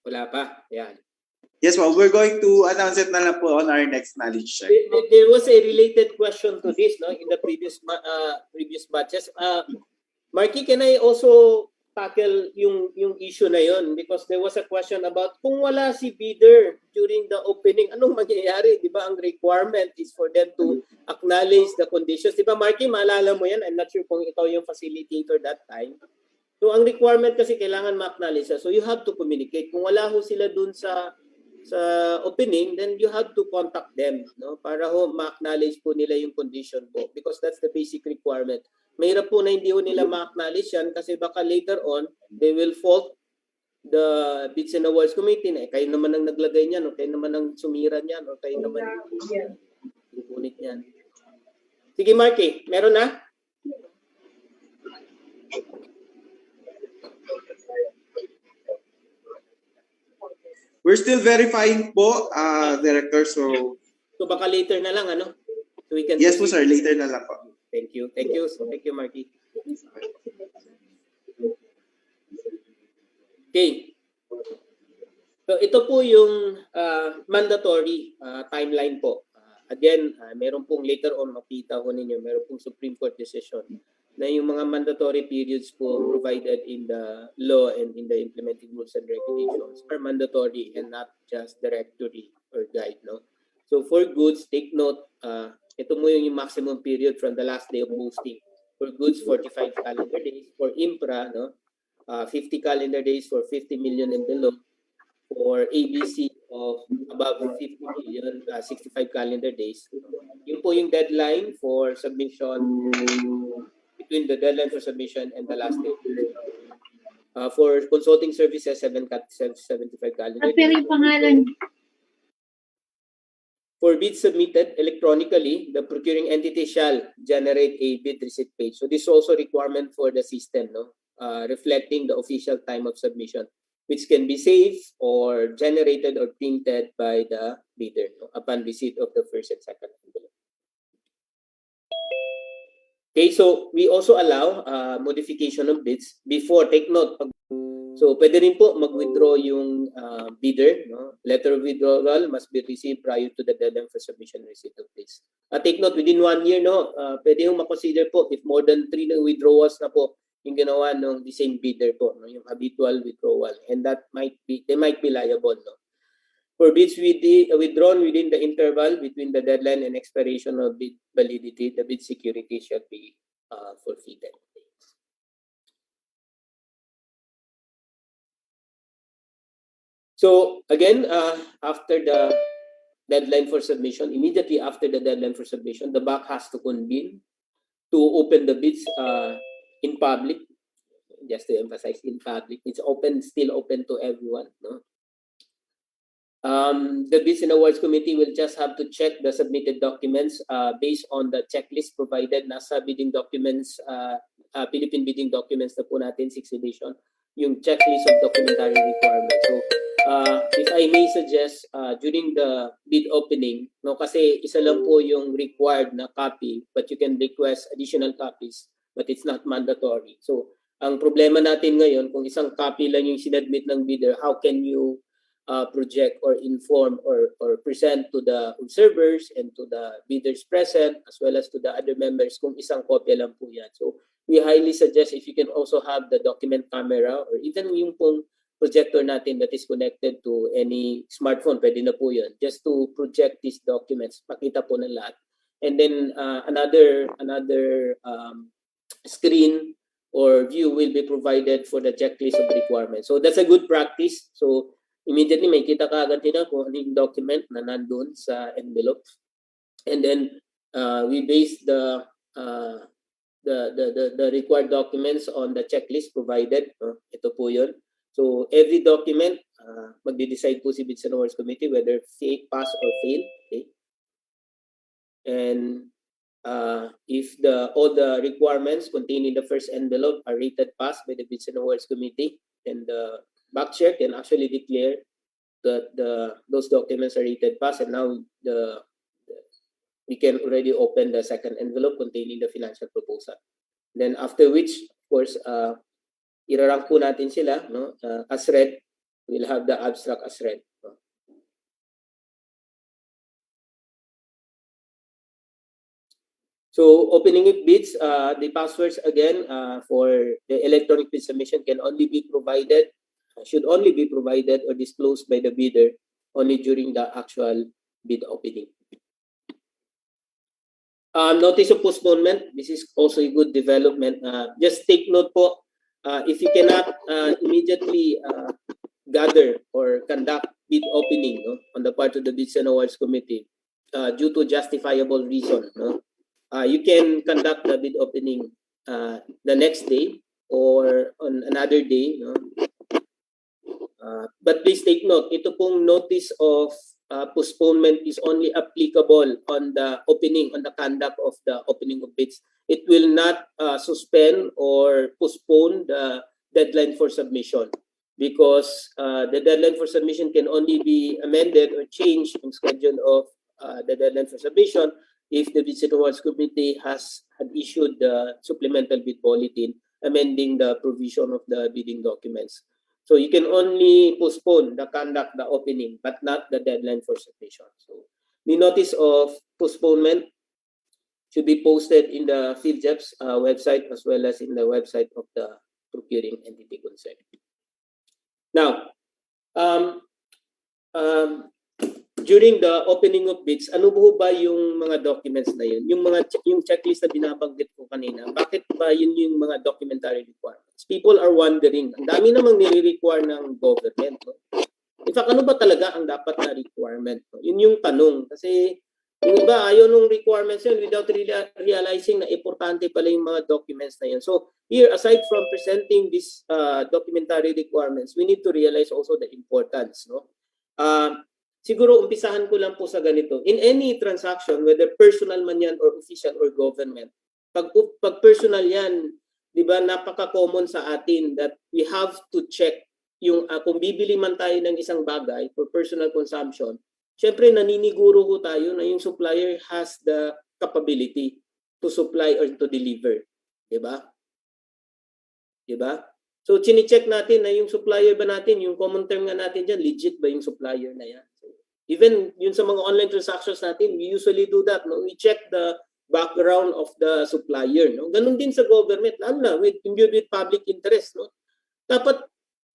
E: Wala pa. Yan.
C: yes, well, we're going to announce it na lang po on our next knowledge check.
E: There was a related question to this, no, in the previous batches. Marky, can I also tackle yung issue na yon, because there was a question about kung wala si bidder during the opening, anong mangyayari? Di ba ang requirement is for them to acknowledge the conditions. Di ba, Marky, maalala mo yan? I'm not sure kung ikaw yung facilitator that time. So ang requirement kasi kailangan ma-acknowledge. So you have to communicate. Kung wala ho sila dun sa opening, then you have to contact them, no, para ho ma-acknowledge po nila yung condition po, because that's the basic requirement. Mahirap po na hindi ho nila ma-acknowledge yan kasi baka later on they will fault the Bids and Awards Committee na kayo naman ang naglagay niyan, o kayo naman ang sumira niyan, o kayo naman yung punit niyan. Sige, Marky, meron na?
C: We're still verifying po, Director. So
E: baka later na lang, ano? So we can
C: yes po, sir. Later na lang po.
E: Thank you, Marky. Okay. So ito po yung mandatory timeline po. Again, meron pong later on makita ko ninyo, meron pong Supreme Court decision na yung mga mandatory periods po provided in the law and in the implementing rules and regulations are mandatory and not just directory or guide, no? So for goods, take note, ito mo yung maximum period from the last day of posting. For goods, 45 calendar days. For infra, no, 50 calendar days for 50 million and below. For ABC of above 50 million, 65 calendar days. Yun po yung deadline for submission, between the deadline for submission and the last day. For consulting services, 75 calendar days.
B: Yung pangalan.
E: For bids submitted electronically, the procuring entity shall generate a bid receipt page. So this is also requirement for the system, no? Reflecting the official time of submission, which can be saved or generated or printed by the bidder, no, upon receipt of the first and second envelope. Okay, so we also allow modification of bids before, take note. So pwede rin po mag-withdraw yung bidder, no? Letter of withdrawal must be received prior to the deadline for submission and receipt of bids. Take note, within 1 year, no, pwede yung makonsider po if more than 3 withdrawals na po yung ginawa ng the same bidder po, no, yung habitual withdrawal, and that might be, they might be liable, no. For bids withdrawn within the interval between the deadline and expiration of bid validity, the bid security shall be forfeited. So again, after the deadline for submission, immediately after the deadline for submission, the bank has to convene to open the bids in public. Just to emphasize, in public, it's open, still open to everyone. No? The Bids and Awards Committee will just have to check the submitted documents based on the checklist provided. Nasa bidding documents, Philippine bidding documents na po natin, 6th edition, yung checklist of documentary requirements. So, if I may suggest, during the bid opening, no, kasi isa lang po yung required na copy, but you can request additional copies, but it's not mandatory. So, ang problema natin ngayon, kung isang copy lang yung sinadmit ng bidder, how can you project or inform or present to the observers and to the bidders present as well as to the other members kung isang kopya lang po yan. So we highly suggest if you can also have the document camera or even yung pong projector natin that is connected to any smartphone, pwede na po yun, just to project these documents, makita po ng lahat. And then another screen or view will be provided for the checklist of requirements. So that's a good practice. So immediately may kita ka agad nila kung ano yung document na nandun sa envelope. And then we base the required documents on the checklist provided. Ito po yun. So every document, magde-decide po si Bids and Awards Committee whether pass or fail. Okay? And if all the requirements contained in the first envelope are rated pass by the Bids and Awards Committee, then the backcheck can actually declare that those documents are rated pass, and now we can already open the second envelope containing the financial proposal. Then after which, of course, irarank po natin sila, no? As read, we'll have the abstract as read. No? So opening of bids, the passwords again for the electronic bid submission can only be provided, should only be provided or disclosed by the bidder only during the actual bid opening. Notice of postponement, this is also a good development. Just take note po, if you cannot immediately gather or conduct bid opening, no, on the part of the Bids and Awards Committee due to justifiable reason, no, you can conduct the bid opening the next day or on another day. No? But please take note, ito pong notice of postponement is only applicable on the opening, on the conduct of the opening of bids. It will not suspend or postpone the deadline for submission, because the deadline for submission can only be amended or changed in schedule of the deadline for submission if the Bids and Awards Committee had issued the supplemental bid bulletin amending the provision of the bidding documents. So you can only postpone the conduct, the opening, but not the deadline for submission. So the notice of postponement should be posted in the PhilJEP's website as well as in the website of the procuring entity concerned. Now, during the opening of bids, ano ba yung mga documents na yun? Yung checklist na binabanggit ko kanina, bakit ba yun yung mga documentary requirements? People are wondering, ang dami namang nire-require ng government. No? In fact, ano ba talaga ang dapat na requirement? No? Yun yung tanong. Kasi yung iba, ayaw nung requirements yun without realizing na importante pala yung mga documents na yun. So here, aside from presenting these documentary requirements, we need to realize also the importance. No? Siguro umpisahan ko lang po sa ganito. In any transaction, whether personal man yan or official or government, pag personal yan, di ba, napaka-common sa atin that we have to check yung kung bibili man tayo ng isang bagay for personal consumption, syempre naniniguro ko tayo na yung supplier has the capability to supply or to deliver. Di ba? Di ba? So, chine-check natin na yung supplier ba natin, yung common term nga natin dyan, legit ba yung supplier na yan? So, even yun sa mga online transactions natin, we usually do that. No? We check the background of the supplier. No? Ganun din sa government, lalo na imbued with public interest. No? Dapat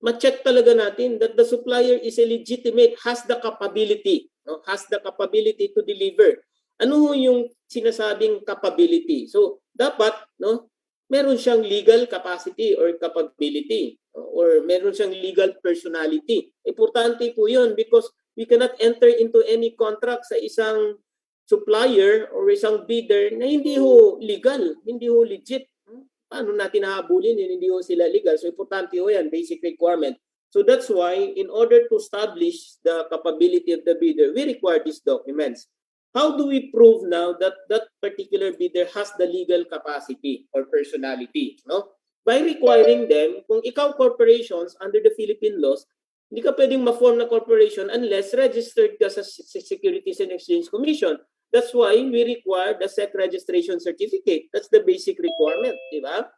E: ma-check talaga natin that the supplier is a legitimate, has the capability, no? Has the capability to deliver. Ano yung sinasabing capability? So, dapat, no? Meron siyang legal capacity or capability or meron siyang legal personality. Importante po yun because we cannot enter into any contract sa isang supplier or isang bidder na hindi ho legal, hindi ho legit. Paano natin hahabulin yun, hindi ho sila legal? So importante ho yan, basic requirement. So that's why in order to establish the capability of the bidder, we require these documents. How do we prove now that that particular bidder has the legal capacity or personality? No? By requiring them, kung ikaw corporations under the Philippine laws, hindi ka pwedeng ma-form na corporation unless registered ka sa Securities and Exchange Commission. That's why we require the SEC registration certificate. That's the basic requirement, di ba?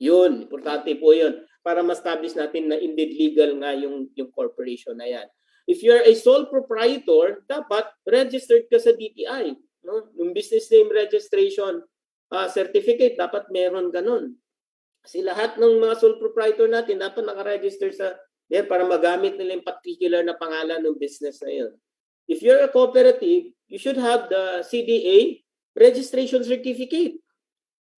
E: Yun, importante po yun. Para ma-establish natin na indeed legal nga yung corporation na yan. If you're a sole proprietor, dapat registered ka sa DTI. No? Yung business name registration certificate, dapat meron ganun. Kasi lahat ng mga sole proprietor natin dapat nakaregister sa para magamit nila yung particular na pangalan ng business na yun. If you're a cooperative, you should have the CDA registration certificate.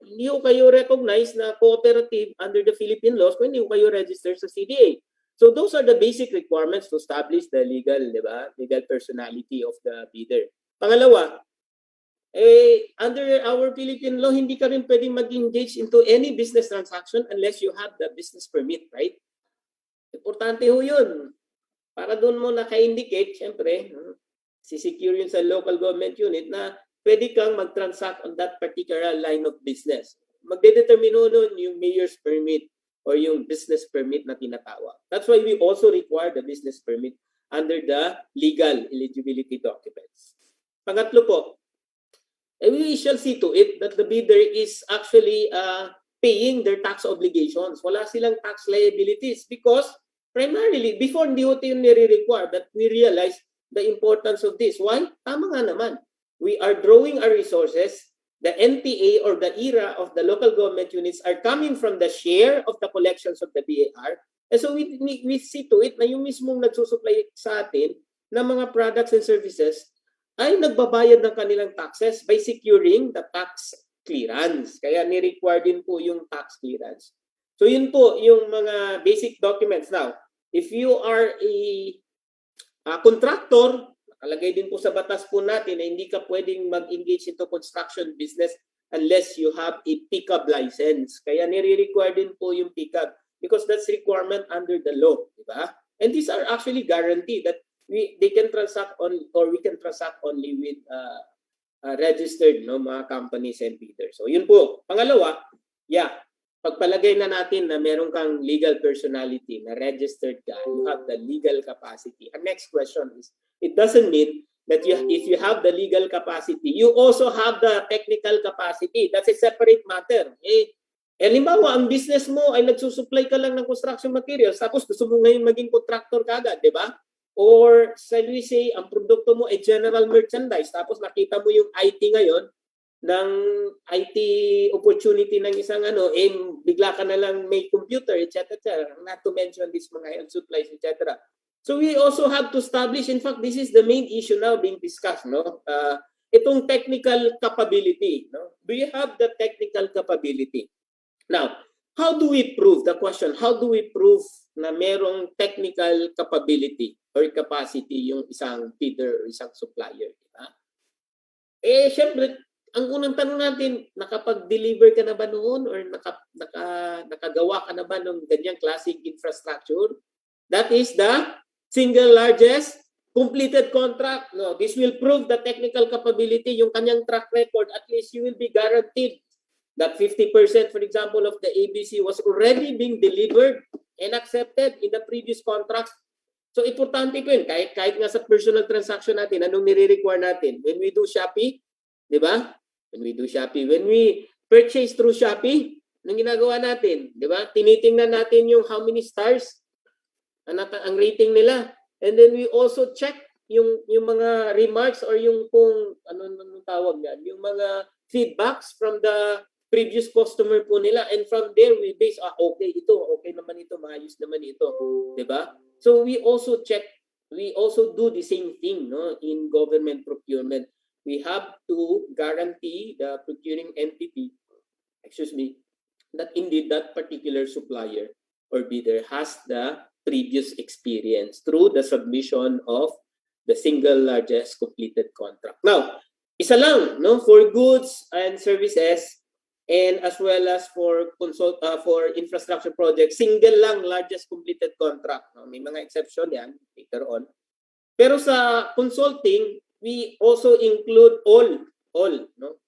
E: Hindi ko kayo recognize na cooperative under the Philippine laws kung hindi ko kayo register sa CDA. So those are the basic requirements to establish the legal, di ba? Legal personality of the bidder. Pangalawa, under our Philippine law, hindi ka rin pwedeng mag-engage into any business transaction unless you have the business permit, right? Importante ho yun. Para doon mo naka-indicate, syempre, si-secure yun sa local government unit na pwede kang mag-transact on that particular line of business. Magdedetermine nun yung mayor's permit or yung business permit na tinatawag. That's why we also require the business permit under the legal eligibility documents. Pangatlo po, And we shall see to it that the bidder is actually paying their tax obligations. Wala silang tax liabilities because primarily, before hindi ito yung nire-require, but we realize the importance of this. Why? Tama nga naman. We are drawing our resources. The NTA or the ERA of the local government units are coming from the share of the collections of the BAR. And so we see to it na yung mismong nagsusupply sa atin ng mga products and services ay nagbabayad ng kanilang taxes by securing the tax clearance. Kaya ni-require din po yung tax clearance. So yun po yung mga basic documents. Now, if you are a contractor, nakalagay din po sa batas po natin na hindi ka pwedeng mag-engage into construction business unless you have a pickup license. Kaya nire-require din po yung pickup because that's requirement under the law, di ba? And these are actually guaranteed that they can transact on or we can transact only with registered mga companies and bidders. So yun po. Pangalawa, pagpalagay na natin na meron kang legal personality, na registered ka, you have the legal capacity. Our next question is, it doesn't mean that if you have the legal capacity, you also have the technical capacity. That's a separate matter. Halimbawa, ang business mo ay nagsusupply ka lang ng construction materials, tapos gusto mo ngayon maging contractor ka agad, di ba? Or, shall we say, ang produkto mo ay general merchandise, tapos nakita mo yung IT ngayon, ng IT opportunity ng isang bigla ka na lang may computer, etc. Not to mention this mga health supplies, etc. So we also have to establish, in fact, this is the main issue now being discussed, itong technical capability. Do you have the technical capability? Now, how do we prove, the question, how do we prove na merong technical capability or capacity yung isang bidder or isang supplier? Diba? Syempre, ang unang tanong natin, nakapag-deliver ka na ba noon or nakagawa ka na ba ng ganyang klaseng infrastructure? That is the single largest completed contract. No, this will prove the technical capability, yung kanyang track record. At least you will be guaranteed that 50%, for example, of the ABC was already being delivered and accepted in the previous contract. So, importante ko yun. Kahit nga sa personal transaction natin, anong nire-require natin? When we do Shopee, di ba? When we do Shopee. When we purchase through Shopee, anong ginagawa natin? Di ba? Tinitingnan natin yung how many stars ang rating nila. And then we also check yung mga remarks or yung kung anong tawag yan, yung mga feedbacks from the previous customer po nila, and from there we base okay naman ito, maayos naman ito, 'di ba? So we also do the same thing in government procurement. We have to guarantee the procuring entity, that indeed that particular supplier or bidder has the previous experience through the submission of the single largest completed contract. Now, isa lang for goods and services and as well as for infrastructure projects, single lang largest completed contract. May mga exception yan later on. Pero sa consulting, we also include all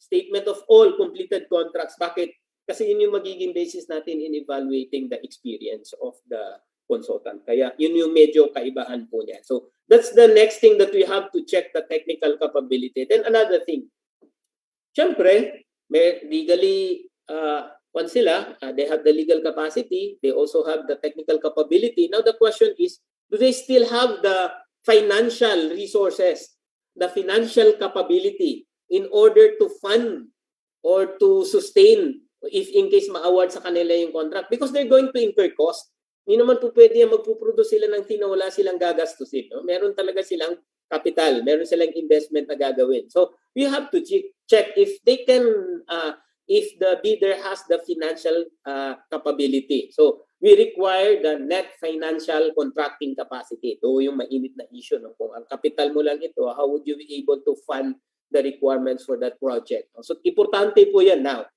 E: statement of all completed contracts. Bakit? Kasi yun yung magiging basis natin in evaluating the experience of the consultant. Kaya yun yung medyo kaibahan po niya. So that's the next thing that we have to check, the technical capability. Then another thing, syempre, may legally they have the legal capacity, they also have the technical capability. Now the question is, do they still have the financial resources, the financial capability in order to fund or to sustain if in case ma-award sa kanila yung contract? Because they're going to incur cost. Hindi naman po pwede yan magpuproduce sila ng wala silang gagastusin. Meron talaga silang capital, meron silang investment na gagawin. So we have to check if they can, if the bidder has the financial capability. So we require the net financial contracting capacity. Ito yung mainit na issue. Kung ang capital mo lang ito, how would you be able to fund the requirements for that project? So importante po yan now.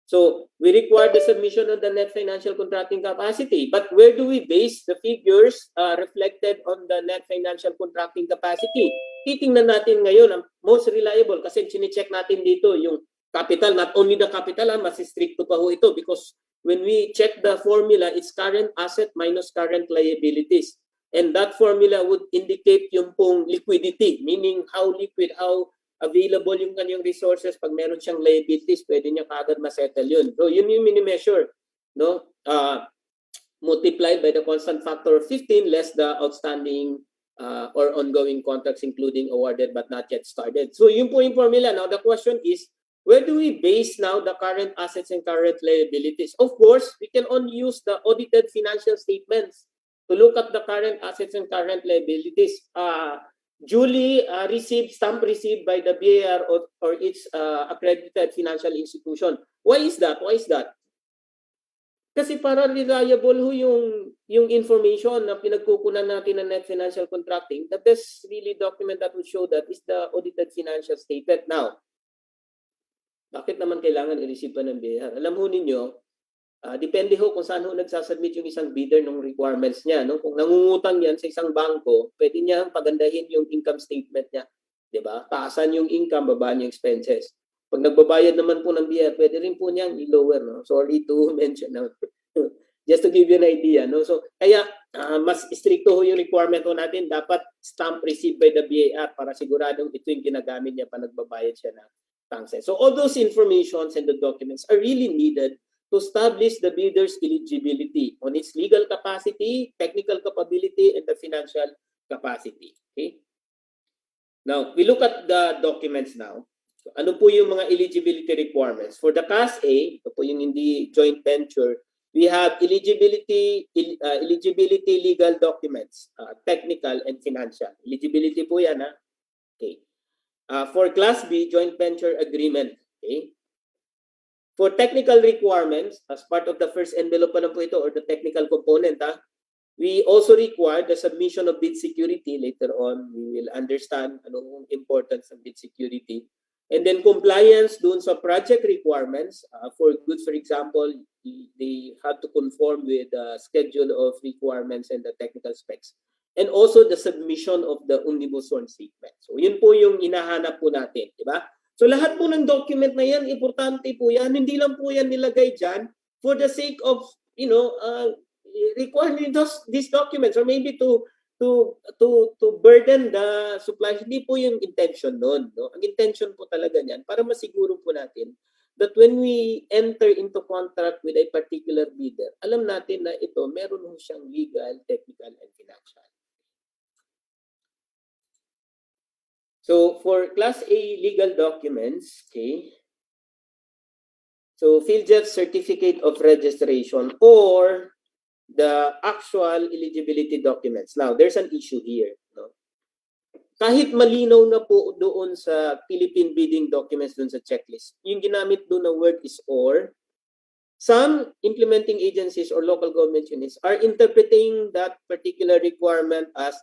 E: So we require the submission of the net financial contracting capacity. But where do we base the figures reflected on the net financial contracting capacity? Titingnan natin ngayon ang most reliable kasi chine-check natin dito yung capital, not only the capital, mas stricto pa ho ito because when we check the formula, it's current asset minus current liabilities. And that formula would indicate yung pong liquidity, meaning how liquid, how available yung kanyang resources, pag meron siyang liabilities, pwede niya kaagad ma-settle yun. So yun yung mini-measure, no? Multiplied by the constant factor of 15 less the outstanding or ongoing contracts including awarded but not yet started. So yun po yung formula. Now the question is, where do we base now the current assets and current liabilities? Of course, we can only use the audited financial statements to look at the current assets and current liabilities. Duly stamp received by the BAR or its accredited financial institution. Why is that? Why is that? Kasi para reliable ho yung information na pinagkukunan natin ng net financial contracting, the best really document that would show that is the audited financial statement. Now, bakit naman kailangan i-receive pa ng BAR? Alam ho ninyo, depende ho kung saan ho nagsasubmit yung isang bidder ng requirements niya. No? Kung nangungutang yan sa isang bangko, pwede niya pagandahin yung income statement niya. Diba? Taasan yung income, babaan yung expenses. Pag nagbabayad naman po ng BIR, pwede rin po niyang i-lower. No? Sorry to mention. No? Just to give you an idea. No? So, kaya mas stricto ho yung requirement ho natin. Dapat stamp received by the BIR para siguradong ito yung ginagamit niya pa nagbabayad siya ng taxes. So, all those informations and the documents are really needed to establish the bidder's eligibility on its legal capacity, technical capability, and the financial capacity. Okay? Now, we look at the documents now. So, ano po yung mga eligibility requirements? For the Class A, ito po yung hindi joint venture, we have eligibility legal documents, technical and financial. Eligibility po yan, ha? Okay. For Class B, joint venture agreement. Okay. For technical requirements, as part of the first envelope pa lang po ito or the technical component, we also require the submission of bid security. Later on, we will understand anong importance ng bid security. And then compliance dun sa project requirements. For goods, for example, they have to conform with the schedule of requirements and the technical specs. And also the submission of the omnibus one statement. So yun po yung hinahanap po natin, di ba? So lahat po ng document na yan, importante po yan. Hindi lang po yan nilagay dyan for the sake of, requiring these documents or maybe to burden the suppliers. Hindi po yung intention nun. No? Ang intention po talaga niyan para masiguro po natin that when we enter into contract with a particular bidder, alam natin na ito, meron ho siyang legal, technical, and financial. So for Class A legal documents, okay, so PhilJEF certificate of registration or the actual eligibility documents. Now, there's an issue here. No? Kahit malinaw na po doon sa Philippine bidding documents doon sa checklist, yung ginamit doon na word is or, some implementing agencies or local government units are interpreting that particular requirement as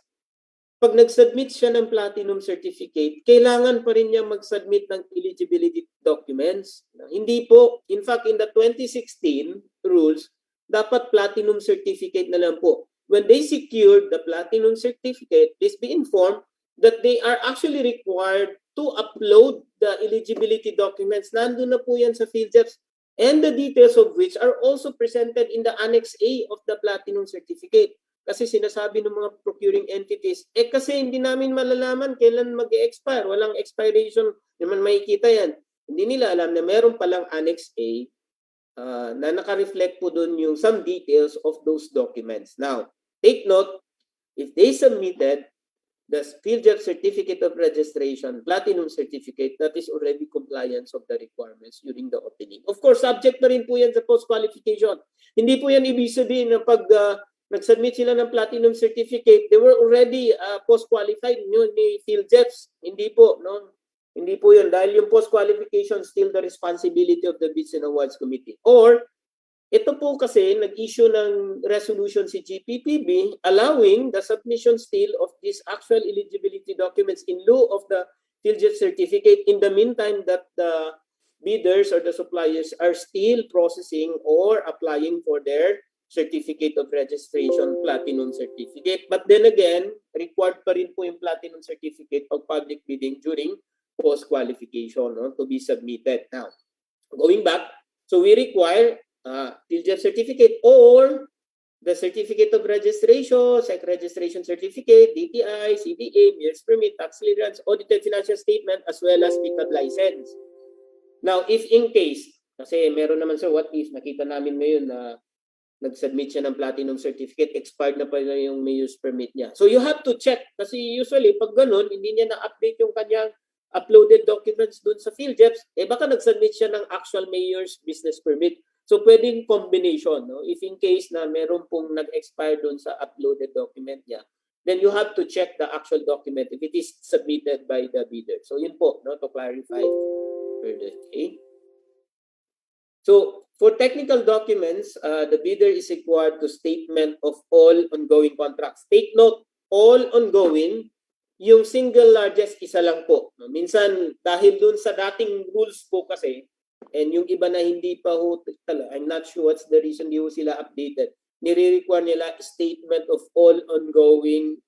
E: pag nag-submit siya ng platinum certificate, kailangan pa rin niya mag-submit ng eligibility documents. Hindi po. In fact, in the 2016 rules, dapat platinum certificate na lang po. When they secured the platinum certificate, please be informed that they are actually required to upload the eligibility documents. Nandun na po yan sa PhilJEF, and the details of which are also presented in the Annex A of the platinum certificate. Kasi sinasabi ng mga procuring entities, kasi hindi namin malalaman kailan mag-e-expire. Walang expiration, naman makikita yan. Hindi nila alam na meron palang Annex A na naka-reflect po doon yung some details of those documents. Now, take note, if they submitted the PhilJEF certificate of registration, platinum certificate, that is already compliance of the requirements during the opening. Of course, subject na rin po yan sa post-qualification. Hindi po yan ibig sabihin na pag nag-submit sila ng platinum certificate, they were already post-qualified ni PhilJEF. Hindi po, no? Hindi po yun. Dahil yung post-qualification still the responsibility of the Bids and Awards Committee. Or, ito po kasi, nag-issue ng resolution si GPPB allowing the submission still of these actual eligibility documents in lieu of the PhilJEF certificate in the meantime that the bidders or the suppliers are still processing or applying for their certificate of registration, platinum certificate. But then again, required pa rin po yung platinum certificate of public bidding during post-qualification, no, to be submitted. Now, going back, so we require PhilJEF certificate or the certificate of registration, SEC registration certificate, DTI, CDA, MERS permit, tax clearance, audited financial statement, as well as pickup license. Now, if in case, kasi meron naman sir, what if nakita namin ngayon na nag-submit siya ng platinum certificate, expired na pala yung mayor's permit niya. So you have to check kasi usually pag ganun, hindi niya na-update yung kanyang uploaded documents dun sa PhilJeps, baka nag-submit siya ng actual mayor's business permit. So pwedeng combination, no? If in case na meron pong nag-expire dun sa uploaded document niya, then you have to check the actual document if it is submitted by the bidder. So yun po, no, to clarify further. Okay? So for technical documents, the bidder is required to statement of all ongoing contracts. Take note, all ongoing, yung single largest isa lang po. Minsan dahil dun sa dating rules po kasi, and yung iba na hindi pa ho, I'm not sure what's the reason di ho sila updated. Nire-require nila statement of all ongoing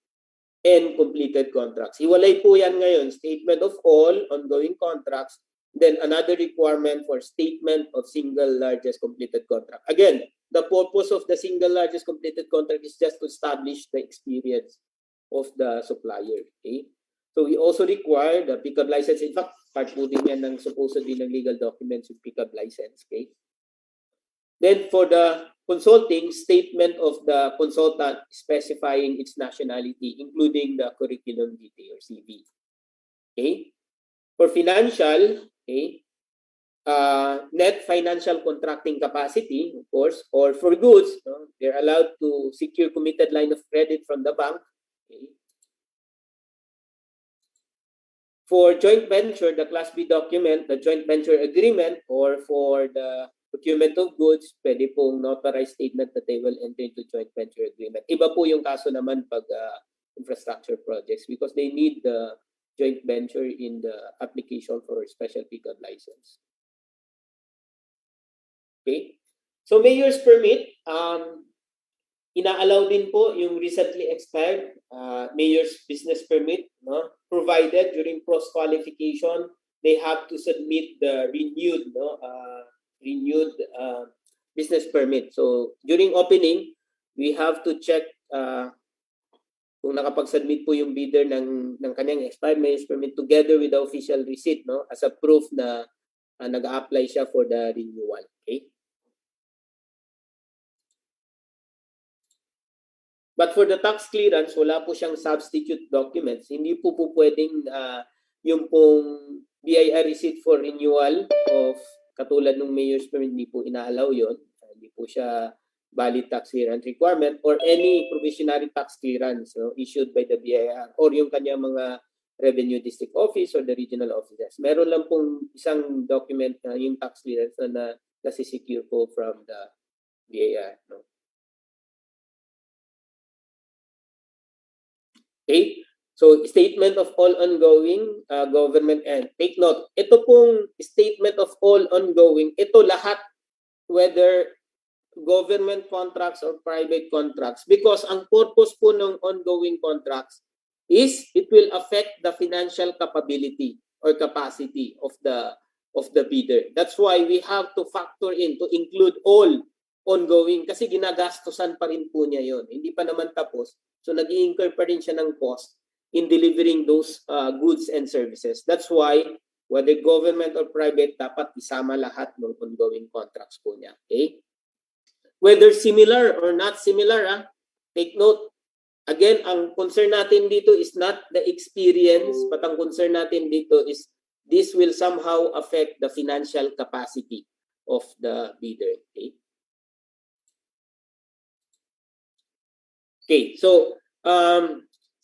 E: and completed contracts. Hiwalay po yan ngayon, statement of all ongoing contracts, then another requirement for statement of single largest completed contract. Again, the purpose of the single largest completed contract is just to establish the experience of the supplier. Okay? So we also require the pickup license. In fact, part po din yan ng supposedly ng legal documents yung pickup license. Okay? Then for the consulting, statement of the consultant specifying its nationality, including the curriculum vitae or CV. Okay? For financial, okay, net financial contracting capacity, of course, or for goods, no, they're allowed to secure committed line of credit from the bank. Okay. For joint venture, the Class B document, the joint venture agreement, or for the procurement of goods, pwede pong notarized statement that they will enter into joint venture agreement. Iba po yung kaso naman pag infrastructure projects because they need the joint venture in the application for special pickup license. Okay? So mayor's permit, ina-allow din po yung recently expired mayor's business permit, no? Provided during cross-qualification, they have to submit the renewed business permit. So during opening, we have to check kung nakapag-submit po yung bidder ng kanyang expired mayor's permit together with the official receipt, no, as a proof na nag-a-apply siya for the renewal. Okay? But for the tax clearance, wala po siyang substitute documents. Hindi po pwedeng yung pong BIR receipt for renewal of katulad ng mayor's permit, hindi po ina-allow yun. Hindi po siya valid tax clearance requirement or any provisionary tax clearance, no, issued by the BIR or yung kanya mga revenue district office or the regional offices. Meron lang pong isang document na yung tax clearance na nasi-secure po from the BIR. No? Okay? So, statement of all ongoing government and take note, ito pong statement of all ongoing, ito lahat, whether government contracts or private contracts, because ang purpose po ng ongoing contracts is it will affect the financial capability or capacity of the bidder. That's why we have to factor in to include all ongoing kasi ginagastosan pa rin po niya yon. Hindi pa naman tapos. So nag-i-incur pa rin siya ng cost in delivering those goods and services. That's why whether government or private, dapat isama lahat ng ongoing contracts po niya. Okay? Whether similar or not similar, take note. Again, ang concern natin dito is not the experience, but ang concern natin dito is this will somehow affect the financial capacity of the bidder. Okay? Okay, so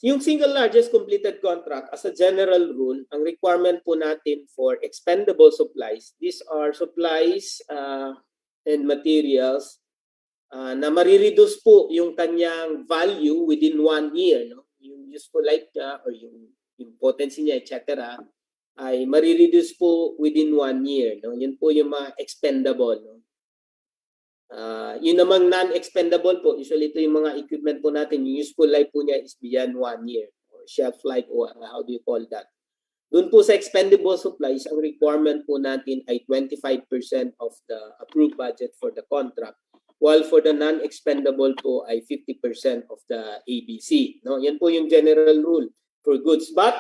E: yung single largest completed contract, as a general rule, ang requirement po natin for expendable supplies, these are supplies and materials na marireduce po yung kanyang value within 1 year. No? Yung useful life niya or yung potency niya, etc. ay marireduce po within 1 year. No? Yun po yung mga expendable. No? Yun namang non-expendable po, usually ito yung mga equipment po natin, yung useful life po niya is beyond 1 year or shelf life or how do you call that. Doon po sa expendable supplies, ang requirement po natin ay 25% of the approved budget for the contract while for the non-expendable po ay 50% of the ABC. No? Yan po yung general rule for goods. But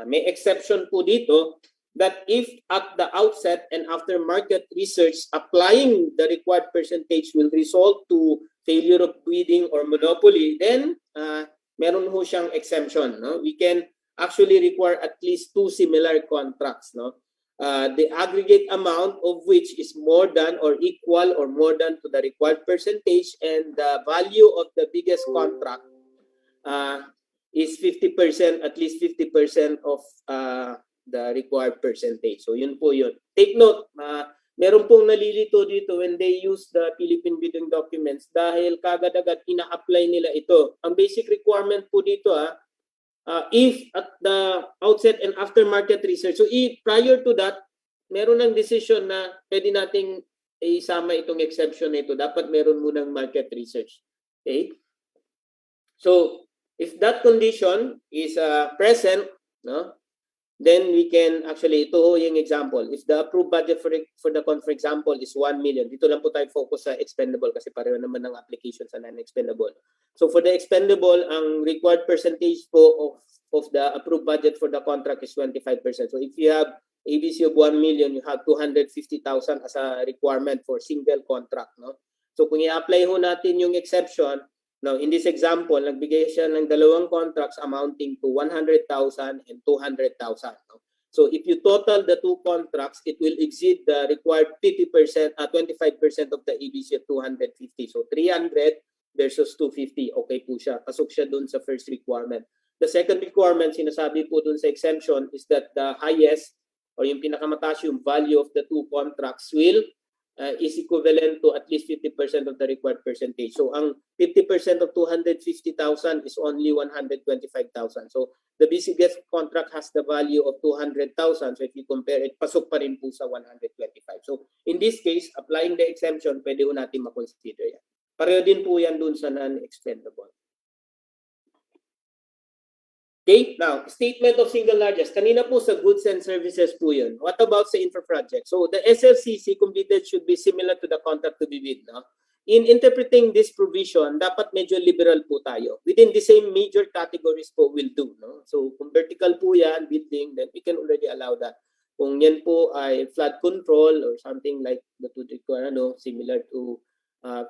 E: may exception po dito that if at the outset and after market research, applying the required percentage will result to failure of bidding or monopoly, then meron ho siyang exemption. No? We can actually require at least 2 similar contracts. No? The aggregate amount of which is more than or equal or more than to the required percentage, and the value of the biggest contract is 50%, at least 50% of the required percentage. So yun po yun. Take note, meron pong nalilito dito when they use the Philippine bidding documents dahil kagad-agad ina-apply nila ito. Ang basic requirement po dito if at the outset and after market research, so if prior to that, meron ng decision na pwede nating isama itong exception na ito, dapat meron munang market research. Okay? So, if that condition is present, no, then we can actually, ito ho yung example. If the approved budget for example, is 1 million, dito lang po tayo focus sa expendable kasi pareho naman ng application sa non-expendable. So for the expendable, ang required percentage po of the approved budget for the contract is 25%. So if you have ABC of 1 million, you have 250,000 as a requirement for single contract. No? So kung i-apply ho natin yung exception, now, in this example, nagbigay siya ng dalawang contracts amounting to 100,000 and 200,000. No? So if you total the two contracts, it will exceed the required 25% of the ABC at 250. So 300 versus 250, okay po siya. Pasok siya dun sa first requirement. The second requirement, sinasabi po dun sa exemption, is that the highest or yung pinakamataas yung value of the two contracts will is equivalent to at least 50% of the required percentage. So ang 50% of 250,000 is only 125,000. So the biggest contract has the value of 200,000. So if you compare it, pasok pa rin po sa 125. So in this case, applying the exemption, pwede ho natin makonsider yan. Pareho din po yan dun sa non-expendable. Okay, now, statement of single largest. Kanina po sa goods and services po yun. What about sa infra project? So the SLCC completed should be similar to the contract to be bid. No? In interpreting this provision, dapat medyo liberal po tayo. Within the same major categories po will do. No? So kung vertical po yan, bidding, then we can already allow that. Kung yan po ay flood control or something like that would require similar to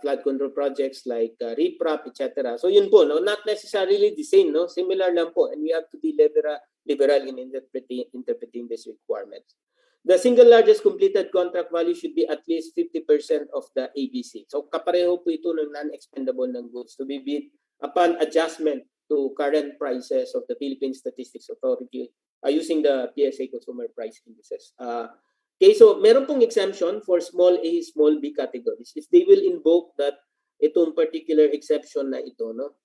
E: flood control projects like REPRAP, etc. So yun po, no? Not necessarily the same, no? Similar lang po, and we have to be liberal in interpreting these requirements. The single largest completed contract value should be at least 50% of the ABC. So kapareho po ito ng non-expendable ng goods to be bid upon adjustment to current prices of the Philippine Statistics Authority using the PSA Consumer Price Indices. Okay, so meron pong exemption for small A, small B categories. If they will invoke that itong particular exception na ito, no?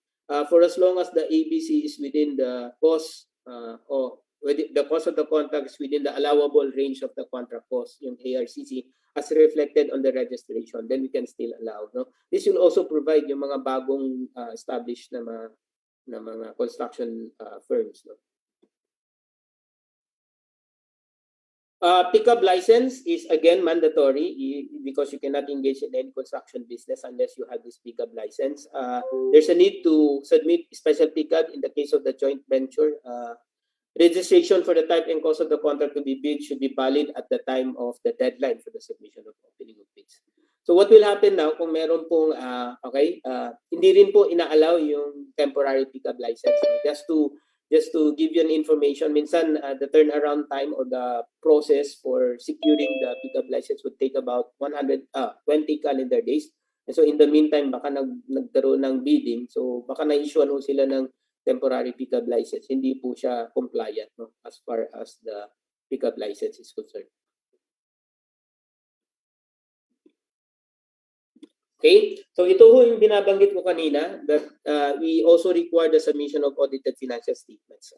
E: For as long as the ABC is within the cost or the cost of the contract is within the allowable range of the contract cost, yung ARCC, as reflected on the registration, then we can still allow. No? This will also provide yung mga bagong established na mga construction firms. No? Pickup license is again mandatory because you cannot engage in any construction business unless you have this pickup license. There's a need to submit special pickup in the case of the joint venture. Registration for the type and cost of the contract to be bid should be valid at the time of the deadline for the submission of opening of bids. So what will happen now kung meron pong hindi rin po ina-allow yung temporary pickup license. Just to give you an information, minsan the turnaround time or the process for securing the pickup license would take about 20 calendar days. And so in the meantime, baka nagkaroon ng bidding. So baka na-issuean ho sila ng temporary pickup license. Hindi po siya compliant, no, as far as the pickup license is concerned. Okay, so ito ho yung binabanggit ko kanina that we also require the submission of audited financial statements.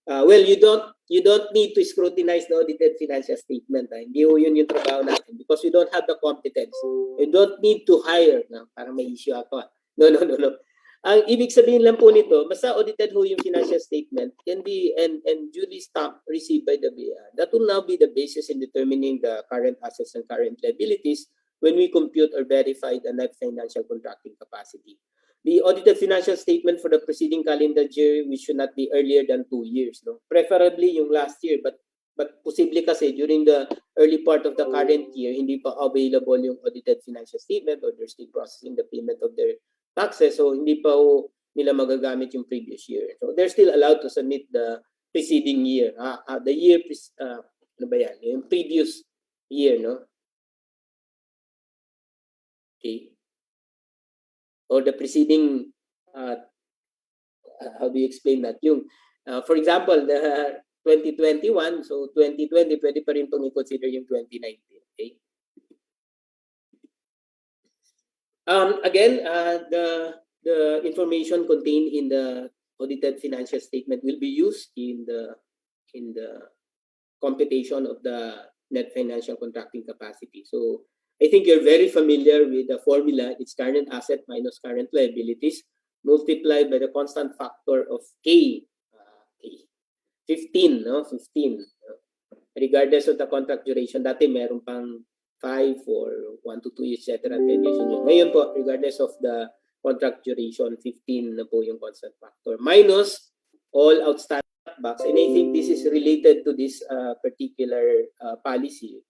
E: Well, you don't need to scrutinize the audited financial statement. Hindi ho yun yung trabaho natin because we don't have the competence. You don't need to hire. Parang may issue ako. No. Ang ibig sabihin lang po nito, basta audited ho yung financial statement can be and duly stamped received by the BIR. That will now be the basis in determining the current assets and current liabilities when we compute or verify the net financial contracting capacity. The audited financial statement for the preceding calendar year, we should not be earlier than 2 years. No? Preferably yung last year, but posible kasi during the early part of the current year, hindi pa available yung audited financial statement or they're still processing the payment of their taxes. So hindi pa nila magagamit yung previous year. So they're still allowed to submit the preceding year. The year, ano ba yan? Yung previous year, no? Okay. Or the preceding, how do you explain that? Yung, for example, the 2021, so 2020, pwede pa rin pong i-consider yung 2019. Okay? Again, the information contained in the audited financial statement will be used in the computation of the net financial contracting capacity. So I think you're very familiar with the formula. It's current asset minus current liabilities multiplied by the constant factor of K. 15, no? 15. Regardless of the contract duration, dati meron pang 5 or 1 to 2 years, etc. 10 years yun. Ngayon po, regardless of the contract duration, 15 na po yung constant factor. Minus all outstanding bucks. And I think this is related to this particular policy.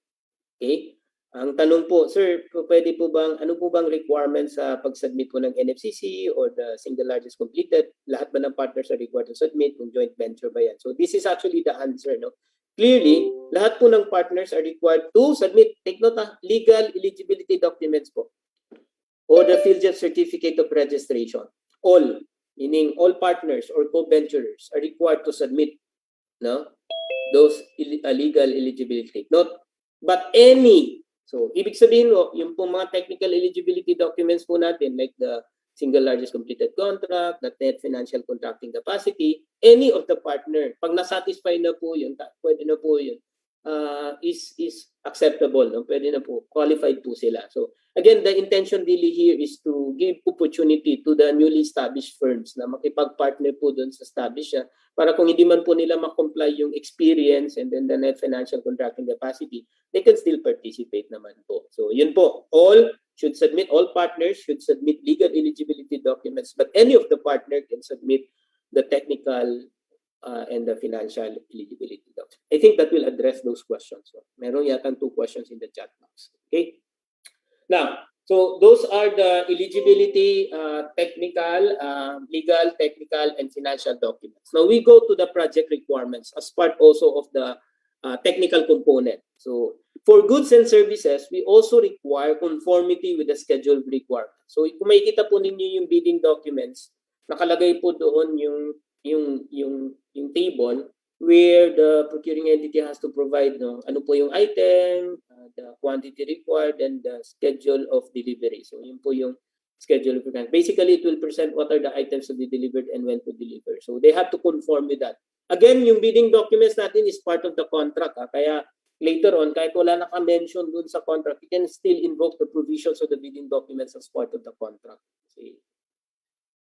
E: Okay? Ang tanong po, sir, pwede po bang, ano po bang requirements sa pag-submit po ng NFCC or the single largest completed? Lahat ba ng partners are required to submit? Kung joint venture ba yan? So this is actually the answer, no? Clearly, lahat po ng partners are required to submit, take note, legal eligibility documents po. Or the FieldJet certificate of registration. All, meaning all partners or co-venturers are required to submit, no? Those legal eligibility. Not, but any. So, ibig sabihin mo, yung po mga technical eligibility documents po natin, like the single largest completed contract, the net financial contracting capacity, any of the partner, pag nasatisfy na po yun, pwede na po yun, is acceptable, no? Pwede na po, qualified po sila. So, again, the intention really here is to give opportunity to the newly established firms na makipag-partner po dun sa established para kung hindi man po nila makomply yung experience and then the net financial contracting capacity, they can still participate naman po. So, yun po. All partners should submit legal eligibility documents, but any of the partner can submit the technical and the financial eligibility documents. I think that will address those questions. So, meron yata 2 questions in the chat box. Okay? Now, so those are the eligibility, legal, technical, and financial documents. Now we go to the project requirements as part also of the technical component. So for goods and services, we also require conformity with the scheduled requirements. So kung makikita po ninyo yung bidding documents, nakalagay po doon yung table where the procuring entity has to provide ano po yung item, the quantity required, and the schedule of delivery. So yun po yung schedule of delivery. Basically, it will present what are the items to be delivered and when to deliver. So they have to conform with that. Again, yung bidding documents natin is part of the contract. Kaya later on, kahit wala naka-mention dun sa contract, you can still invoke the provisions of the bidding documents as part of the contract.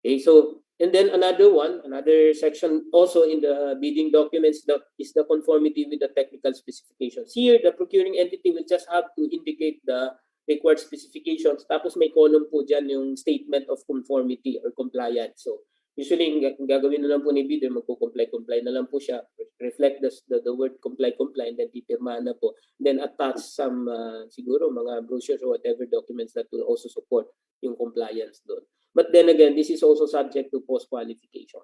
E: Okay, so and then another section also in the bidding documents is the conformity with the technical specifications. Here, the procuring entity will just have to indicate the required specifications. Tapos may column po dyan yung statement of conformity or compliance. So usually, ang gagawin na lang po ni bidder, magpo-comply na lang po siya. Reflect the word comply, and then pipirmahan na po. Then attach some siguro mga brochures or whatever documents that will also support yung compliance doon. But then again, this is also subject to post-qualification.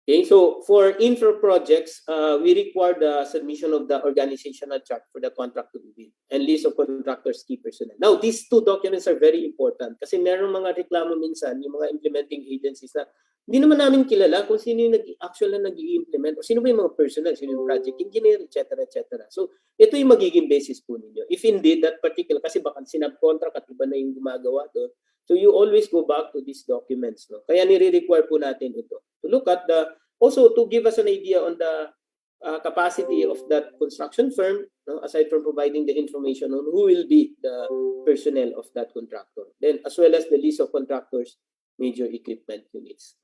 E: Okay, so for infra projects, we require the submission of the organizational chart for the contract to be bid and list of contractors' key personnel. Now, these 2 documents are very important kasi meron mga reklamo minsan, yung mga implementing agencies na hindi naman namin kilala kung sino yung actual na nag-i-implement o sino ba yung mga personnel, sino yung project engineer, etc. So, ito yung magiging basis po ninyo. If indeed that particular, kasi baka sinab-contract at iba na yung gumagawa doon, so you always go back to these documents. No? Kaya nire-require po natin ito. To look at also to give us an idea on the capacity of that construction firm, no? Aside from providing the information on who will be the personnel of that contractor. Then as well as the list of contractors, major equipment units.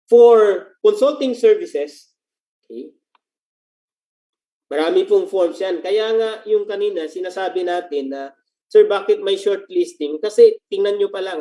E: For consulting services, okay, Marami pong forms yan. Kaya nga yung kanina sinasabi natin na, sir, bakit may shortlisting? Kasi tingnan nyo pa lang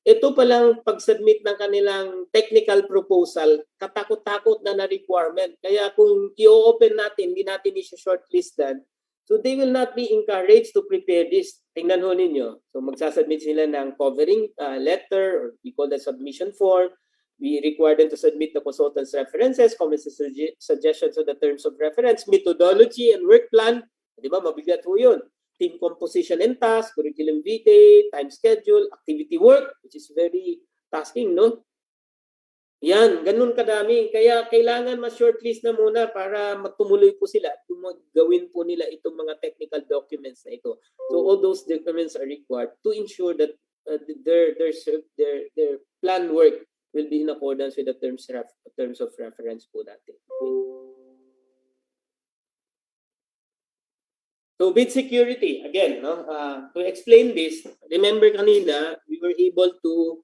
E: ito pa lang pag-submit ng kanilang technical proposal, katakot-takot na requirement. Kaya kung i-open natin, hindi natin i-shortlistan, so they will not be encouraged to prepare this. Tingnan ho ninyo. So magsasubmit sila ng covering letter, or we call that submission form. We require them to submit the consultant's references, comments and suggestions on the terms of reference, methodology and work plan. Di ba? Mabigat ho yun. Team composition and task, curriculum vitae, time schedule, activity work, which is very tasking, no? Yan, ganun kadami. Kaya kailangan ma-shortlist na muna para matumuloy po sila. Gawin po nila itong mga technical documents na ito. So all those documents are required to ensure that their plan work will be in accordance with the terms of reference po natin. Okay. So bid security, again, no? To explain this, remember kanina, we were able to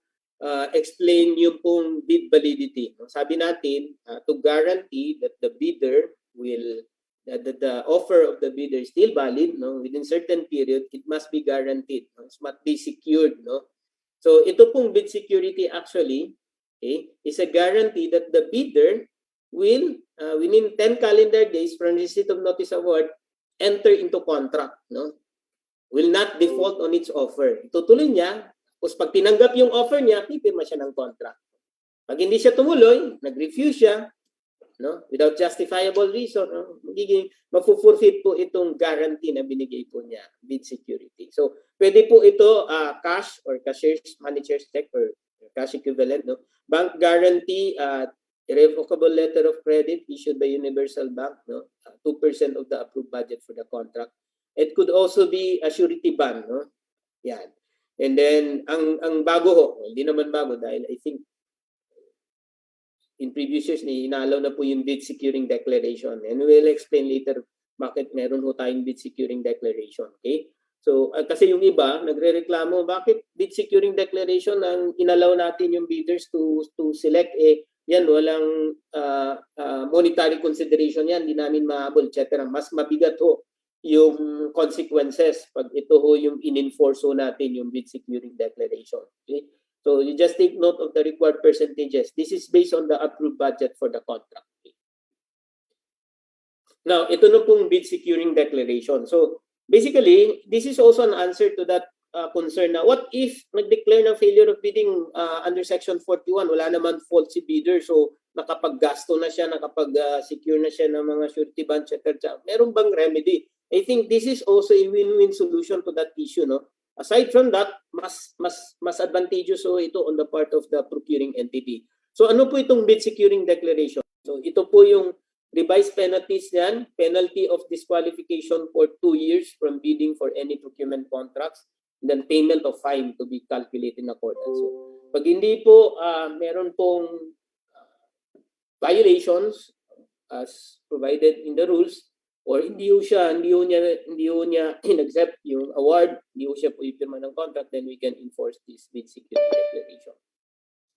E: explain yung pong bid validity. No? Sabi natin, to guarantee that the bidder will, that the offer of the bidder is still valid, no? Within certain period, it must be guaranteed. No? It must be secured. No? So ito pong bid security actually, okay, is a guarantee that the bidder will, within 10 calendar days from receipt of notice award, enter into contract, no? Will not default on its offer. Itutuloy niya, tapos pag tinanggap yung offer niya, pipirma siya ng contract. Pag hindi siya tumuloy, nag-refuse siya, no? Without justifiable reason, no? Mafu-forfeit po itong guarantee na binigay po niya, bid security. So, pwede po ito cash or cashier's manager's check or cash equivalent, no? Bank guarantee, irrevocable letter of credit issued by Universal Bank, no? 2% of the approved budget for the contract. It could also be a surety bond, no? Yan. And then ang bago ho, hindi naman bago dahil I think in previous years inalaw na po yung bid securing declaration. And we'll explain later bakit meron ho tayong bid securing declaration, okay? So kasi yung iba nagrereklamo, bakit bid securing declaration ang inalaw natin yung bidders to select yan, walang monetary consideration yan, hindi namin mahabol, etc. Mas mabigat ho yung consequences pag ito ho yung in-enforce ho natin yung bid securing declaration. Okay? So you just take note of the required percentages. This is based on the approved budget for the contract. Okay? Now, ito na pong bid securing declaration. So basically, this is also an answer to that concern na what if nag-declare ng failure of bidding under Section 41, wala naman fault si bidder, so nakapag-gasto na siya, nakapag-secure na siya ng mga surety bond, etc. Meron bang remedy? I think this is also a win-win solution to that issue, no? Aside from that, mas advantageous so ito on the part of the procuring entity. So ano po itong bid securing declaration? So ito po yung revised penalties niyan, penalty of disqualification for 2 years from bidding for any procurement contracts, and then payment of fine to be calculated in accordance. So, pag hindi po meron pong violations as provided in the rules, or hindi ho niya in-accept yung award, hindi ho siya po ipirma ng contract, then we can enforce this bid security declaration.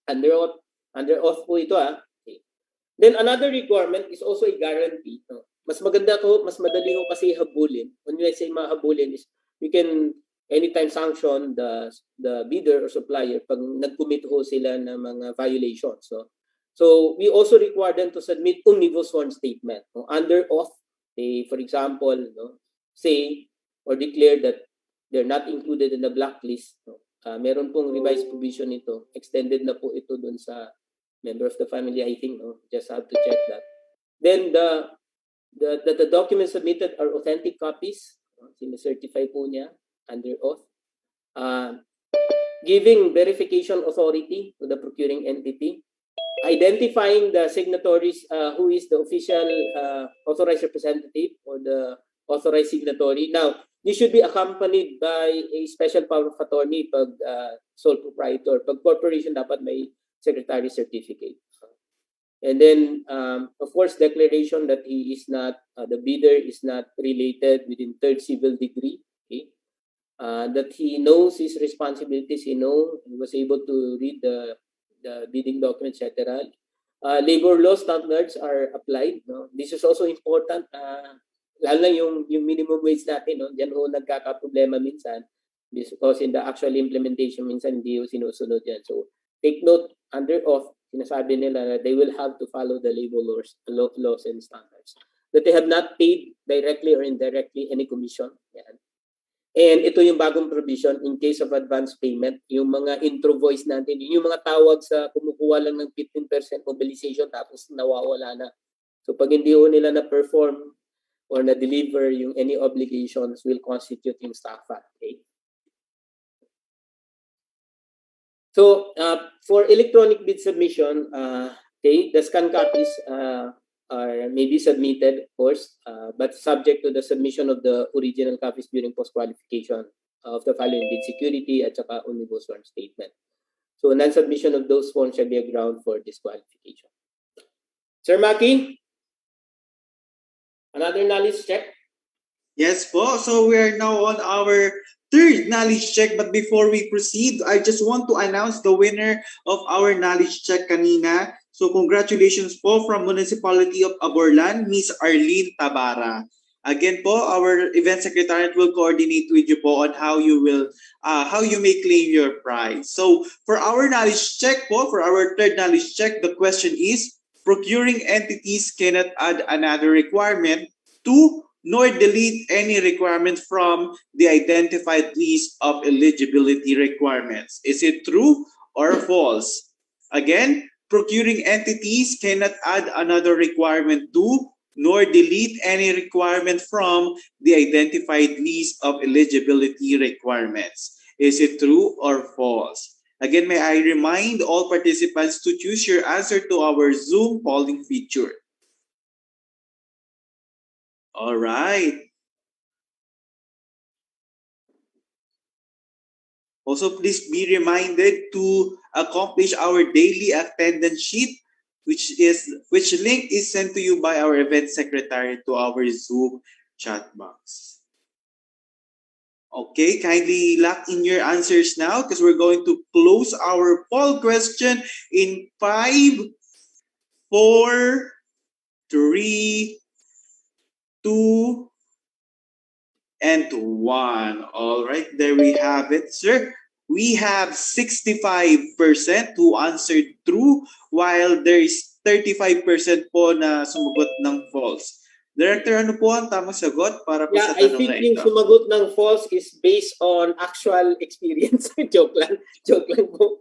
E: Under oath po ito Okay. Then another requirement is also a guarantee. No? Mas maganda ko, mas madali ho kasi habulin. When we say mahabulin is we can anytime sanction the bidder or supplier pag nag-commit ho sila ng mga violations. So we also require them to submit omnibus sworn statement. No? Under oath, they, for example, no, say or declare that they're not included in the blacklist. No? Meron pong revised provision nito. Extended na po ito dun sa member of the family, I think. No? Just have to check that. Then the documents submitted are authentic copies. No? Sinacertify po niya under oath. Giving verification authority to the procuring entity. Identifying the signatories, who is the official authorized representative or the authorized signatory. Now, this should be accompanied by a special power of attorney pag sole proprietor. Pag corporation, dapat may secretary certificate. And then, of course, declaration that he is not, the bidder is not related within third civil degree. Okay? That he knows his responsibilities, he was able to read the bidding documents, etc. Labor law standards are applied. No? This is also important. lalo na yung minimum wage natin, no? Diyan ho nagkakaproblema minsan because in the actual implementation minsan hindi ho sinusunod yan. So take note, under oath, sinasabi nila na they will have to follow the labor laws and standards. That they have not paid directly or indirectly any commission. Yan. And ito yung bagong provision in case of advance payment, yung mga intro voice natin, yung mga tawag sa kumukuha lang ng 15% mobilization tapos nawawala na. So pag hindi ho nila na-perform or na-deliver yung any obligations will constitute yung estafa. Okay? So for electronic bid submission, okay, the scan copies are maybe submitted, of course, but subject to the submission of the original copies during post-qualification of the following bid security at saka omnibus form statement. So non-submission of those forms shall be a ground for disqualification. Sir Maki, another knowledge check?
C: Yes po. So we are now on our third knowledge check. But before we proceed, I just want to announce the winner of our knowledge check kanina. So congratulations po from Municipality of Aborlan, Miss Arlene Tabara. Again po, our event secretariat will coordinate with you po on how you may claim your prize. So for our knowledge check po, for our third knowledge check, the question is, procuring entities cannot add another requirement to nor delete any requirement from the identified list of eligibility requirements. Is it true or false? Again, procuring entities cannot add another requirement to nor delete any requirement from the identified list of eligibility requirements. Is it true or false? Again, may I remind all participants to choose your answer to our Zoom polling feature. All right. Also, please be reminded to accomplish our daily attendance sheet, which link is sent to you by our event secretary to our Zoom chat box. Okay, kindly lock in your answers now because we're going to close our poll question in 5, 4, 3, 2, and 1. All right, there we have it, sir. We have 65% who answered true, while there is 35% po na sumagot ng false. Director, ano po ang tamang sagot para po sa
E: I
C: tanong
E: think
C: na
E: yung
C: ito?
E: sumagot ng false is based on actual experience. Joke lang po.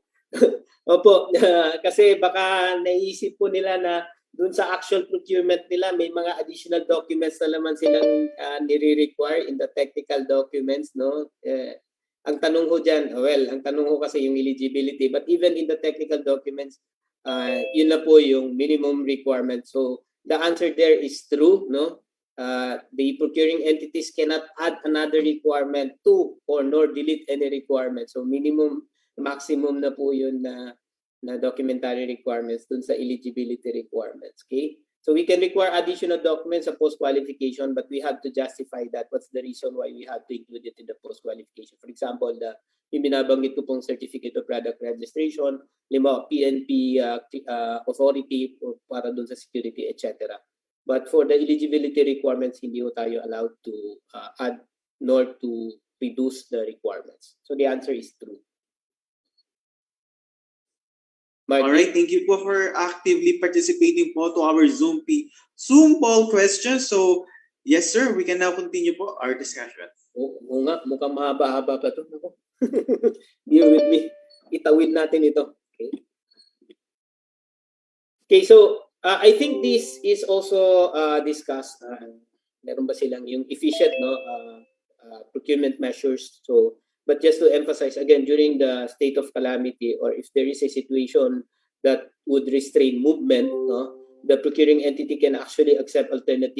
E: Opo, kasi baka naisip po nila na dun sa actual procurement nila may mga additional documents na naman silang nire-require in the technical documents, no? Ang tanong ho dyan, ang tanong ho kasi yung eligibility, but even in the technical documents, yun na po yung minimum requirement. So the answer there is true, no? The procuring entities cannot add another requirement to or nor delete any requirement. So maximum na po yun na documentary requirements dun sa eligibility requirements. Okay? So we can require additional documents sa post-qualification, but we have to justify that. What's the reason why we have to include it in the post-qualification? For example, yung binabanggit ko pong Certificate of Product Registration, PNP authority para dun sa security, etc. But for the eligibility requirements, hindi ho tayo allowed to add nor to reduce the requirements. So the answer is true.
C: All right, thank you po for actively participating po to our Zoom poll question. So, yes sir, we can now continue po our discussion.
E: Oo nga, mukhang mahaba-haba pa ito. Bear with me. Itawid natin ito. Okay, so I think this is also discussed. Meron ba silang yung efficient procurement measures? So, but just to emphasize again, during the state of calamity or if there is a situation that would restrain movement, the procuring entity can actually accept alternate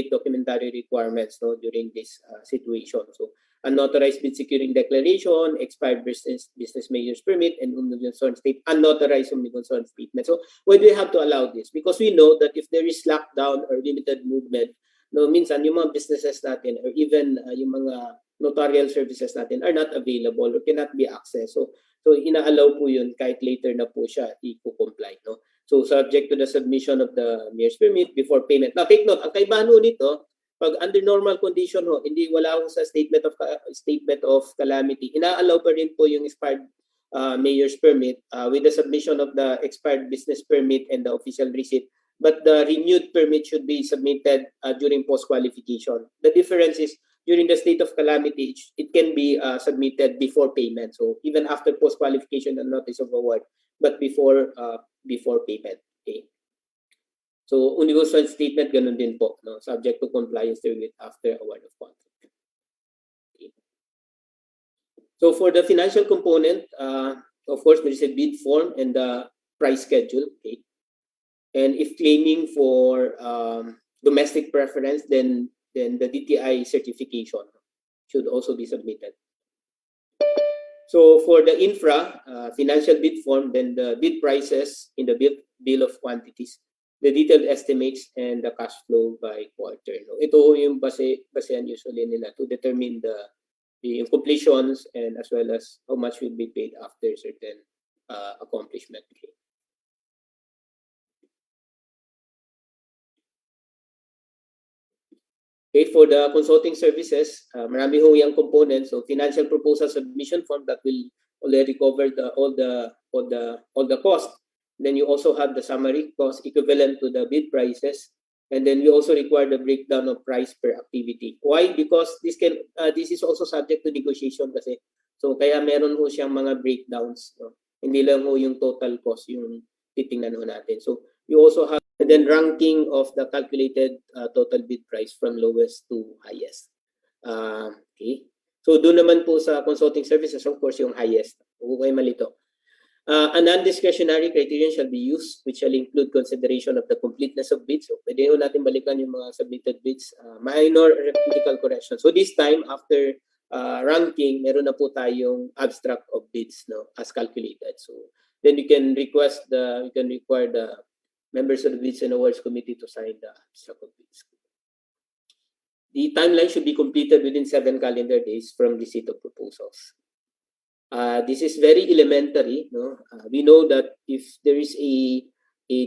E: documentary requirements during this situation. So unauthorized bid securing declaration, expired business mayor's permit, and omnibus state unauthorized omnibus statement. So why do we have to allow this? Because we know that if there is lockdown or limited movement, minsan yung mga businesses natin or even yung mga notarial services natin are not available or cannot be accessed. So ina-allow po yun kahit later na po siya i-comply. No? So subject to the submission of the mayor's permit before payment. Now take note, ang kaibahan ho nito, pag under normal condition ho, hindi wala ho sa statement of calamity, ina-allow pa rin po yung expired mayor's permit with the submission of the expired business permit and the official receipt. But the renewed permit should be submitted during post-qualification. The difference is during the state of calamity, it can be submitted before payment. So even after post-qualification and notice of award, but before payment. Okay. So universal statement ganun din po, no? Subject to compliance with after award of contract. Okay. So for the financial component, of course, there is a bid form and the price schedule. Okay. And if claiming for domestic preference, then the DTI certification should also be submitted. So for the infra, financial bid form, then the bid prices in the bill of quantities, the detailed estimates, and the cash flow by quarter. No? Ito yung basehan usually nila to determine the completions and as well as how much will be paid after certain accomplishment. Okay. Okay, for the consulting services, marami ho yung components. So financial proposal submission form that will already cover all the cost. Then you also have the summary cost equivalent to the bid prices, and then we also require the breakdown of price per activity. Why? Because this is also subject to negotiation kasi. So kaya meron ho siyang mga breakdowns. No? Hindi lang ho yung total cost yung titingnan ho natin. So you also have and then ranking of the calculated total bid price from lowest to highest. Okay. So doon naman po sa consulting services, of course, yung highest. Huwag kayo malito. A non-discretionary criterion shall be used, which shall include consideration of the completeness of bids. So pwede ho natin balikan yung mga submitted bids. Minor arithmetical correction. So this time, after ranking, meron na po tayong abstract of bids, no, as calculated. So then you can require the members of the Bids and Awards Committee to sign the abstract of bids. The timeline should be completed within 7 calendar days from receipt of proposals. This is very elementary. No? We know that if there is a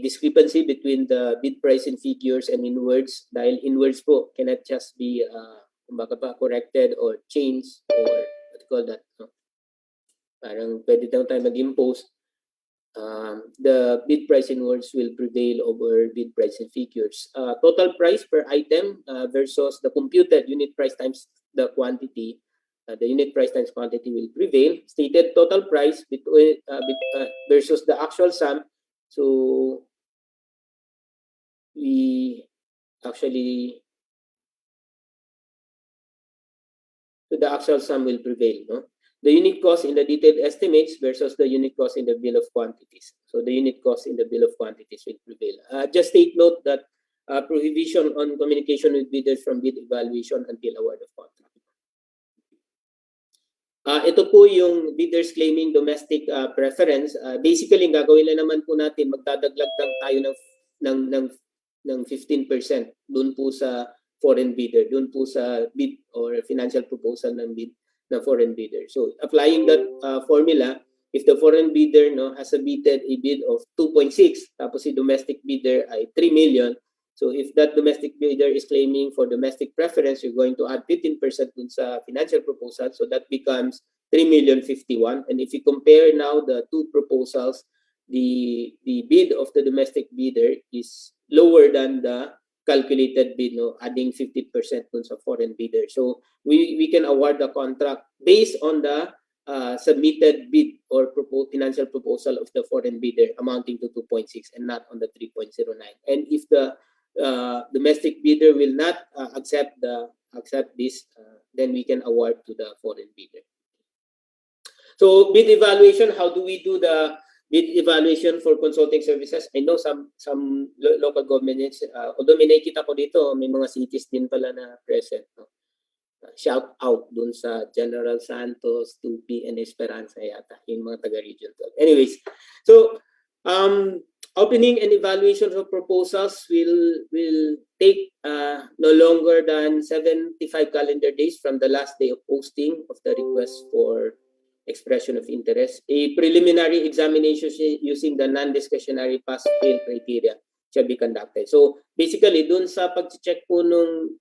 E: discrepancy between the bid price and figures and inwards, dahil inwards po cannot just be corrected or changed or what you call that. No? Parang pwede daw tayo mag-impose. The bid price inwards will prevail over bid price and figures. Total price per item versus the computed unit price times the quantity. The unit price times quantity will prevail. Stated total price between versus the actual sum. So we actually the actual sum will prevail. No? The unit cost in the detailed estimates versus the unit cost in the bill of quantities. So the unit cost in the bill of quantities will prevail. Just take note that prohibition on communication with bidders from bid evaluation until award of contract. Ito po yung bidders claiming domestic preference. Basically, gagawin lang naman po natin, magdadaglag lang tayo ng 15% dun po sa foreign bidder, dun po sa bid or financial proposal ng bid na foreign bidder. So applying that formula, if the foreign bidder has submitted a bid of 2.6, tapos si domestic bidder ay 3 million, so if that domestic bidder is claiming for domestic preference, you're going to add 15% dun sa financial proposal, so that becomes 3,051,000. And if you compare now the two proposals, the bid of the domestic bidder is lower than the calculated bid, adding 50% dun sa foreign bidder. So we can award the contract based on the submitted bid or financial proposal of the foreign bidder amounting to 2.6 and not on the 3.09. And if the domestic bidder will not accept this, then we can award to the foreign bidder. So bid evaluation, how do we do the bid evaluation for consulting services? I know some local governments, although may nakikita ko dito, may mga cities din pala na present. No? Shout out dun sa General Santos, Tupi, and Esperanza yata, yung mga taga-region. Anyways, so opening and evaluation of proposals will take no longer than 75 calendar days from the last day of posting of the request for expression of interest. A preliminary examination using the non-discretionary pass-fail criteria shall be conducted. So basically, dun sa pag-check po nung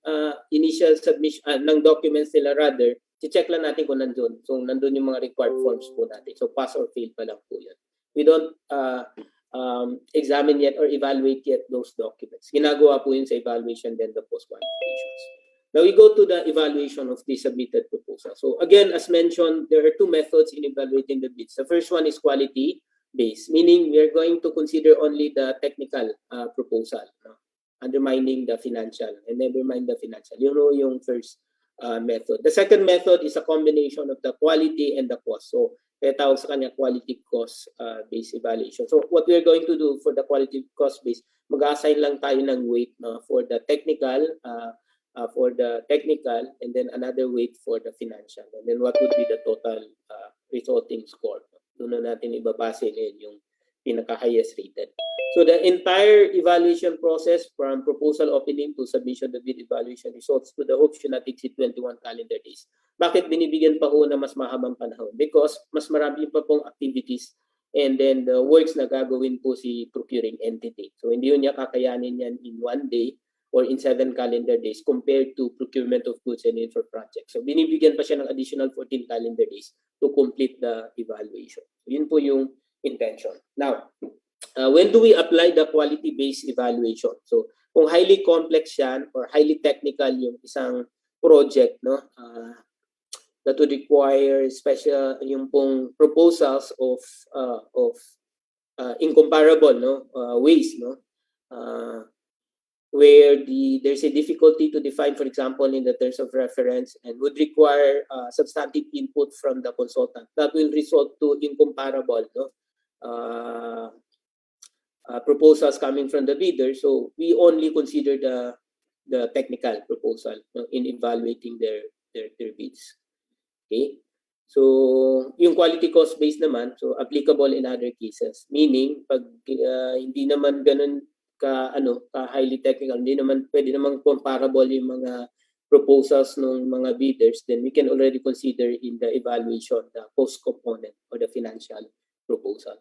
E: initial submission ng documents nila rather, check lang natin kung nandun. So nandun yung mga required forms po natin. So pass or fail pa lang po yan. We don't examine yet or evaluate yet those documents. Ginagawa po yun sa evaluation then the post-qualifications. Now we go to the evaluation of the submitted proposal. So again, as mentioned, there are two methods in evaluating the bids. The first one is quality-based, meaning we are going to consider only the technical proposal, undermining the financial, and never mind the financial. You know yung first method. The second method is a combination of the quality and the cost. So kaya tawag sa kanya quality cost based evaluation. So what we are going to do for the quality cost based, mag-assign lang tayo ng weight for the technical and then another weight for the financial. And then what would be the total resulting score? Doon na natin ibabase yung pinaka-highest rated. So the entire evaluation process from proposal opening to submission of bid evaluation results to the hope should not exceed 21 calendar days. Bakit binibigyan pa ho na mas mahabang panahon? Because mas marami pa pong activities and then the works na gagawin po si procuring entity. So hindi yun niya kakayanin yan in 1 day or in 7 calendar days compared to procurement of goods and infra projects. So binibigyan pa siya ng additional 14 calendar days to complete the evaluation. So yun po yung intention. Now, when do we apply the quality-based evaluation? So kung highly complex yan or highly technical yung isang project, that would require special yung pong proposals of incomparable ways, where there's a difficulty to define, for example, in the terms of reference and would require substantive input from the consultant. That will result to incomparable proposals coming from the bidder. So we only consider the technical proposal in evaluating their bids. Okay? So yung quality cost based naman, so applicable in other cases. Meaning pag hindi naman ganun ka highly technical, hindi naman pwede namang comparable yung mga proposals ng mga bidders, then we can already consider in the evaluation the cost component or the financial proposal.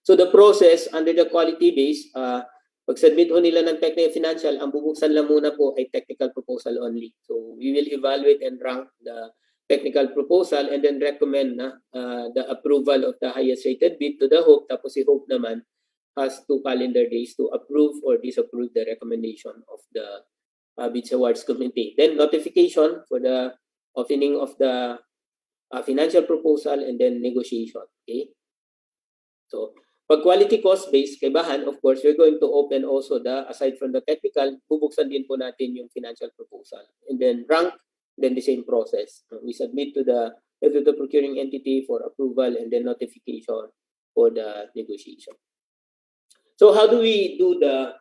E: So the process under the quality base, pag-submit ho nila ng technical financial, ang bubuksan lang muna po ay technical proposal only. So we will evaluate and rank the technical proposal and then recommend the approval of the highest rated bid to the hope. Tapos si hope naman has 2 calendar days to approve or disapprove the recommendation of the bids awards committee. Then notification for the opening of the financial proposal and then negotiation. Okay? So pag quality cost based, kaibahan, of course, we're going to open also aside from the technical, bubuksan din po natin yung financial proposal. And then rank, then the same process. We submit to the procuring entity for approval and then notification for the negotiation. So how do we do the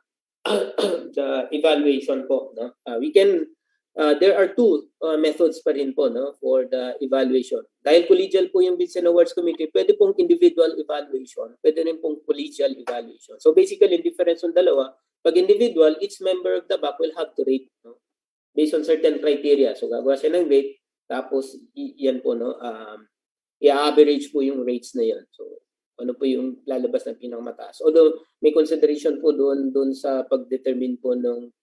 E: evaluation po? There are two methods pa rin po for the evaluation. Dahil collegial po yung Bids and Awards Committee, pwede pong individual evaluation, pwede rin pong collegial evaluation. So basically, difference ng dalawa, pag individual, each member of the BAC will have to rate based on certain criteria. So gagawa siya ng rate, tapos yan po, i-average po yung rates na yan. So ano po yung lalabas ng pinakamataas. Although may consideration po doon sa pag-determine po ng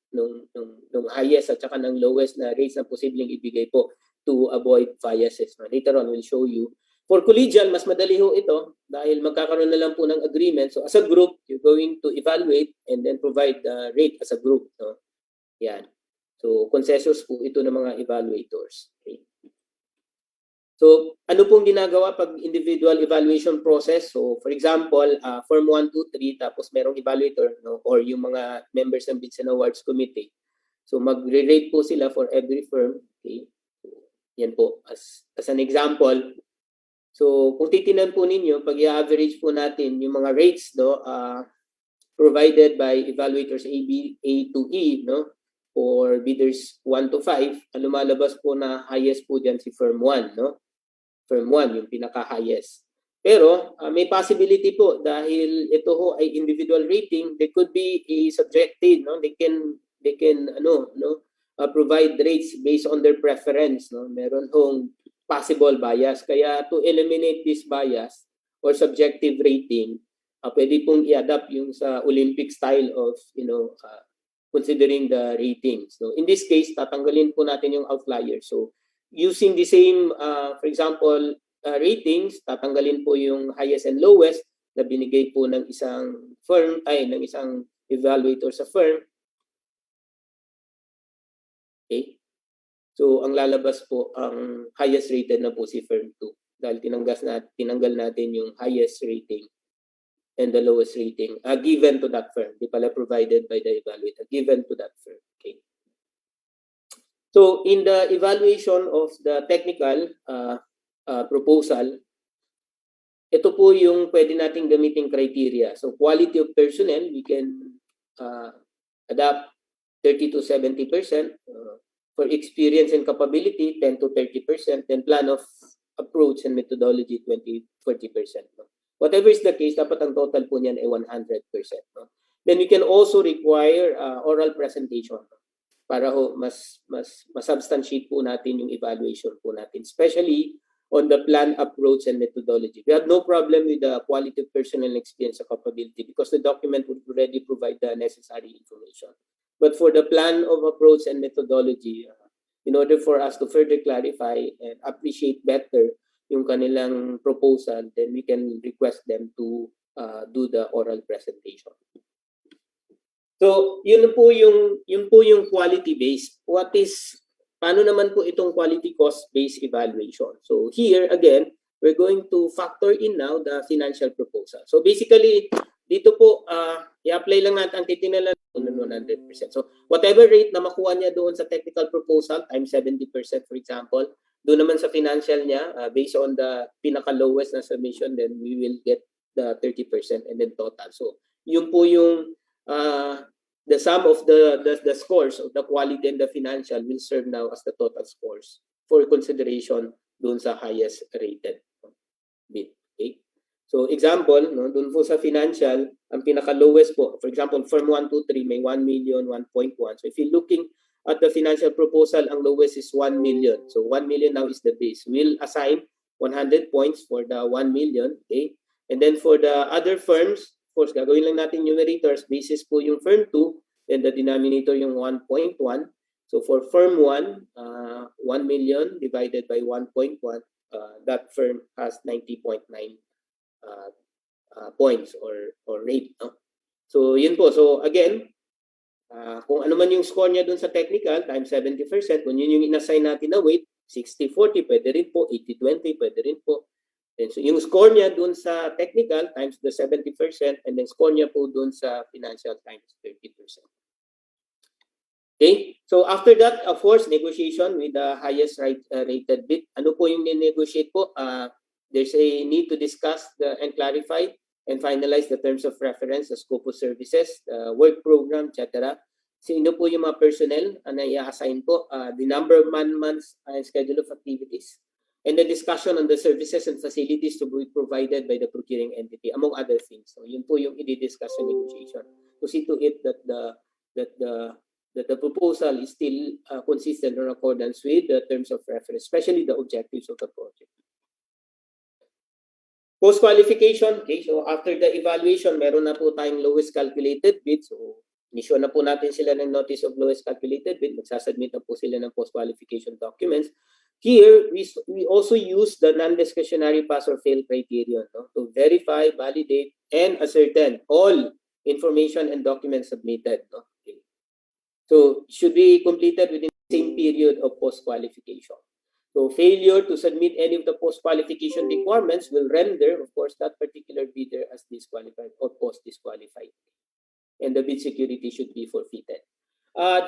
E: highest at saka ng lowest na rates na posibleng ibigay po to avoid biases. Later on, we'll show you. For collegial, mas madali ho ito dahil magkakaroon na lang po ng agreement. So as a group, you're going to evaluate and then provide the rate as a group. Yan. So consensus po ito ng mga evaluators. Okay. So ano pong ginagawa pag individual evaluation process? So for example, Form 1, 2, 3, tapos merong evaluator or yung mga members ng Bids and Awards Committee. So magre-rate po sila for every firm. Okay? So, yan po as an example. So kung titinan po ninyo, pag i-average po natin yung mga rates provided by evaluators A to E for bidders 1 to 5, ang lumalabas po na highest po dyan si Firm 1, Firm 1 yung pinaka-highest. Pero may possibility po dahil ito ho ay individual rating, there could be a subjective, they can provide rates based on their preference, Meron hong possible bias. Kaya to eliminate this bias or subjective rating, pwede pong i-adapt yung sa Olympic style of, considering the ratings. So in this case, tatanggalin po natin yung outlier. So using the same, for example, ratings, tatanggalin po yung highest and lowest na binigay po ng isang firm, ng isang evaluator sa firm. Okay? So ang lalabas po ang highest rated na po si firm 2 dahil tinanggal natin yung highest rating and the lowest rating given to that firm. Di pala provided by the evaluator, given to that firm. Okay. So in the evaluation of the technical proposal, ito po yung pwede nating gamiting criteria. So quality of personnel, we can adapt 30 to 70%. For experience and capability, 10 to 30%. Then plan of approach and methodology, 40%. Whatever is the case, dapat ang total po niyan ay 100%. Then we can also require oral presentation para mas substantiate po natin yung evaluation po natin, especially on the plan, approach, and methodology. We have no problem with the quality of personnel experience and capability because the document would already provide the necessary information. But for the plan of approach and methodology, in order for us to further clarify and appreciate better yung kanilang proposal, then we can request them to do the oral presentation. So, yun po yung quality based. Paano naman po itong quality cost based evaluation? So here again, we're going to factor in now the financial proposal. So basically, dito po i-apply lang natin ang titingnan lang 100%. So whatever rate na makuha niya doon sa technical proposal times 70% for example, doon naman sa financial niya based on the pinaka-lowest na submission, then we will get the 30% and then total. So yun po yung the sum of the scores of the quality and the financial will serve now as the total scores for consideration doon sa highest rated bid. Okay? So example, doon po sa financial, ang pinaka-lowest po, for example, firm 1, 2, 3 may 1 million, 1.1. So if you're looking at the financial proposal, ang lowest is 1 million. So 1 million now is the base. We'll assign 100 points for the 1 million. Okay? And then for the other firms, of course, gagawin lang natin numerators. Basis po yung firm 2, then the denominator yung 1.1. So for firm 1, 1 million divided by 1.1, that firm has 90.9 points or rate. No? So yun po. So again, kung ano man yung score niya dun sa technical, times 70%, kung yun yung inassign natin na weight, 60-40, pwede rin po, 80-20, pwede rin po. And so yung score niya dun sa technical, times the 70%, and then score niya po dun sa financial, times 30%. Okay? So after that, of course, negotiation with the highest rated bid. Ano po yung negotiate po? There's a need to discuss and clarify and finalize the terms of reference, the scope of services, the work program, etc. Sino po yung mga personnel na i-assign po, the number of months and schedule of activities, and the discussion on the services and facilities to be provided by the procuring entity, among other things. So yun po yung i-discuss sa negotiation. To see to it that the proposal is still consistent in accordance with the terms of reference, especially the objectives of the project. Post-qualification, okay, so after the evaluation, meron na po tayong lowest calculated bid. So, issue na po natin sila ng notice of lowest calculated bid. Magsasubmit na po sila ng post-qualification documents. Here, we also use the non-discretionary pass or fail criterion to verify, validate, and ascertain all information and documents submitted. Okay. So, should be completed within the same period of post-qualification. So failure to submit any of the post-qualification requirements will render, of course, that particular bidder as disqualified or post-disqualified. And the bid security should be forfeited.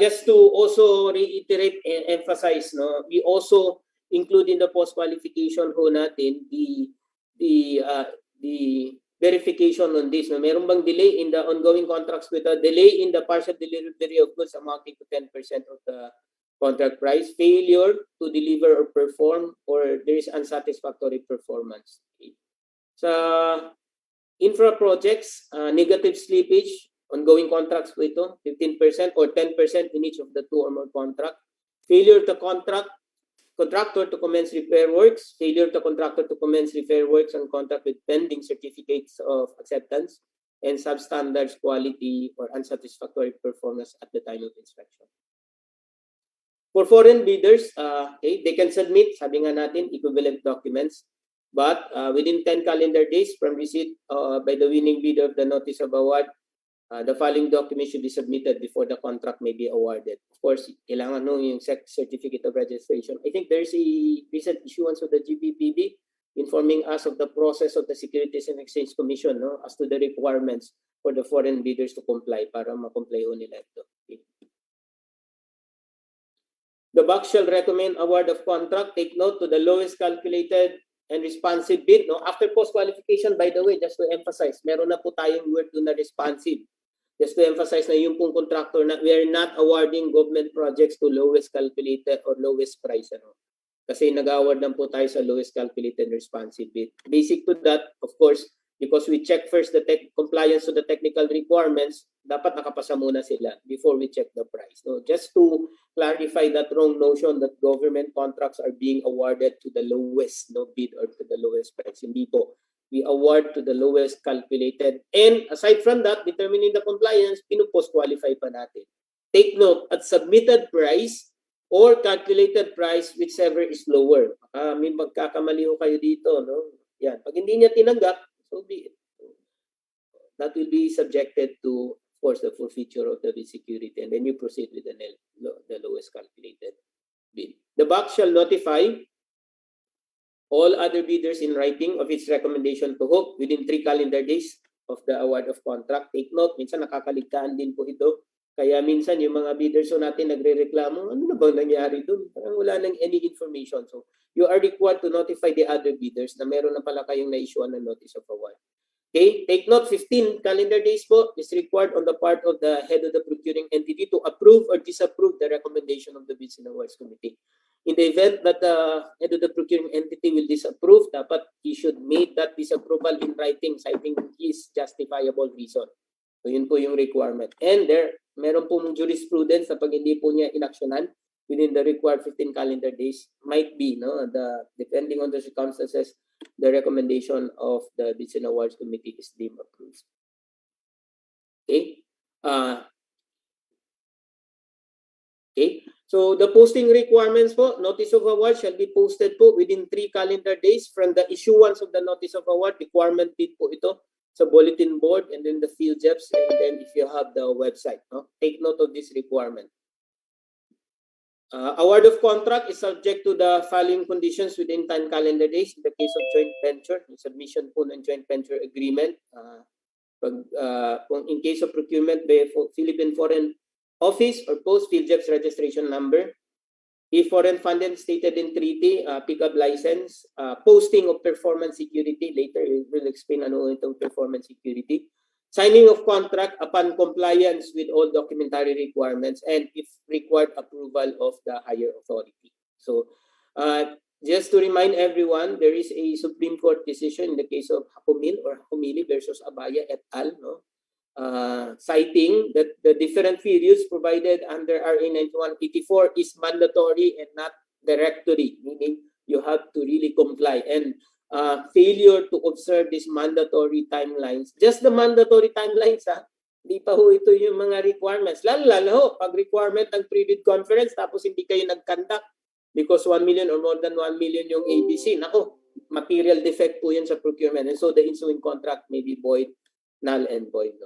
E: Just to also reiterate and emphasize, we also include in the post-qualification ho natin the verification on this. Meron bang delay in the ongoing contracts with a delay in the partial delivery of goods amounting to 10% of the contract price, failure to deliver or perform, or there is unsatisfactory performance. Okay. Sa infra projects, negative slippage, ongoing contracts po ito, 15% or 10% in each of the 2 or more contract. Failure to contract contractor to commence repair works, failure of the contractor to commence repair works on contract with pending certificates of acceptance, and substandards quality or unsatisfactory performance at the time of inspection. For foreign bidders, okay, they can submit, sabi nga natin, equivalent documents, but within 10 calendar days from receipt by the winning bidder of the notice of award, the following documents should be submitted before the contract may be awarded. Of course, kailangan yung certificate of registration. I think there's a recent issuance of the GBPB informing us of the process of the Securities and Exchange Commission as to the requirements for the foreign bidders to comply para ma-comply nila ito. Okay. The BAC shall recommend award of contract. Take note to the lowest calculated and responsive bid. After post-qualification, by the way, just to emphasize, meron na po tayong word doon na responsive. Just to emphasize na yung pong contractor na we are not awarding government projects to lowest calculated or lowest price. Kasi nag-award lang po tayo sa lowest calculated and responsive bid. Basic to that, of course, because we check first the compliance to the technical requirements, dapat nakapasa muna sila before we check the price. Just to clarify that wrong notion that government contracts are being awarded to the lowest bid or to the lowest price. Hindi po. We award to the lowest calculated. And aside from that, determining the compliance, pinupost-qualify pa natin. Take note, at submitted price or calculated price, whichever is lower. May magkakamali ho kayo dito. Yan. Pag hindi niya tinanggap, so be it. That will be subjected to, of course, the forfeiture of the bid security, and then you proceed with the lowest calculated bid. The BAC shall notify all other bidders in writing of its recommendation to hook within 3 calendar days of the award of contract. Take note, minsan nakakaligtaan din po ito. Kaya minsan yung mga bidders natin nagre-reklamo, ano na bang nangyari doon? Parang wala nang any information. So you are required to notify the other bidders na meron na pala kayong na-issuean ng notice of award. Okay, take note, 15 calendar days po is required on the part of the head of the procuring entity to approve or disapprove the recommendation of the Bids and Awards Committee. In the event that the head of the procuring entity will disapprove, dapat he should make that disapproval in writing, citing his justifiable reason. So yun po yung requirement. And meron pong jurisprudence na pag hindi po niya inaksyonan within the required 15 calendar days, might be, depending on the circumstances, the recommendation of the Bids and Awards Committee is deemed approved. Okay? Okay? So the posting requirements po, notice of award shall be posted po within 3 calendar days from the issuance of the notice of award. Requirement bid po ito sa bulletin board and then the field jobs, and then if you have the website. Take note of this requirement. Award of contract is subject to the following conditions within 10 calendar days. In the case of joint venture, yung submission po ng joint venture agreement. In case of procurement by Philippine Foreign Office or Post Field Jobs registration number. If foreign funded stated in treaty, pickup license, posting of performance security. Later, we'll explain ano itong performance security. Signing of contract upon compliance with all documentary requirements, and if required, approval of the higher authority. So, just to remind everyone, there is a Supreme Court decision in the case of Hakumil or Hakumili versus Abaya et al. Citing that the different periods provided under RA 9184 is mandatory and not directory, meaning you have to really comply. And failure to observe these mandatory timelines, just the mandatory timelines, hindi pa ho ito yung mga requirements. Lalo ho, pag requirement ng pre-bid conference tapos hindi kayo nag-conduct because 1 million or more than 1 million yung ABC, nako, material defect po yan sa procurement. And so the ensuing contract may be void, null and void.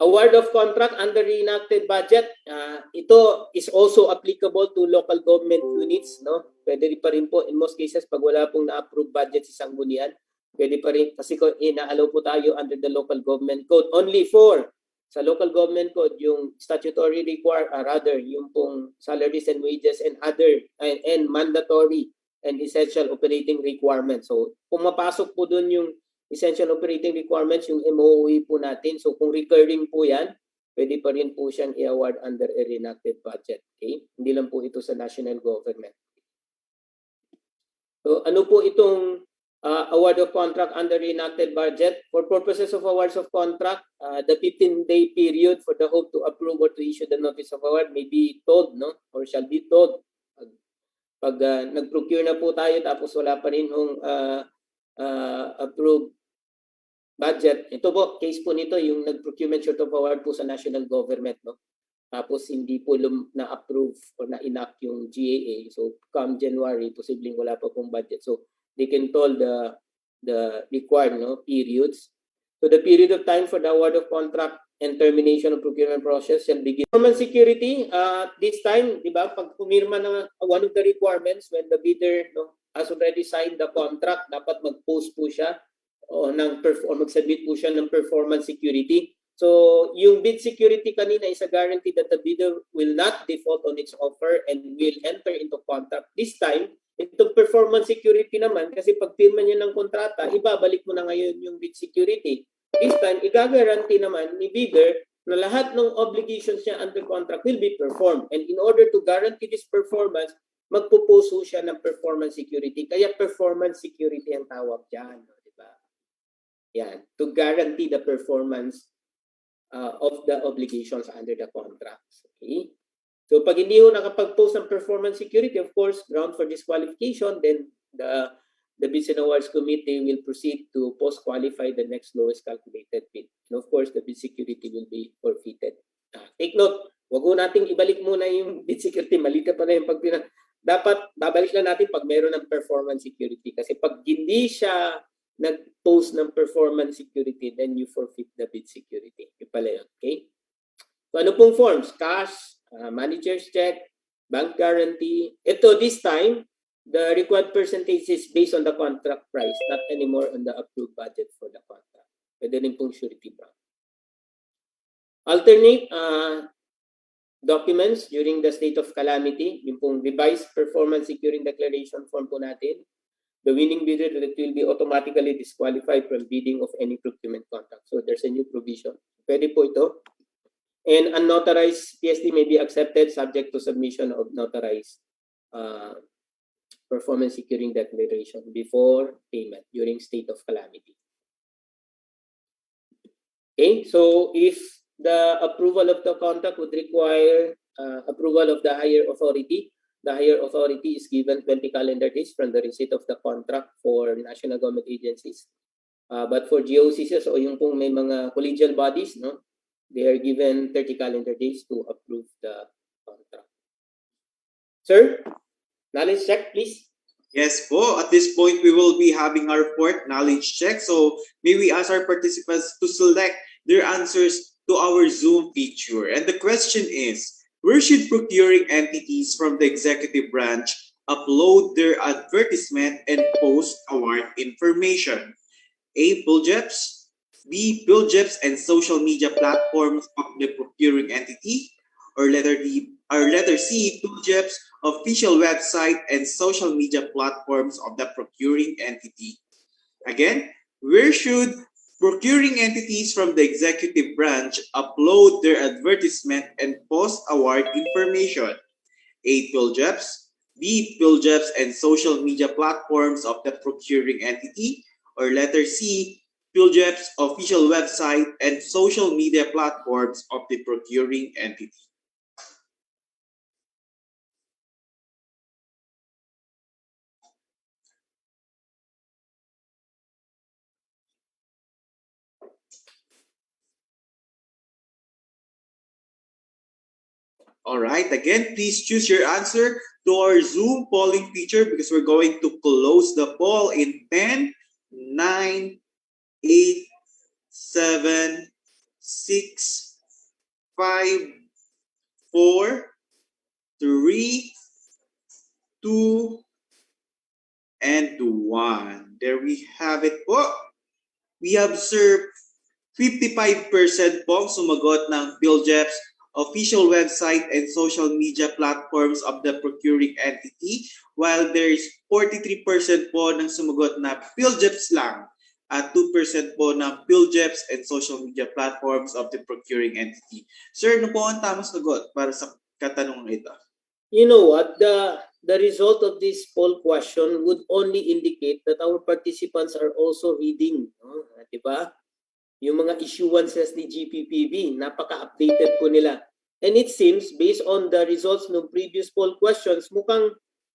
E: Award of contract under reenacted budget, ito is also applicable to local government units. Pwede pa rin po in most cases pag wala pong na-approve budget sa sanggunian, pwede pa rin kasi ina-allow po tayo under the local government code. Only for sa local government code yung statutory rather yung pong salaries and wages and other and mandatory and essential operating requirements. So pumapasok po doon yung essential operating requirements, yung MOE po natin. So kung recurring po yan, pwede pa rin po siyang i-award under a reenacted budget. Okay? Hindi lang po ito sa national government. So ano po itong award of contract under reenacted budget? For purposes of awards of contract, the 15-day period for the hope to approve or to issue the notice of award may be told, or shall be told Pag nag-procure na po tayo tapos wala pa rin hong approved budget, ito po, case po nito, yung nag-procurement short of award po sa national government, no? Tapos hindi po na-approve or na-enact yung GAA. So come January, posibleng wala pa pong budget. So they can toll the required periods. So the period of time for the award of contract and termination of procurement process shall begin. Performance security, this time, di ba, pag pumirma na one of the requirements when the bidder has already signed the contract, dapat mag-post po siya o mag-submit po siya ng performance security. So, yung bid security kanina is a guarantee that the bidder will not default on its offer and will enter into contract. This time, itong performance security naman, kasi pag firma niya ng kontrata, ibabalik mo na ngayon yung bid security. This time, igagaranti naman ni bidder na lahat ng obligations niya under contract will be performed. And in order to guarantee this performance, magpupuso siya ng performance security. Kaya performance security ang tawag dyan. Diba? Yan. To guarantee the performance of the obligations under the contracts. Okay? So pag hindi ho nakapag-post ng performance security, of course, ground for disqualification, then the Bids and Awards Committee will proceed to post-qualify the next lowest calculated bid. And of course, the bid security will be forfeited. Take note, wag ho nating ibalik muna yung bid security. Malita pa na yung dapat babalik lang natin pag meron ng performance security. Kasi pag hindi siya nag-post ng performance security, then you forfeit the bid security. Yung pala yun, okay? So ano pong forms? Cash, manager's check, bank guarantee. Ito, this time, the required percentage is based on the contract price, not anymore on the approved budget for the contract. Pwede rin pong surety bond. Alternate documents during the state of calamity, yung pong revised performance securing declaration form po natin. The winning bidder that will be automatically disqualified from bidding of any procurement contract. So there's a new provision. Pwede po ito. And unauthorized PSD may be accepted subject to submission of notarized performance securing declaration before payment during state of calamity. Okay, so if the approval of the contract would require approval of the higher authority, the higher authority is given 20 calendar days from the receipt of the contract for national government agencies. But for GOCCs o yung pong may mga collegial bodies, they are given 30 calendar days to approve the contract. Sir, knowledge check, please.
C: Yes po, at this point we will be having our fourth knowledge check. So may we ask our participants to select their answers to our Zoom feature. And the question is, where should procuring entities from the executive branch upload their advertisement and post award information? A. PhilJeps, B. PhilJeps and social media platforms of the procuring entity, or letter C. PhilJeps official website and social media platforms of the procuring entity. Again, where should procuring entities from the executive branch upload their advertisement and post-award information? A. PhilJeps, B. PhilJeps and social media platforms of the procuring entity, or letter C. PhilJeps official website and social media platforms of the procuring entity. All right, again, please choose your answer to our Zoom polling feature because we're going to close the poll in 10, 9, 8, 7, 6, 5, 4, 3, 2, and 1. There we have it po. We observed 55% po sumagot ng PhilJeps official website and social media platforms of the procuring entity, while there's 43% po ng sumagot na PhilJeps lang at 2% po na PhilJeps and social media platforms of the procuring entity. Sir, ano po ang tamang sagot para sa katanungan ito?
E: You know what? The result of this poll question would only indicate that our participants are also reading. Diba? Yung mga issuances ni GPPB, napaka-updated po nila. And it seems, based on the results ng previous poll questions, mukhang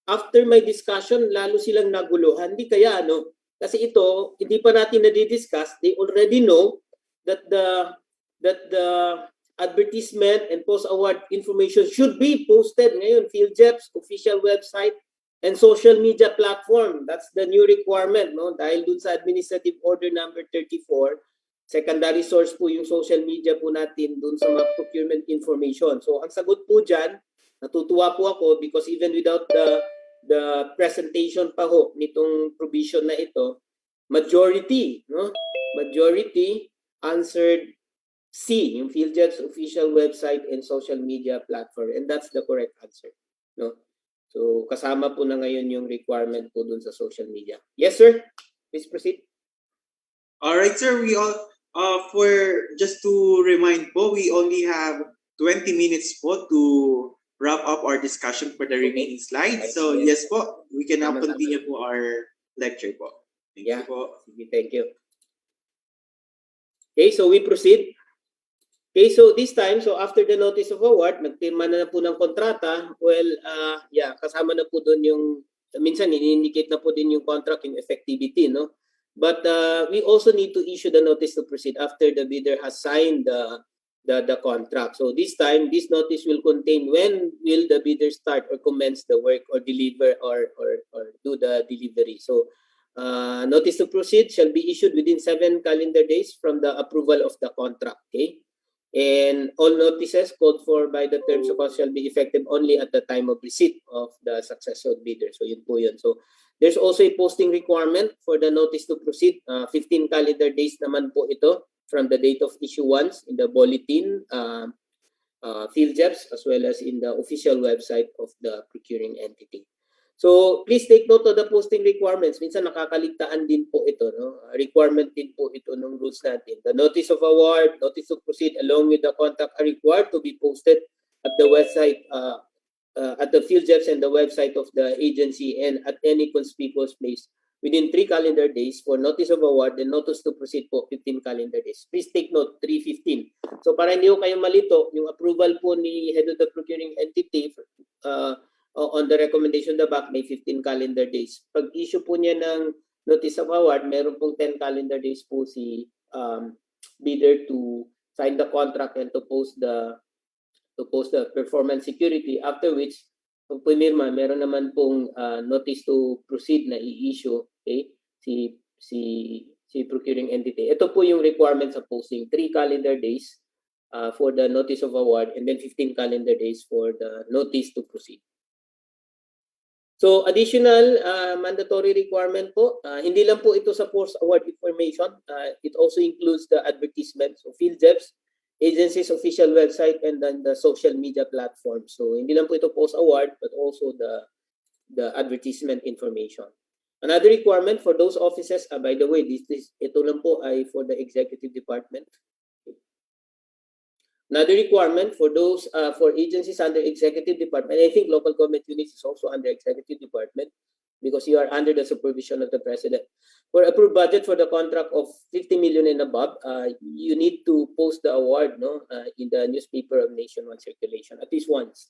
E: after my discussion, lalo silang naguluhan. Di kaya ano? Kasi ito, hindi pa natin na-discuss. They already know that the advertisement and post-award information should be posted ngayon, PhilJEP's official website and social media platform. That's the new requirement, no? Dahil dun sa Administrative Order number 34, secondary source po yung social media po natin dun sa mga procurement information. So ang sagot po dyan, natutuwa po ako because even without the presentation pa ho nitong provision na ito, majority answered C, yung PhilJEP's official website and social media platform, and that's the correct answer, no? So kasama po na ngayon yung requirement po dun sa social media. Yes, sir. Please proceed.
C: All right, sir. We all for just to remind po, we only have 20 minutes po to wrap up our discussion for the remaining slides. So yes po, we can now continue po our lecture po. Thank you po.
E: Thank you. Okay, so we proceed. Okay, so this time, so after the notice of award, nagpirma na po ng kontrata. Well, kasama na po doon yung, minsan in-indicate na po din yung contract, yung effectivity, no? But we also need to issue the notice to proceed after the bidder has signed the contract. So this time, this notice will contain when will the bidder start or commence the work or deliver or do the delivery. So notice to proceed shall be issued within 7 calendar days from the approval of the contract. Okay. And all notices called for by the terms of contract shall be effective only at the time of receipt of the successor bidder. So yun po yun. So there's also a posting requirement for the notice to proceed. 15 calendar days naman po ito from the date of issuance in the bulletin, PhilJEP's, as well as in the official website of the procuring entity. So please take note of the posting requirements. Minsan nakakaligtaan din po ito, no? Requirement din po ito ng rules natin. The notice of award, notice to proceed along with the contract are required to be posted at the website, at the PhilJEP's and the website of the agency and at any conspicuous place within 3 calendar days for notice of award and notice to proceed po 15 calendar days. Please take note, 3-15. So para hindi ko kayo malito, yung approval po ni head of the procuring entity on the recommendation of the back may 15 calendar days. Pag issue po niya ng notice of award, meron pong 10 calendar days po si bidder to sign the contract and to post the performance security, after which pag pumirma, meron naman pong notice to proceed na i-issue, okay, si procuring entity. Ito po yung requirements of posting, 3 calendar days for the notice of award and then 15 calendar days for the notice to proceed. So additional mandatory requirement po, hindi lang po ito sa post-award information, it also includes the advertisements of PhilJEP's, agency's official website, and then the social media platform. So hindi lang po ito post-award but also the advertisement information. Another requirement for those offices, by the way, ito lang po ay for the executive department. Another requirement for those for agencies under executive department, I think local government units is also under executive department because you are under the supervision of the president. For approved budget for the contract of 50 million and above, you need to post the award, no, in the newspaper of nationwide circulation at least once.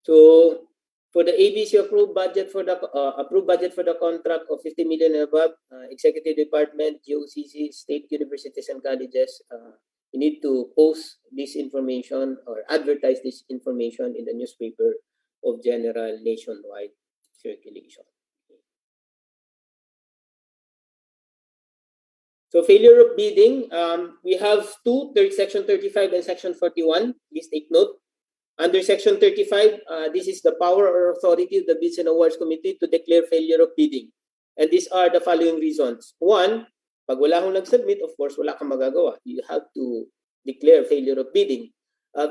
E: So for the ABC approved budget for the contract of 50 million and above, executive department, GOCC, state universities and colleges, you need to post this information or advertise this information in the newspaper of general nationwide circulation. So failure of bidding, we have Section 35 and Section 41. Please take note. Under Section 35, this is the power or authority of the Bids and Awards Committee to declare failure of bidding. And these are the following reasons. One, pag wala kang nag-submit, of course, wala kang magagawa. You have to declare failure of bidding.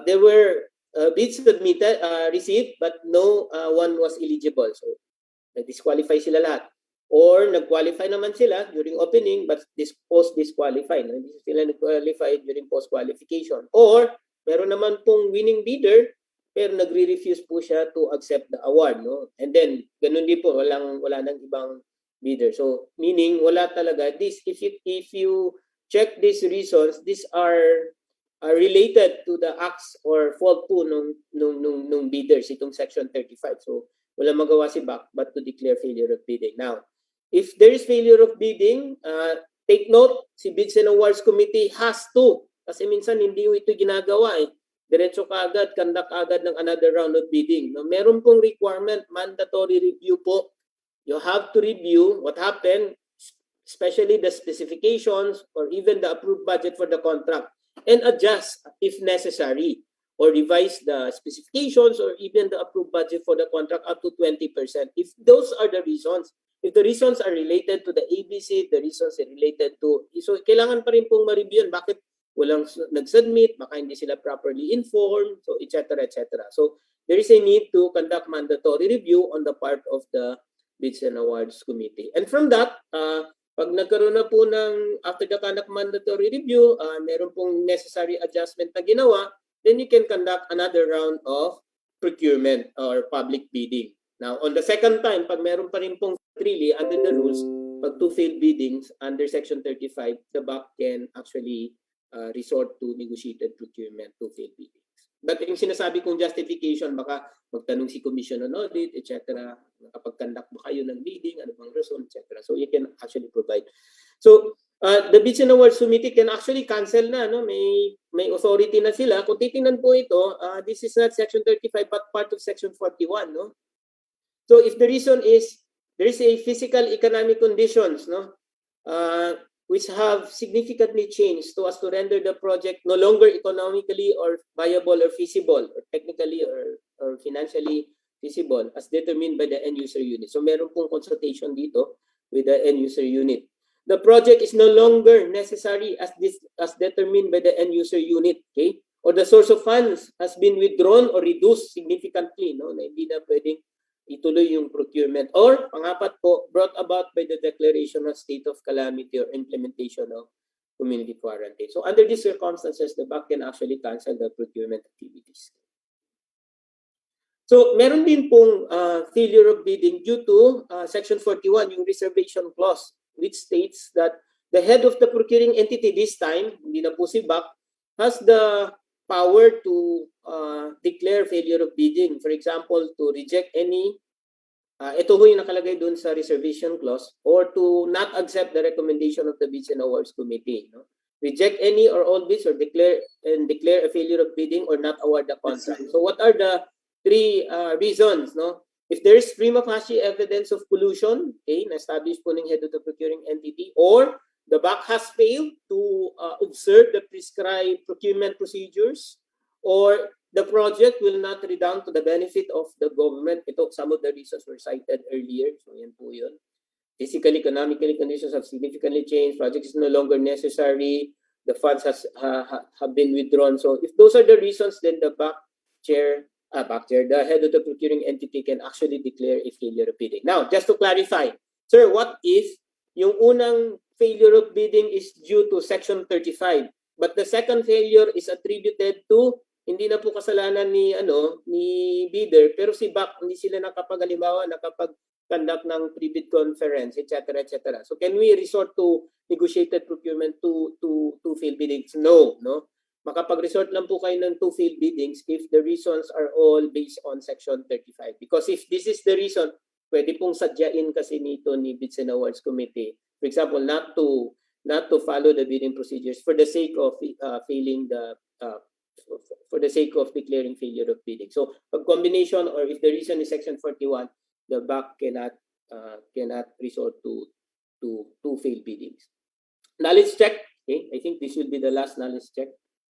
E: There were bids submitted, received, but no one was eligible. So, nag-disqualify sila lahat. Or nag-qualify naman sila during opening, but post-disqualified. Hindi sila nag-qualify during post-qualification. Or, meron naman pong winning bidder, pero nagre-refuse po siya to accept the award, no? And then ganun din po, wala nang ibang bidder. So meaning wala talaga this, if you check these reasons, these are related to the acts or fault po nung bidders, itong Section 35. So, wala magawa si BAC but to declare failure of bidding. Now, if there is failure of bidding, take note, si Bids and Awards Committee has to, kasi minsan hindi ito ginagawa eh. Diretso ka agad, conduct agad ng another round of bidding. No, meron pong requirement, mandatory review po. You have to review what happened, especially the specifications or even the approved budget for the contract, and adjust if necessary, or revise the specifications or even the approved budget for the contract up to 20%. If those are the reasons, if the reasons are related to the ABC, the reasons are related to, so kailangan pa rin pong ma-review bakit walang nag-submit, baka hindi sila properly informed, so etc. etc. So there is a need to conduct mandatory review on the part of the Bids and Awards Committee. And from that, pag nagkaroon na po ng after the conduct mandatory review, meron pong necessary adjustment na ginawa, then you can conduct another round of procurement or public bidding. Now, on the second time, pag meron pa rin pong really under the rules, pag two failed biddings under Section 35, the BAC can actually resort to negotiated procurement to failed biddings. But yung sinasabi kong justification, baka magtanong si Commission on Audit, etc. Nakapag-conduct ba kayo ng bidding, ano bang reason, etc. So you can actually provide. So the Bids and Awards Committee can actually cancel na, no? May authority na sila. Kung titingnan po ito, this is not Section 35 but part of Section 41, no? So if the reason is there is a physical economic conditions, no, which have significantly changed so as to render the project no longer economically or viable or feasible or technically or financially feasible as determined by the end user unit. So meron pong consultation dito with the end user unit. The project is no longer necessary as determined by the end user unit, okay? Or the source of funds has been withdrawn or reduced significantly, no? Na hindi na pwedeng ituloy yung procurement. Or, pangapat po, brought about by the declaration of state of calamity or implementation of community quarantine. So, under these circumstances, the BAC can actually cancel the procurement activities. So, meron din pong failure of bidding due to Section 41, yung reservation clause, which states that the head of the procuring entity this time, hindi na po si BAC, has the power to declare failure of bidding. For example, to reject any, ito ho yung nakalagay doon sa reservation clause, or to not accept the recommendation of the Bids and Awards Committee. No? Reject any or all bids or declare a failure of bidding or not award the contract. So what are the three reasons? No? If there is prima facie evidence of collusion, okay, na-establish po ng head of the procuring entity, or the BAC has failed to observe the prescribed procurement procedures, or the project will not redound to the benefit of the government. Ito, some of the reasons were cited earlier. So yan po yun. Physically, economically, conditions have significantly changed. Project is no longer necessary. The funds have been withdrawn. So if those are the reasons, then the BAC chair, the head of the procuring entity can actually declare a failure of bidding. Now, just to clarify, sir, what if yung unang failure of bidding is due to Section 35, but the second failure is attributed to hindi na po kasalanan ni bidder, pero si BAC hindi sila nakapag-conduct ng pre-bid conference, etc. etc. So can we resort to negotiated procurement to failed biddings? No. Makapag-resort lang po kayo ng two failed biddings if the reasons are all based on Section 35. Because if this is the reason, pwede pong sadyain kasi nito ni Bids and Awards Committee. For example, not to follow the bidding procedures for the sake of for the sake of declaring failure of bidding. So, a combination, or if the reason is Section 41, the BAC cannot resort to failed biddings. Knowledge check. Okay, I think this will be the last knowledge check.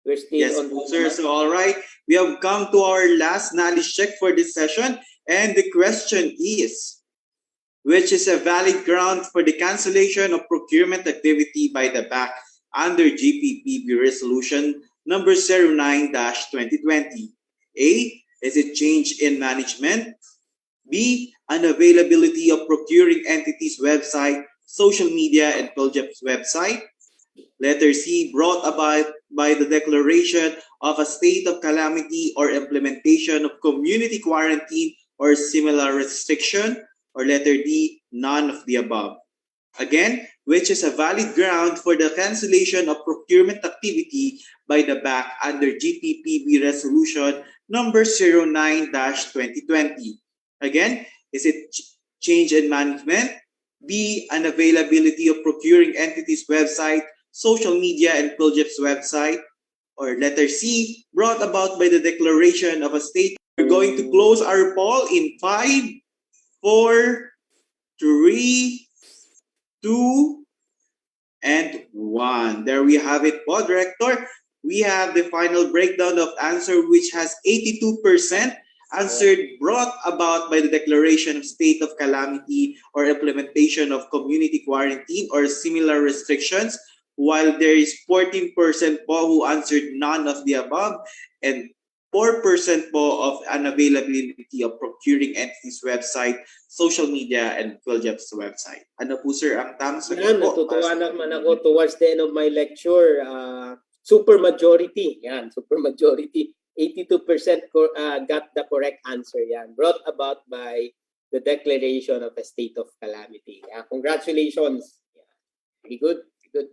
E: We're still
C: Yes,
E: on
C: sir. So, all right, we have come to our last knowledge check for this session, and the question is, which is a valid ground for the cancellation of procurement activity by the BAC under GPPB Resolution number 09-2020. A, is it change in management? B, unavailability of procuring entities' website, social media, and PhilJEP's website. Letter C, brought about by the declaration of a state of calamity or implementation of community quarantine or similar restriction. Or letter D, none of the above. Again, which is a valid ground for the cancellation of procurement activity by the BAC under GPPB Resolution number 09-2020. Again, is it change in management? B, unavailability of procuring entities website, social media, and PhilJEP's website? Or letter C, brought about by the declaration of a state. We're going to close our poll in 5, 4, 3, 2, and 1. There we have it po, Director. We have the final breakdown of answer, which has 82% answered brought about by the declaration of state of calamity or implementation of community quarantine or similar restrictions, while there is 14% po who answered none of the above, and 4% po of unavailability of procuring entities website, social media, and PhilJEP's website. Ano po sir ang tamang sagot
E: Yan,
C: po?
E: natutuwa naman ako towards the end of my lecture. Super majority. Yan, super majority. 82% got the correct answer. Yan, brought about by the declaration of a state of calamity. Yeah, congratulations. Yeah. Very good. Very good.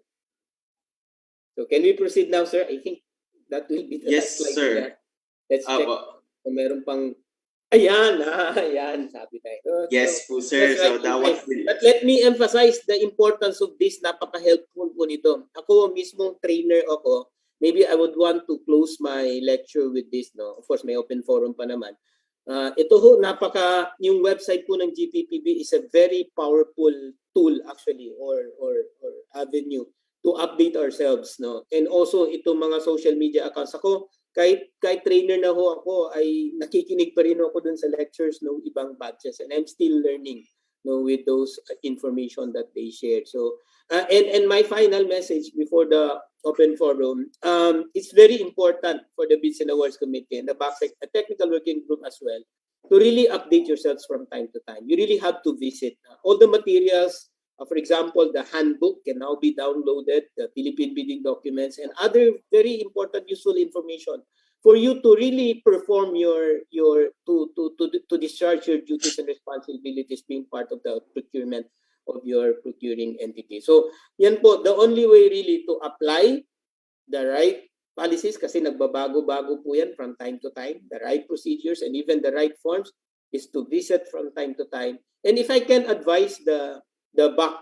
E: So can we proceed now, sir? I think that will be the
C: Yes,
E: last slide.
C: sir.
E: Yeah. Let's check
C: Apo.
E: kung meron pang... Ayan, ayan, sabi tayo.
C: Yes po sir.
E: That's right.
C: So that was
E: But let me emphasize the importance of this. Napaka-helpful po nito. Ako mismong trainer ako. Maybe I would want to close my lecture with this. No, of course, may open forum pa naman. Ito ho, yung website po ng GPPB is a very powerful tool actually or avenue to update ourselves. No, and also itong mga social media accounts. Ako, kahit trainer na ho ako, ay nakikinig pa rin ako dun sa lectures ng ibang batches, and I'm still learning with those information that they share. So, and my final message before the open forum, it's very important for the Bids and Awards Committee and the BACSEC, a technical working group as well, to really update yourselves from time to time. You really have to visit all the materials. For example, the handbook can now be downloaded, the Philippine bidding documents, and other very important useful information for you to really perform to discharge your duties and responsibilities being part of the procurement of your procuring entity. So, yan po, the only way really to apply the right policies, kasi nagbabago-bago po yan from time to time, the right procedures and even the right forms, is to visit from time to time. And if I can advise the BAC,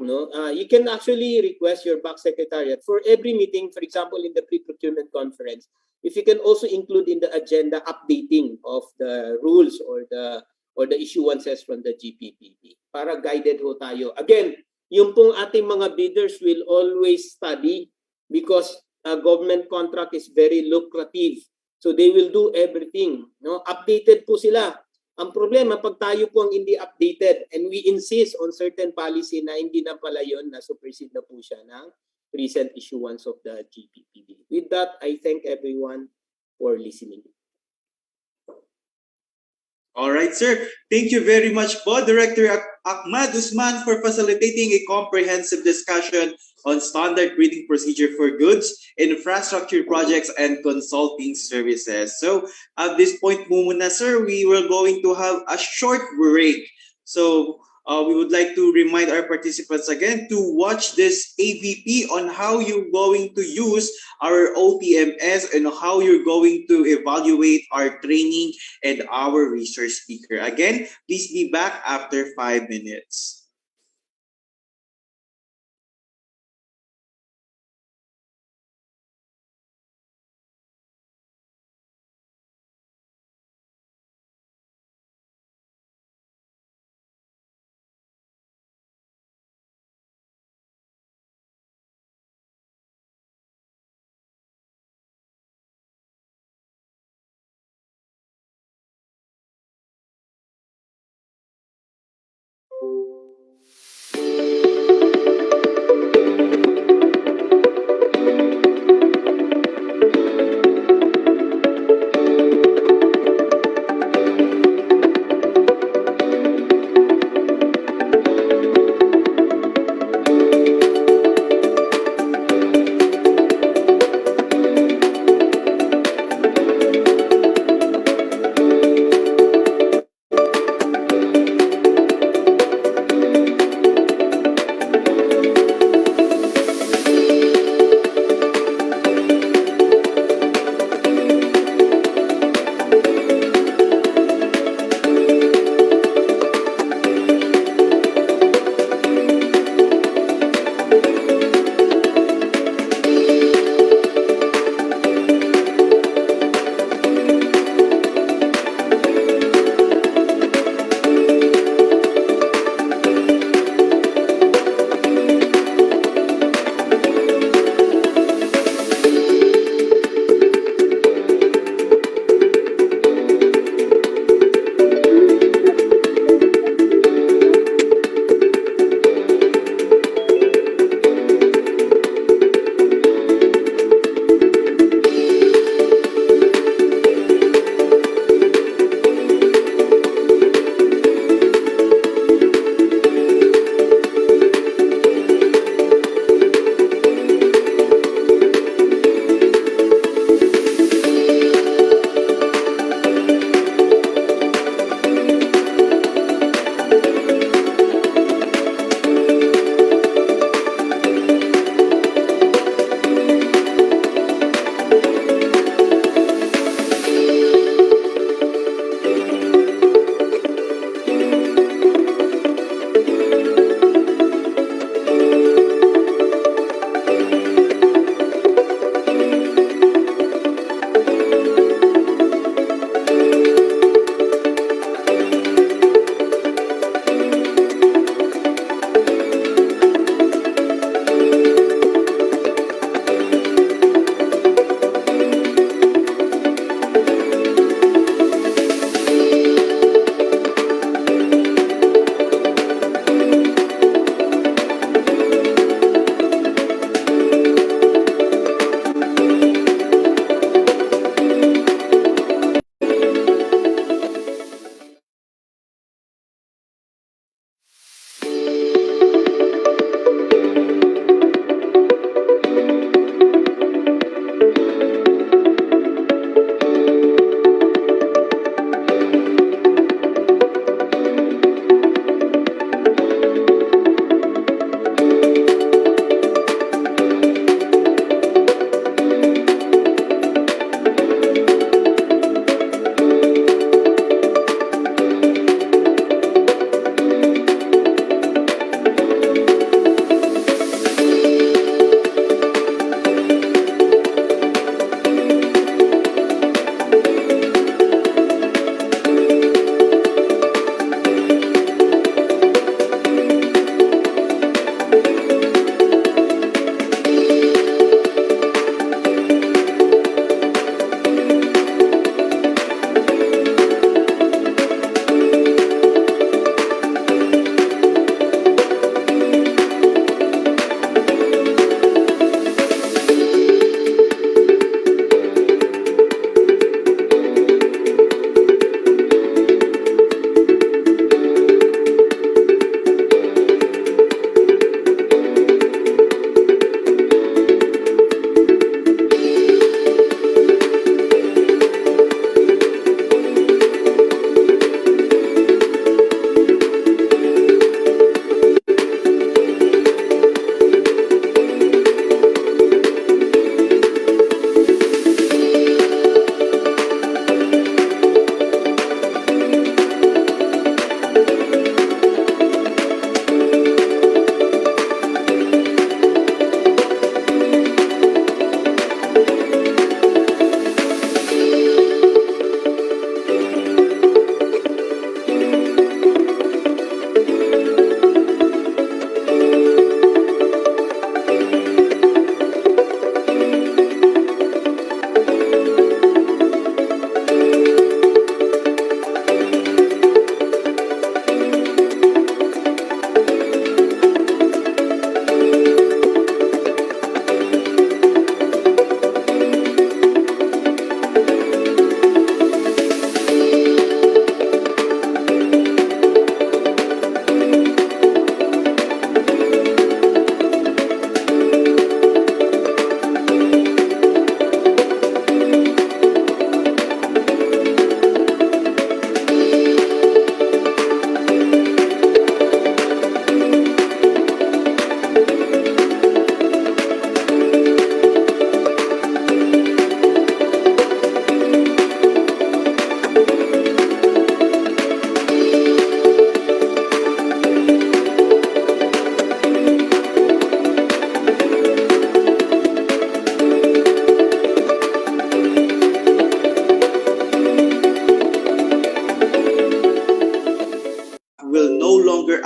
E: you can actually request your BAC secretariat for every meeting, for example, in the pre-procurement conference, if you can also include in the agenda updating of the rules or the issuances from the GPPB para guided ho tayo. Again, yung pong ating mga bidders will always study because a government contract is very lucrative. So they will do everything. Updated po sila. Ang problema, pag tayo po ang hindi updated and we insist on certain policy na hindi na pala yun, na supersede na po siya ng recent issuance of the GPPB. With that, I thank everyone for listening.
C: All right, sir. Thank you very much po, Director Ahmad Usman, for facilitating a comprehensive discussion on standard bidding procedure for goods, infrastructure projects, and consulting services. So at this point muna, sir, we were going to have a short break. So we would like to remind our participants again to watch this AVP on how you're going to use our OTMS and how you're going to evaluate our training and our research speaker. Again, please be back after 5 minutes.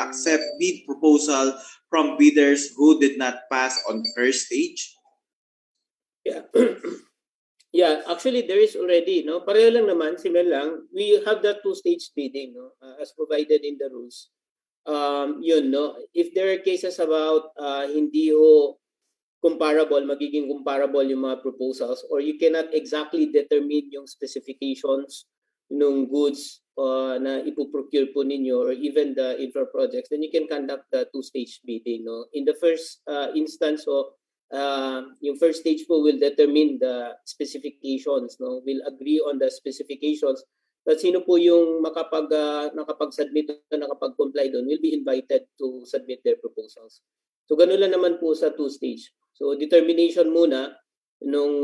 C: accept bid proposal from bidders who did not pass on first stage?
E: Yeah. Yeah, actually there is already, no? Pareho lang naman, similar lang. We have that two-stage bidding, no? As provided in the rules. Yun, no? If there are cases about hindi ho comparable, magiging comparable yung mga proposals, or you cannot exactly determine yung specifications ng goods na ipoprocure po ninyo, or even the infra projects, then you can conduct the two-stage bidding, no? In the first instance, so yung first stage po will determine the specifications, no? Will agree on the specifications. At sino po yung nakapag-submit o nakapag-comply doon will be invited to submit their proposals. So ganun lang naman po sa two-stage. So determination muna nung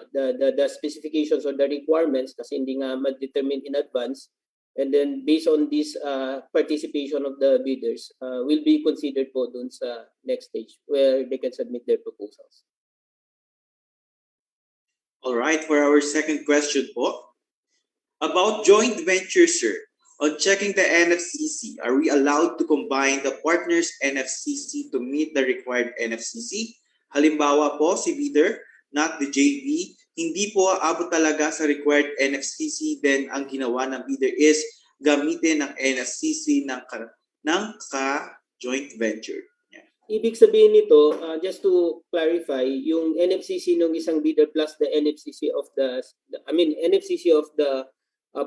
E: the specifications or the requirements kasi hindi nga ma-determine in advance, and then based on this participation of the bidders will be considered po dun sa next stage where they can submit their proposals.
C: All right, for our second question po, about joint ventures, sir. On checking the NFCC, are we allowed to combine the partners NFCC to meet the required NFCC? Halimbawa po, si bidder, not the JV, hindi po abot talaga sa required NFCC, then ang ginawa ng bidder is gamitin ng NFCC ng ka-joint venture. Yeah.
E: Ibig sabihin nito, just to clarify, yung NFCC ng isang bidder plus the NFCC of NFCC of the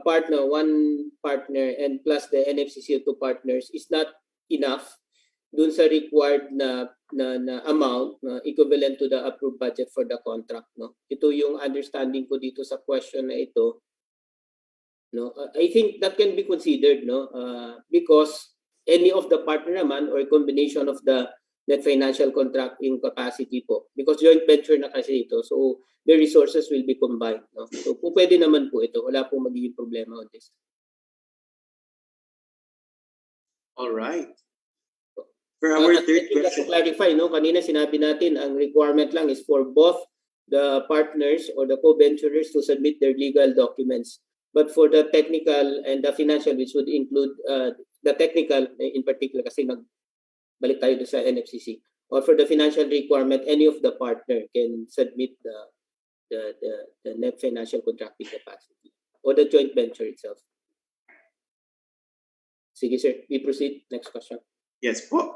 E: partner, one partner, and plus the NFCC of two partners is not enough dun sa required na amount equivalent to the approved budget for the contract, no? Ito yung understanding ko dito sa question na ito, no? I think that can be considered, no? Because any of the partner naman or combination of the net financial contracting capacity po, because joint venture na kasi ito, so the resources will be combined, no? So pwede naman po ito, wala pong magiging problema on this.
C: All right. For our third
E: Just to
C: question,
E: clarify, no, kanina sinabi natin ang requirement lang is for both the partners or the co-venturers to submit their legal documents. But for the technical and the financial, which would include the technical in particular, kasi balik tayo sa NFCC, or for the financial requirement, any of the partner can submit the net financial contracting capacity or the joint venture itself. Sige sir, we proceed. Next question.
C: yes po.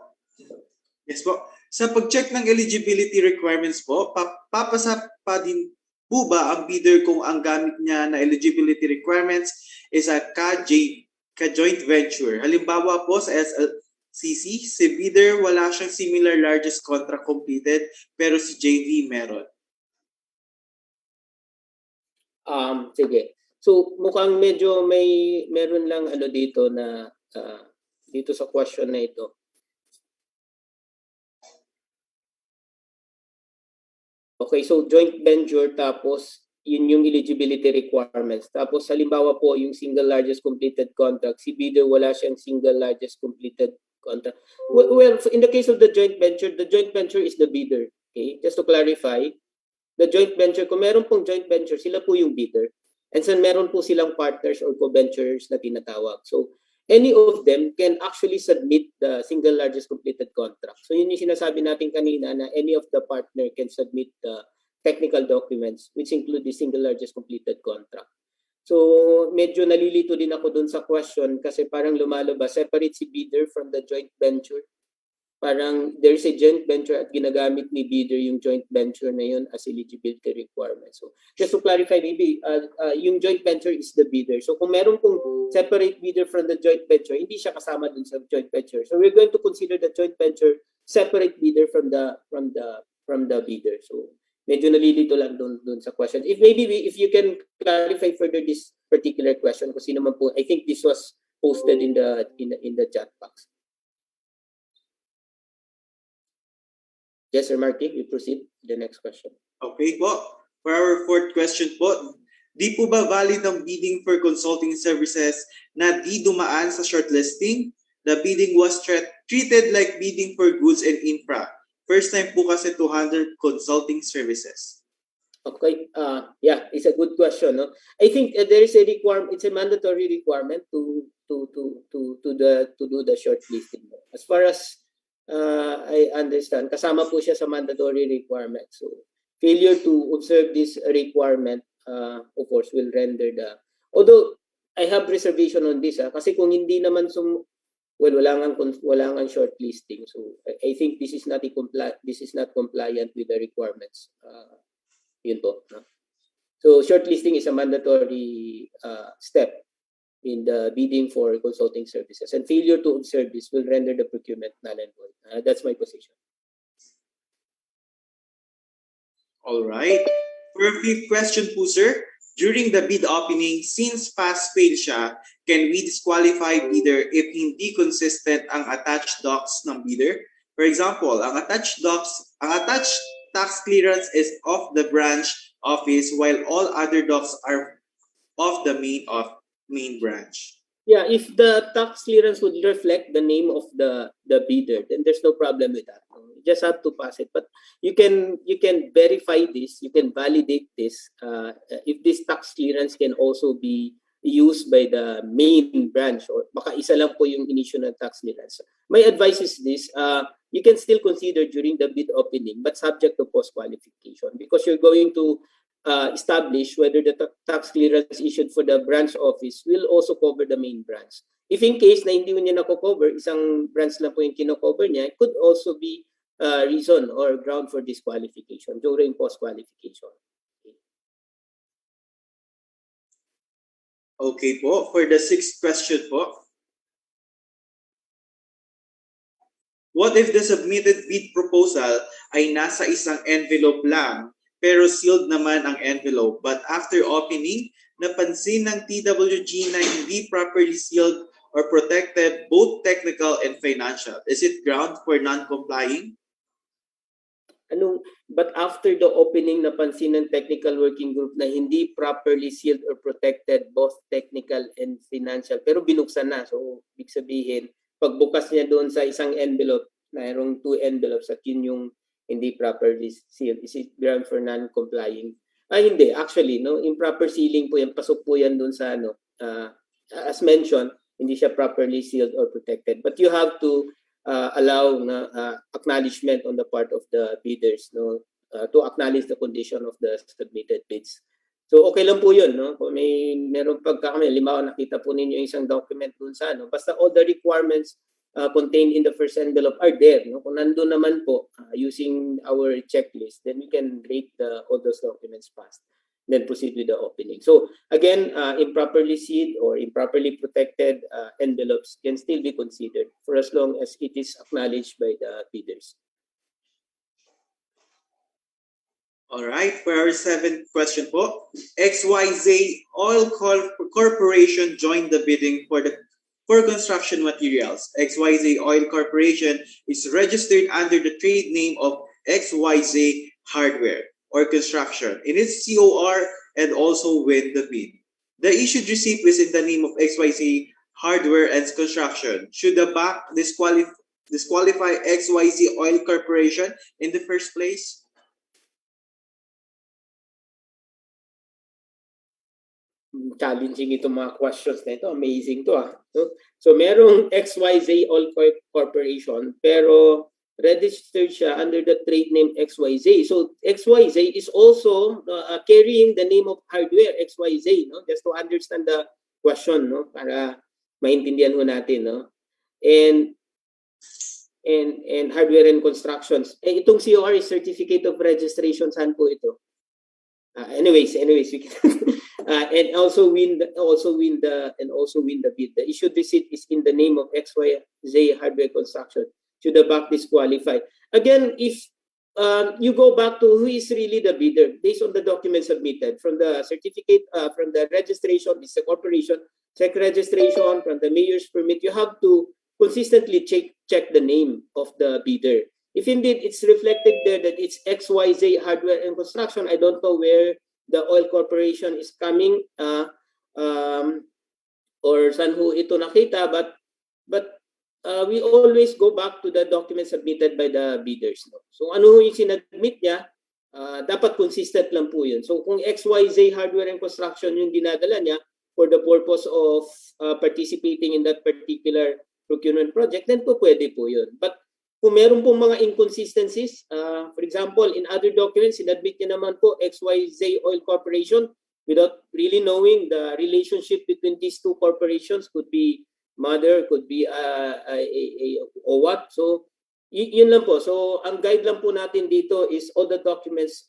C: Yes po. Sa pag-check ng eligibility requirements po, papasa pa din po ba ang bidder kung ang gamit niya na eligibility requirements is a ka-joint venture? Halimbawa po sa SLCC, si bidder wala siyang similar largest contract completed pero si JV meron.
E: Sige. So mukhang medyo meron lang dito na dito sa question na ito. Okay, so joint venture tapos yun yung eligibility requirements. Tapos halimbawa po yung single largest completed contract, si bidder wala siyang single largest completed contract. Well, in the case of the joint venture is the bidder. Okay, just to clarify, the joint venture, kung meron pong joint venture, sila po yung bidder. And then meron po silang partners or co-venturers na tinatawag. So any of them can actually submit the single largest completed contract. So yun yung sinasabi natin kanina na any of the partner can submit the technical documents which include the single largest completed contract. So medyo nalilito din ako dun sa question kasi parang lumalabas, separate si bidder from the joint venture. Parang there's a joint venture at ginagamit ni bidder yung joint venture na yun as eligibility requirement. So just to clarify, maybe yung joint venture is the bidder. So kung meron pong separate bidder from the joint venture, hindi siya kasama dun sa joint venture. So we're going to consider the joint venture separate bidder from the bidder. So medyo nalilito lang dun sa question. If you can clarify further this particular question, kasi naman po, I think this was posted in the chat box. Yes, Sir Marty, we proceed to the next question.
C: Okay po. For our fourth question po, di po ba valid ang bidding for consulting services na di dumaan sa shortlisting? The bidding was treated like bidding for goods and infra. First time po kasi to handle consulting services.
E: Okay. Yeah, it's a good question. No, I think there is a requirement. It's a mandatory requirement to do the shortlisting. As far as I understand, kasama po siya sa mandatory requirement. So failure to observe this requirement, of course, will render the. Although I have reservation on this, kasi kung hindi naman well, wala ngang shortlisting. So I think this is not compliant with the requirements. Yun po. No? So shortlisting is a mandatory step in the bidding for consulting services, and failure to observe this will render the procurement null and void. That's my position.
C: All right. For a fifth question po, sir, during the bid opening, since pass-fail siya, can we disqualify bidder if hindi consistent ang attached docs ng bidder? For example, ang attached tax clearance is of the branch office while all other docs are of the main branch.
E: Yeah, if the tax clearance would reflect the name of the bidder, then there's no problem with that. You just have to pass it. But you can verify this, you can validate this if this tax clearance can also be used by the main branch, or baka isa lang po yung issue ng tax clearance. My advice is this, you can still consider during the bid opening, but subject to post-qualification, because you're going to establish whether the tax clearance issued for the branch office will also cover the main branch. If in case na hindi niya na-cover, isang branch lang po yung kino-cover niya, it could also be reason or ground for disqualification during post-qualification.
C: Okay po. For the sixth question po, what if the submitted bid proposal ay nasa isang envelope lang, pero sealed naman ang envelope, but after opening, napansin ng TWG na hindi properly sealed or protected, both technical and financial? Is it ground for non-complying?
E: But after the opening, napansin ng technical working group na hindi properly sealed or protected, both technical and financial, pero binuksan na. So, ibig sabihin, pagbukas niya doon sa isang envelope, mayroong 2 envelopes at yun yung hindi properly sealed. Is it ground for non-complying? Hindi. Actually, no, improper sealing po yan, pasok po yan doon sa as mentioned, hindi siya properly sealed or protected. But you have to allow acknowledgement on the part of the bidders, to acknowledge the condition of the submitted bids. So okay lang po yun, no? Kung meron pagkakamali, halimbawa nakita po ninyo yung isang document dun sa basta all the requirements contained in the first envelope are there, no? Kung nandun naman po using our checklist, then we can rate all those documents passed, then proceed with the opening. So again, improperly sealed or improperly protected envelopes can still be considered for as long as it is acknowledged by the bidders.
C: All right, for our seventh question po, XYZ Oil Corporation joined the bidding for construction materials. XYZ Oil Corporation is registered under the trade name of XYZ Hardware or Construction in its COR and also win the bid. The issued receipt is in the name of XYZ Hardware and Construction. Should the bank disqualify XYZ Oil Corporation in the first place?
E: Challenging itong mga questions na ito. Amazing to So merong XYZ Oil Corporation pero registered siya under the trade name XYZ. So XYZ is also carrying the name of hardware XYZ, no? Just to understand the question, no? Para maintindihan ho natin, no? And hardware and constructions. Itong COR is certificate of registration, saan po ito? Anyways, we can and also win the bid. The issued receipt is in the name of XYZ Hardware Construction. Should the bank disqualify? Again, if you go back to who is really the bidder based on the document submitted from the certificate, from the registration, it's the corporation check registration, from the mayor's permit, you have to consistently check the name of the bidder. If indeed it's reflected there that it's XYZ Hardware and Construction, I don't know where the oil corporation is coming or saan ho ito nakita, but we always go back to the document submitted by the bidders. No? So ano yung sinadmit niya, dapat consistent lang po yun. So kung XYZ Hardware and Construction yung dinadala niya for the purpose of participating in that particular procurement project, then po pwede po yun. But kung meron pong mga inconsistencies, for example, in other documents, sinadmit niya naman po XYZ Oil Corporation without really knowing the relationship between these two corporations, could be mother, could be or what. So yun lang po. So ang guide lang po natin dito is all the documents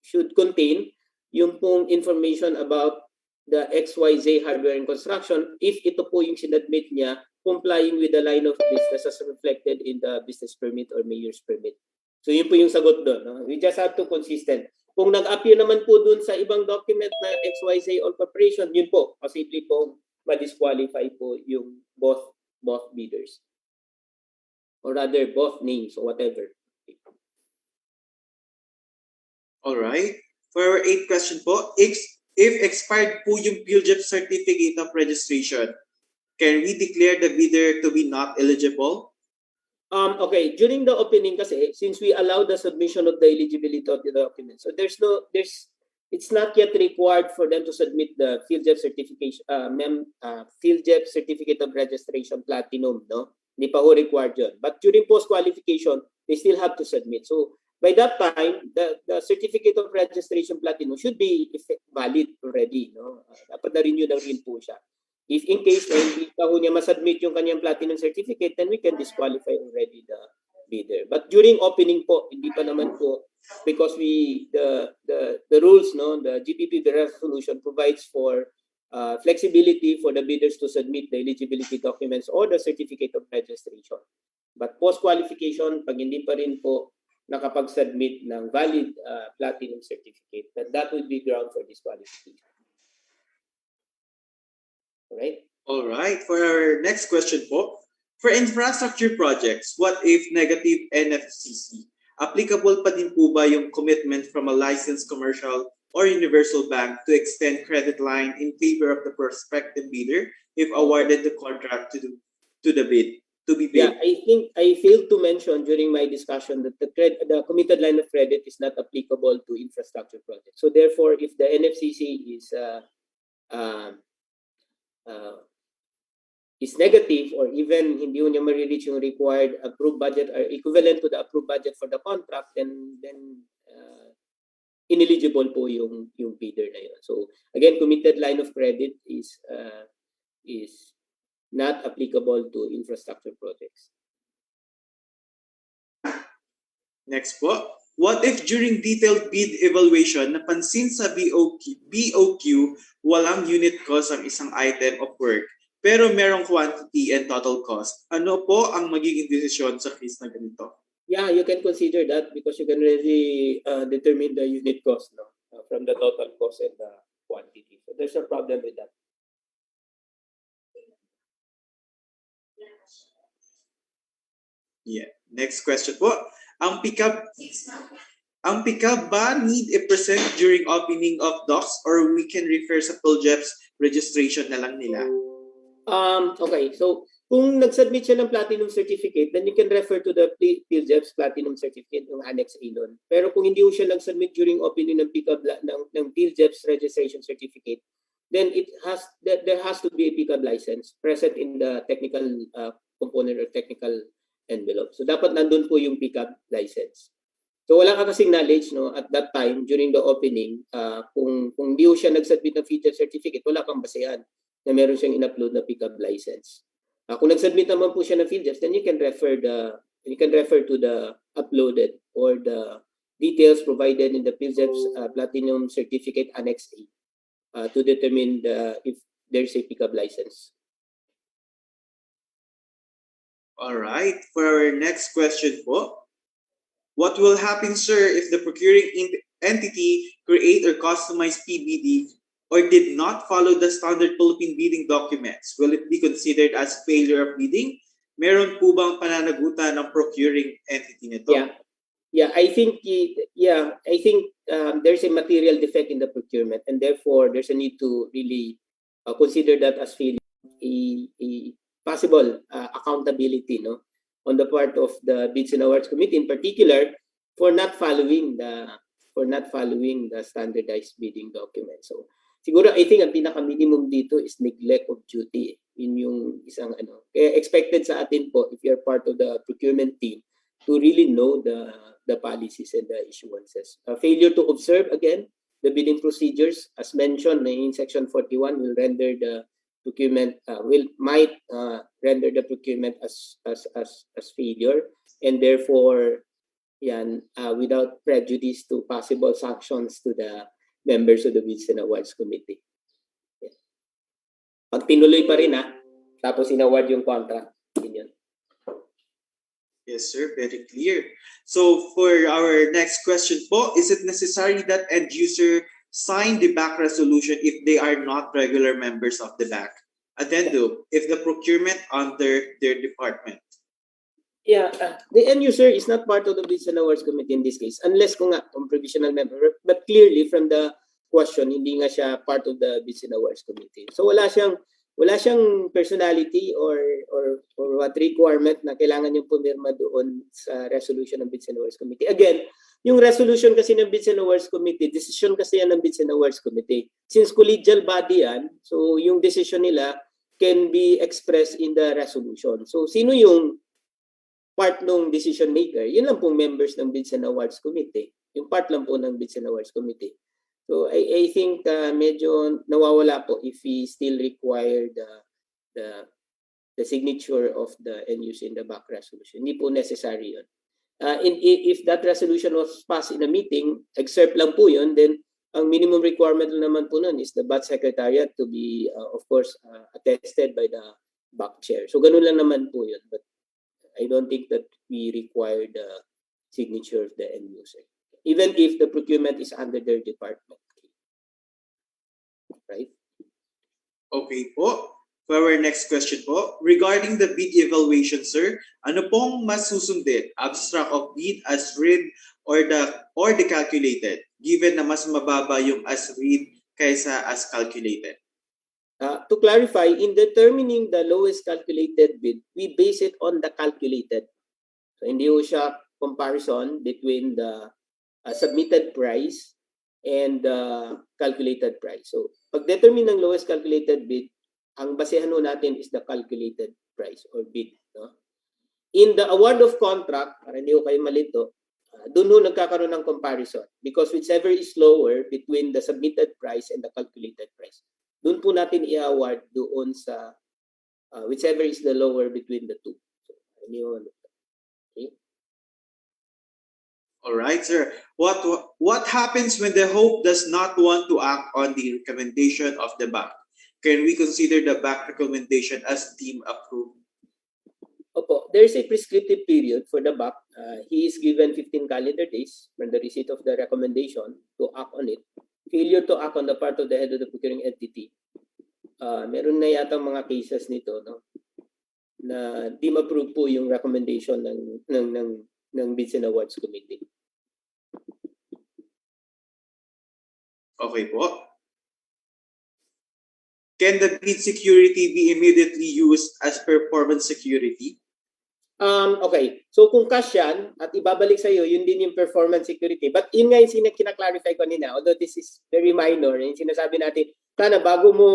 E: should contain yung pong information about the XYZ Hardware and Construction if ito po yung sinadmit niya complying with the line of business as reflected in the business permit or mayor's permit. So yun po yung sagot doon. No? We just have to consistent. Kung nag-appear naman po doon sa ibang document na XYZ or corporation, yun po, posible po ma-disqualify po yung both bidders. Or rather, both names or whatever.
C: Alright. For our 8th question po, if expired po yung PhilJEP certificate of registration, can we declare the bidder to be not eligible?
E: Okay, during the opening kasi, since we allow the submission of the eligibility of the document, so it's not yet required for them to submit the PhilJEP certification, PhilJEP certificate of registration platinum, no? Hindi pa ho required yun. But during post-qualification, they still have to submit. So by that time, the certificate of registration platinum should be valid already, no? Dapat na-renew na rin po siya. If in case na hindi pa ho niya masubmit yung kanyang platinum certificate, then we can disqualify already the bidder. But during opening po, hindi pa naman po, because the rules, no, the GPP resolution provides for flexibility for the bidders to submit the eligibility documents or the certificate of registration. But post-qualification, pag hindi pa rin po nakapag-submit ng valid platinum certificate, then that would be ground for disqualification.
C: Alright. For our next question po, for infrastructure projects, what if negative NFCC? Applicable pa din po ba yung commitment from a licensed commercial or universal bank to extend credit line in favor of the prospective bidder if awarded the contract to be bid?
E: Yeah, I think I failed to mention during my discussion that the committed line of credit is not applicable to infrastructure projects. So therefore, if the NFCC is negative or even hindi niya ma-reach yung required approved budget or equivalent to the approved budget for the contract, then ineligible po yung bidder na yun. So again, committed line of credit is not applicable to infrastructure projects.
C: Next po, what if during detailed bid evaluation napansin sa BOQ walang unit cost ang isang item of work pero merong quantity and total cost? Ano po ang magiging desisyon sa case na ganito?
E: Yeah, you can consider that because you can really determine the unit cost, no, from the total cost and the quantity. So there's a problem with that.
C: Yeah. Next question po. Ang pickup ba need a present during opening of docks or we can refer sa PhilJEP's registration na lang nila?
E: Okay, so kung nag-submit siya ng platinum certificate, then you can refer to the PhilJEP's platinum certificate, yung Annex A nun. Pero kung hindi siya nag-submit during opening ng pickup ng PhilJEP's registration certificate, then there has to be a pickup license present in the technical component or technical envelope. So dapat nandun po yung pickup license. So wala ka kasing knowledge, no, at that time during the opening, kung hindi siya nag-submit ng PhilJEP certificate, wala kang basehan na meron siyang in-upload na pickup license. Kung nag-submit naman po siya ng PhilJEP, then you can refer to the uploaded or the details provided in the PhilJEP's platinum certificate Annex A to determine if there's a pickup license.
C: Alright, for our next question po, what will happen, sir, if the procuring entity create or customize PBD or did not follow the standard Philippine bidding documents? Will it be considered as failure of bidding? Meron po bang pananagutan ng procuring entity nito?
E: Yeah, I think there's a material defect in the procurement and therefore there's a need to really consider that as failure, a possible accountability, no, on the part of the Bids and Awards Committee, in particular for not following the standardized bidding document. So siguro I think ang pinaka minimum dito is neglect of duty. Yun yung isang ano. Kaya expected sa atin po if you're part of the procurement team to really know the policies and the issuances. Failure to observe again the bidding procedures as mentioned in section 41 will render the procurement might render the procurement as failure, and therefore yan without prejudice to possible sanctions to the members of the Bids and Awards Committee. Yan. Pag tinuloy pa rin tapos inaward yung contract, yun.
C: Yes, sir. Very clear. So for our next question po, is it necessary that end user sign the back resolution if they are not regular members of the back? Addendum, if the procurement under their department.
E: Yeah, the end user is not part of the Bids and Awards Committee in this case, unless kung provisional member. But clearly from the question, hindi nga siya part of the Bids and Awards Committee. So wala siyang personality or what requirement na kailangan yung pumirma doon sa resolution ng Bids and Awards Committee. Again, yung resolution kasi ng Bids and Awards Committee, decision kasi yan ng Bids and Awards Committee. Since collegial body yan, so yung decision nila can be expressed in the resolution. So sino yung part ng decision maker? Yun lang pong members ng Bids and Awards Committee. Yung part lang po ng Bids and Awards Committee. So I think medyo nawawala po if we still require the signature of the end user in the back resolution. Hindi po necessary yun. If that resolution was passed in a meeting, excerpt lang po yun, then ang minimum requirement naman po nun is the BAT Secretariat to be, of course, attested by the back chair. So ganun lang naman po yun. But I don't think that we require the signature of the end user, even if the procurement is under their department. Right?
C: Okay po. For our next question po, regarding the bid evaluation, sir, ano pong mas susundin? Abstract of bid as read or the calculated, given na mas mababa yung as read kaysa as calculated?
E: To clarify, in determining the lowest calculated bid, we base it on the calculated. So hindi ho siya comparison between the submitted price and the calculated price. So pag determine ng lowest calculated bid, ang basehan ho natin is the calculated price or bid. No? In the award of contract, para hindi ho kayo malito, doon ho nagkakaroon ng comparison because whichever is lower between the submitted price and the calculated price, doon po natin i-award doon sa whichever is the lower between the two. So, okay.
C: All right, sir. What happens when the hope does not want to act on the recommendation of the back? Can we consider the back recommendation as deemed approved?
E: Opo, there is a prescriptive period for the back. He is given 15 calendar days from the receipt of the recommendation to act on it. Failure to act on the part of the head of the procuring entity. Meron na yata mga cases nito, no? Na di ma-approve po yung recommendation ng Bids and Awards Committee.
C: Okay po. Can the bid security be immediately used as performance security?
E: Okay, so kung cash yan at ibabalik sa iyo, yun din yung performance security. But yun nga yung kinaklarify ko kanina, although this is very minor, yung sinasabi natin, sana bago mo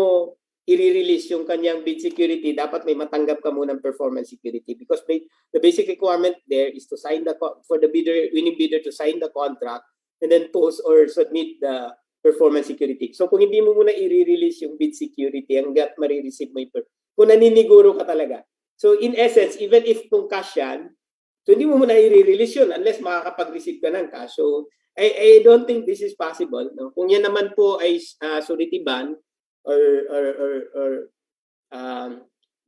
E: i-release yung kanyang bid security, dapat may matanggap ka muna ng performance security because the basic requirement there is to sign for the winning bidder to sign the contract and then post or submit the performance security. So kung hindi mo muna i-release yung bid security, hanggat marireceive mo yung kung naniniguro ka talaga. So in essence, even if kung cash yan, so hindi mo muna i-release yun unless makakapag-receive ka ng cash. So I don't think this is possible. No? Kung yan naman po ay surety bond or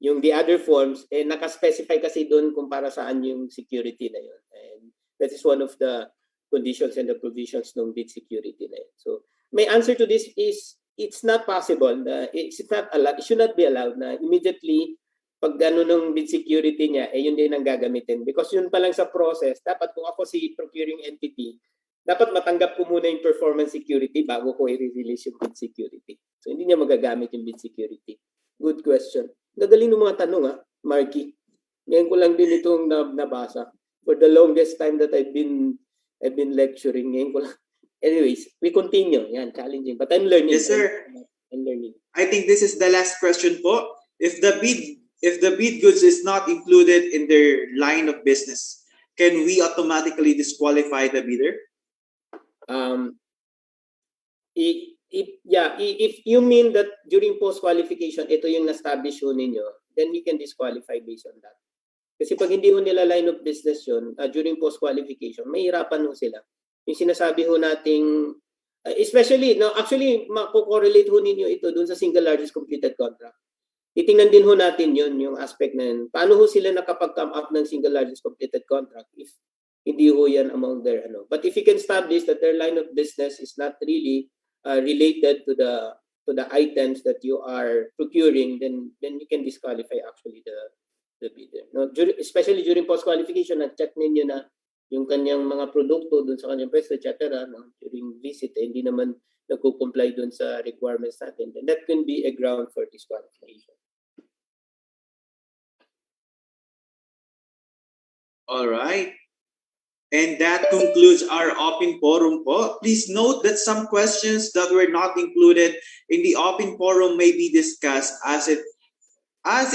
E: yung the other forms, nakaspecify kasi doon kung para saan yung security na yun. And that is one of the conditions and the provisions ng bid security na yun. So my answer to this is it's not possible. It should not be allowed na immediately pag gano'n ng bid security niya, yun din ang gagamitin. Because yun pa lang sa process, dapat kung ako si procuring entity, dapat matanggap ko muna yung performance security bago ko i-release yung bid security. So hindi niya magagamit yung bid security. Good question. Gagaling ng mga tanong Marky. Ngayon ko lang din itong nabasa. For the longest time that I've been I've been lecturing ngayon ko lang. Anyways, we continue. Yan, challenging. But I'm learning.
C: Yes, sir.
E: I'm learning.
C: I think this is the last question po. If the bid goods is not included in their line of business, can we automatically disqualify the bidder?
E: If you mean that during post-qualification, ito yung na-establish ho ninyo, then we can disqualify based on that. Kasi pag hindi ho nila line of business yun, during post-qualification, mahirapan ho sila. Yung sinasabi ho nating, especially, no, actually, mako-correlate ho ninyo ito dun sa single largest completed contract. Titingnan din ho natin yun, yung aspect na yun. Paano ho sila nakapag-come up ng single largest completed contract if hindi ho yan among their ano. But if you can establish that their line of business is not really related to the items that you are procuring, then you can disqualify actually the bidder. No, especially during post-qualification, nag-check ninyo na yung kanyang mga produkto dun sa kanyang pwesto, etc. No? During visit, hindi naman nagko-comply dun sa requirements natin. Then that can be a ground for disqualification.
C: All right. And that concludes our open forum po. Please note that some questions that were not included in the open forum may be discussed as it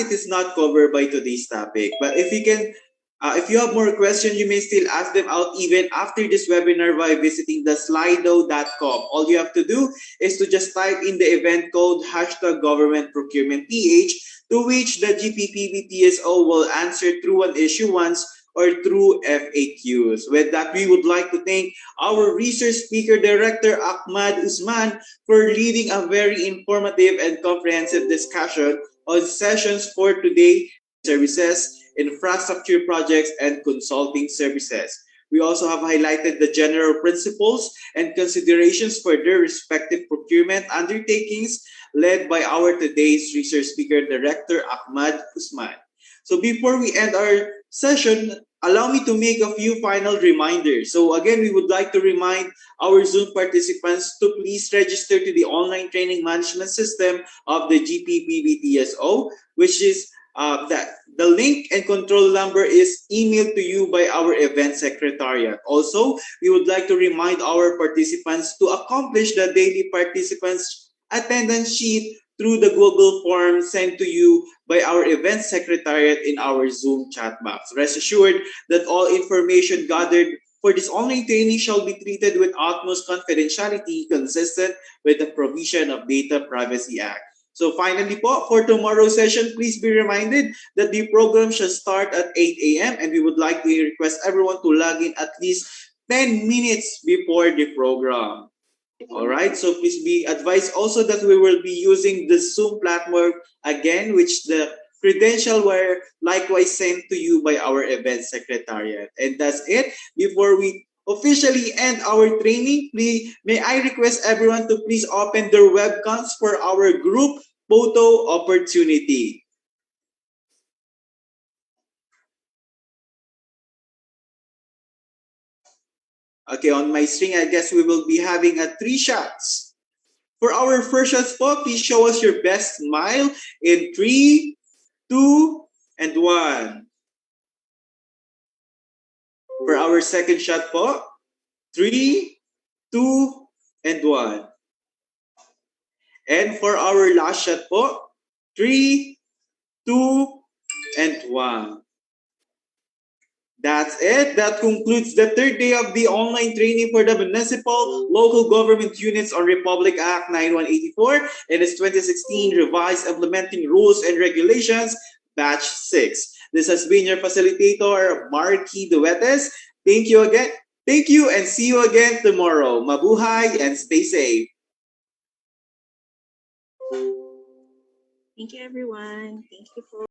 C: is not covered by today's topic. But if you have more questions, you may still ask them out even after this webinar by visiting the slido.com. All you have to do is to just type in the event code #governmentprocurementph, to which the GPPBPSO will answer through an issuance or through FAQs. With that, we would like to thank our research speaker director, Ahmad Usman, for leading a very informative and comprehensive discussion on sessions for today, services, infrastructure projects, and consulting services. We also have highlighted the general principles and considerations for their respective procurement undertakings led by our today's research speaker director, Ahmad Usman. So before we end our session, allow me to make a few final reminders. So again, we would like to remind our Zoom participants to please register to the online training management system of the GPPBTSO, which is the link and control number is emailed to you by our event secretariat. Also, we would like to remind our participants to accomplish the daily participants attendance sheet through the Google form sent to you by our event secretariat in our Zoom chat box. Rest assured that all information gathered for this online training shall be treated with utmost confidentiality consistent with the provision of Data Privacy Act. So finally po, for tomorrow's session, please be reminded that the program shall start at 8 a.m. and we would like to request everyone to log in at least 10 minutes before the program. All right, so please be advised also that we will be using the Zoom platform again, which the credentials were likewise sent to you by our event secretariat. And that's it. Before we officially end our training, may I request everyone to please open their webcams for our group photo opportunity. Okay, on my screen, I guess we will be having 3 shots. For our first shot po, please show us your best smile in 3, 2, and 1. For our second shot po, 3, 2, and 1. And for our last shot po, 3, 2, and 1. That's it. That concludes the third day of the online training for the Municipal Local Government Units on Republic Act 9184 and its 2016 Revised Implementing Rules and Regulations, Batch 6. This has been your facilitator, Marky Duetes. Thank you again. Thank you and see you again tomorrow. Mabuhay and stay safe.
D: Thank you, everyone. Thank you for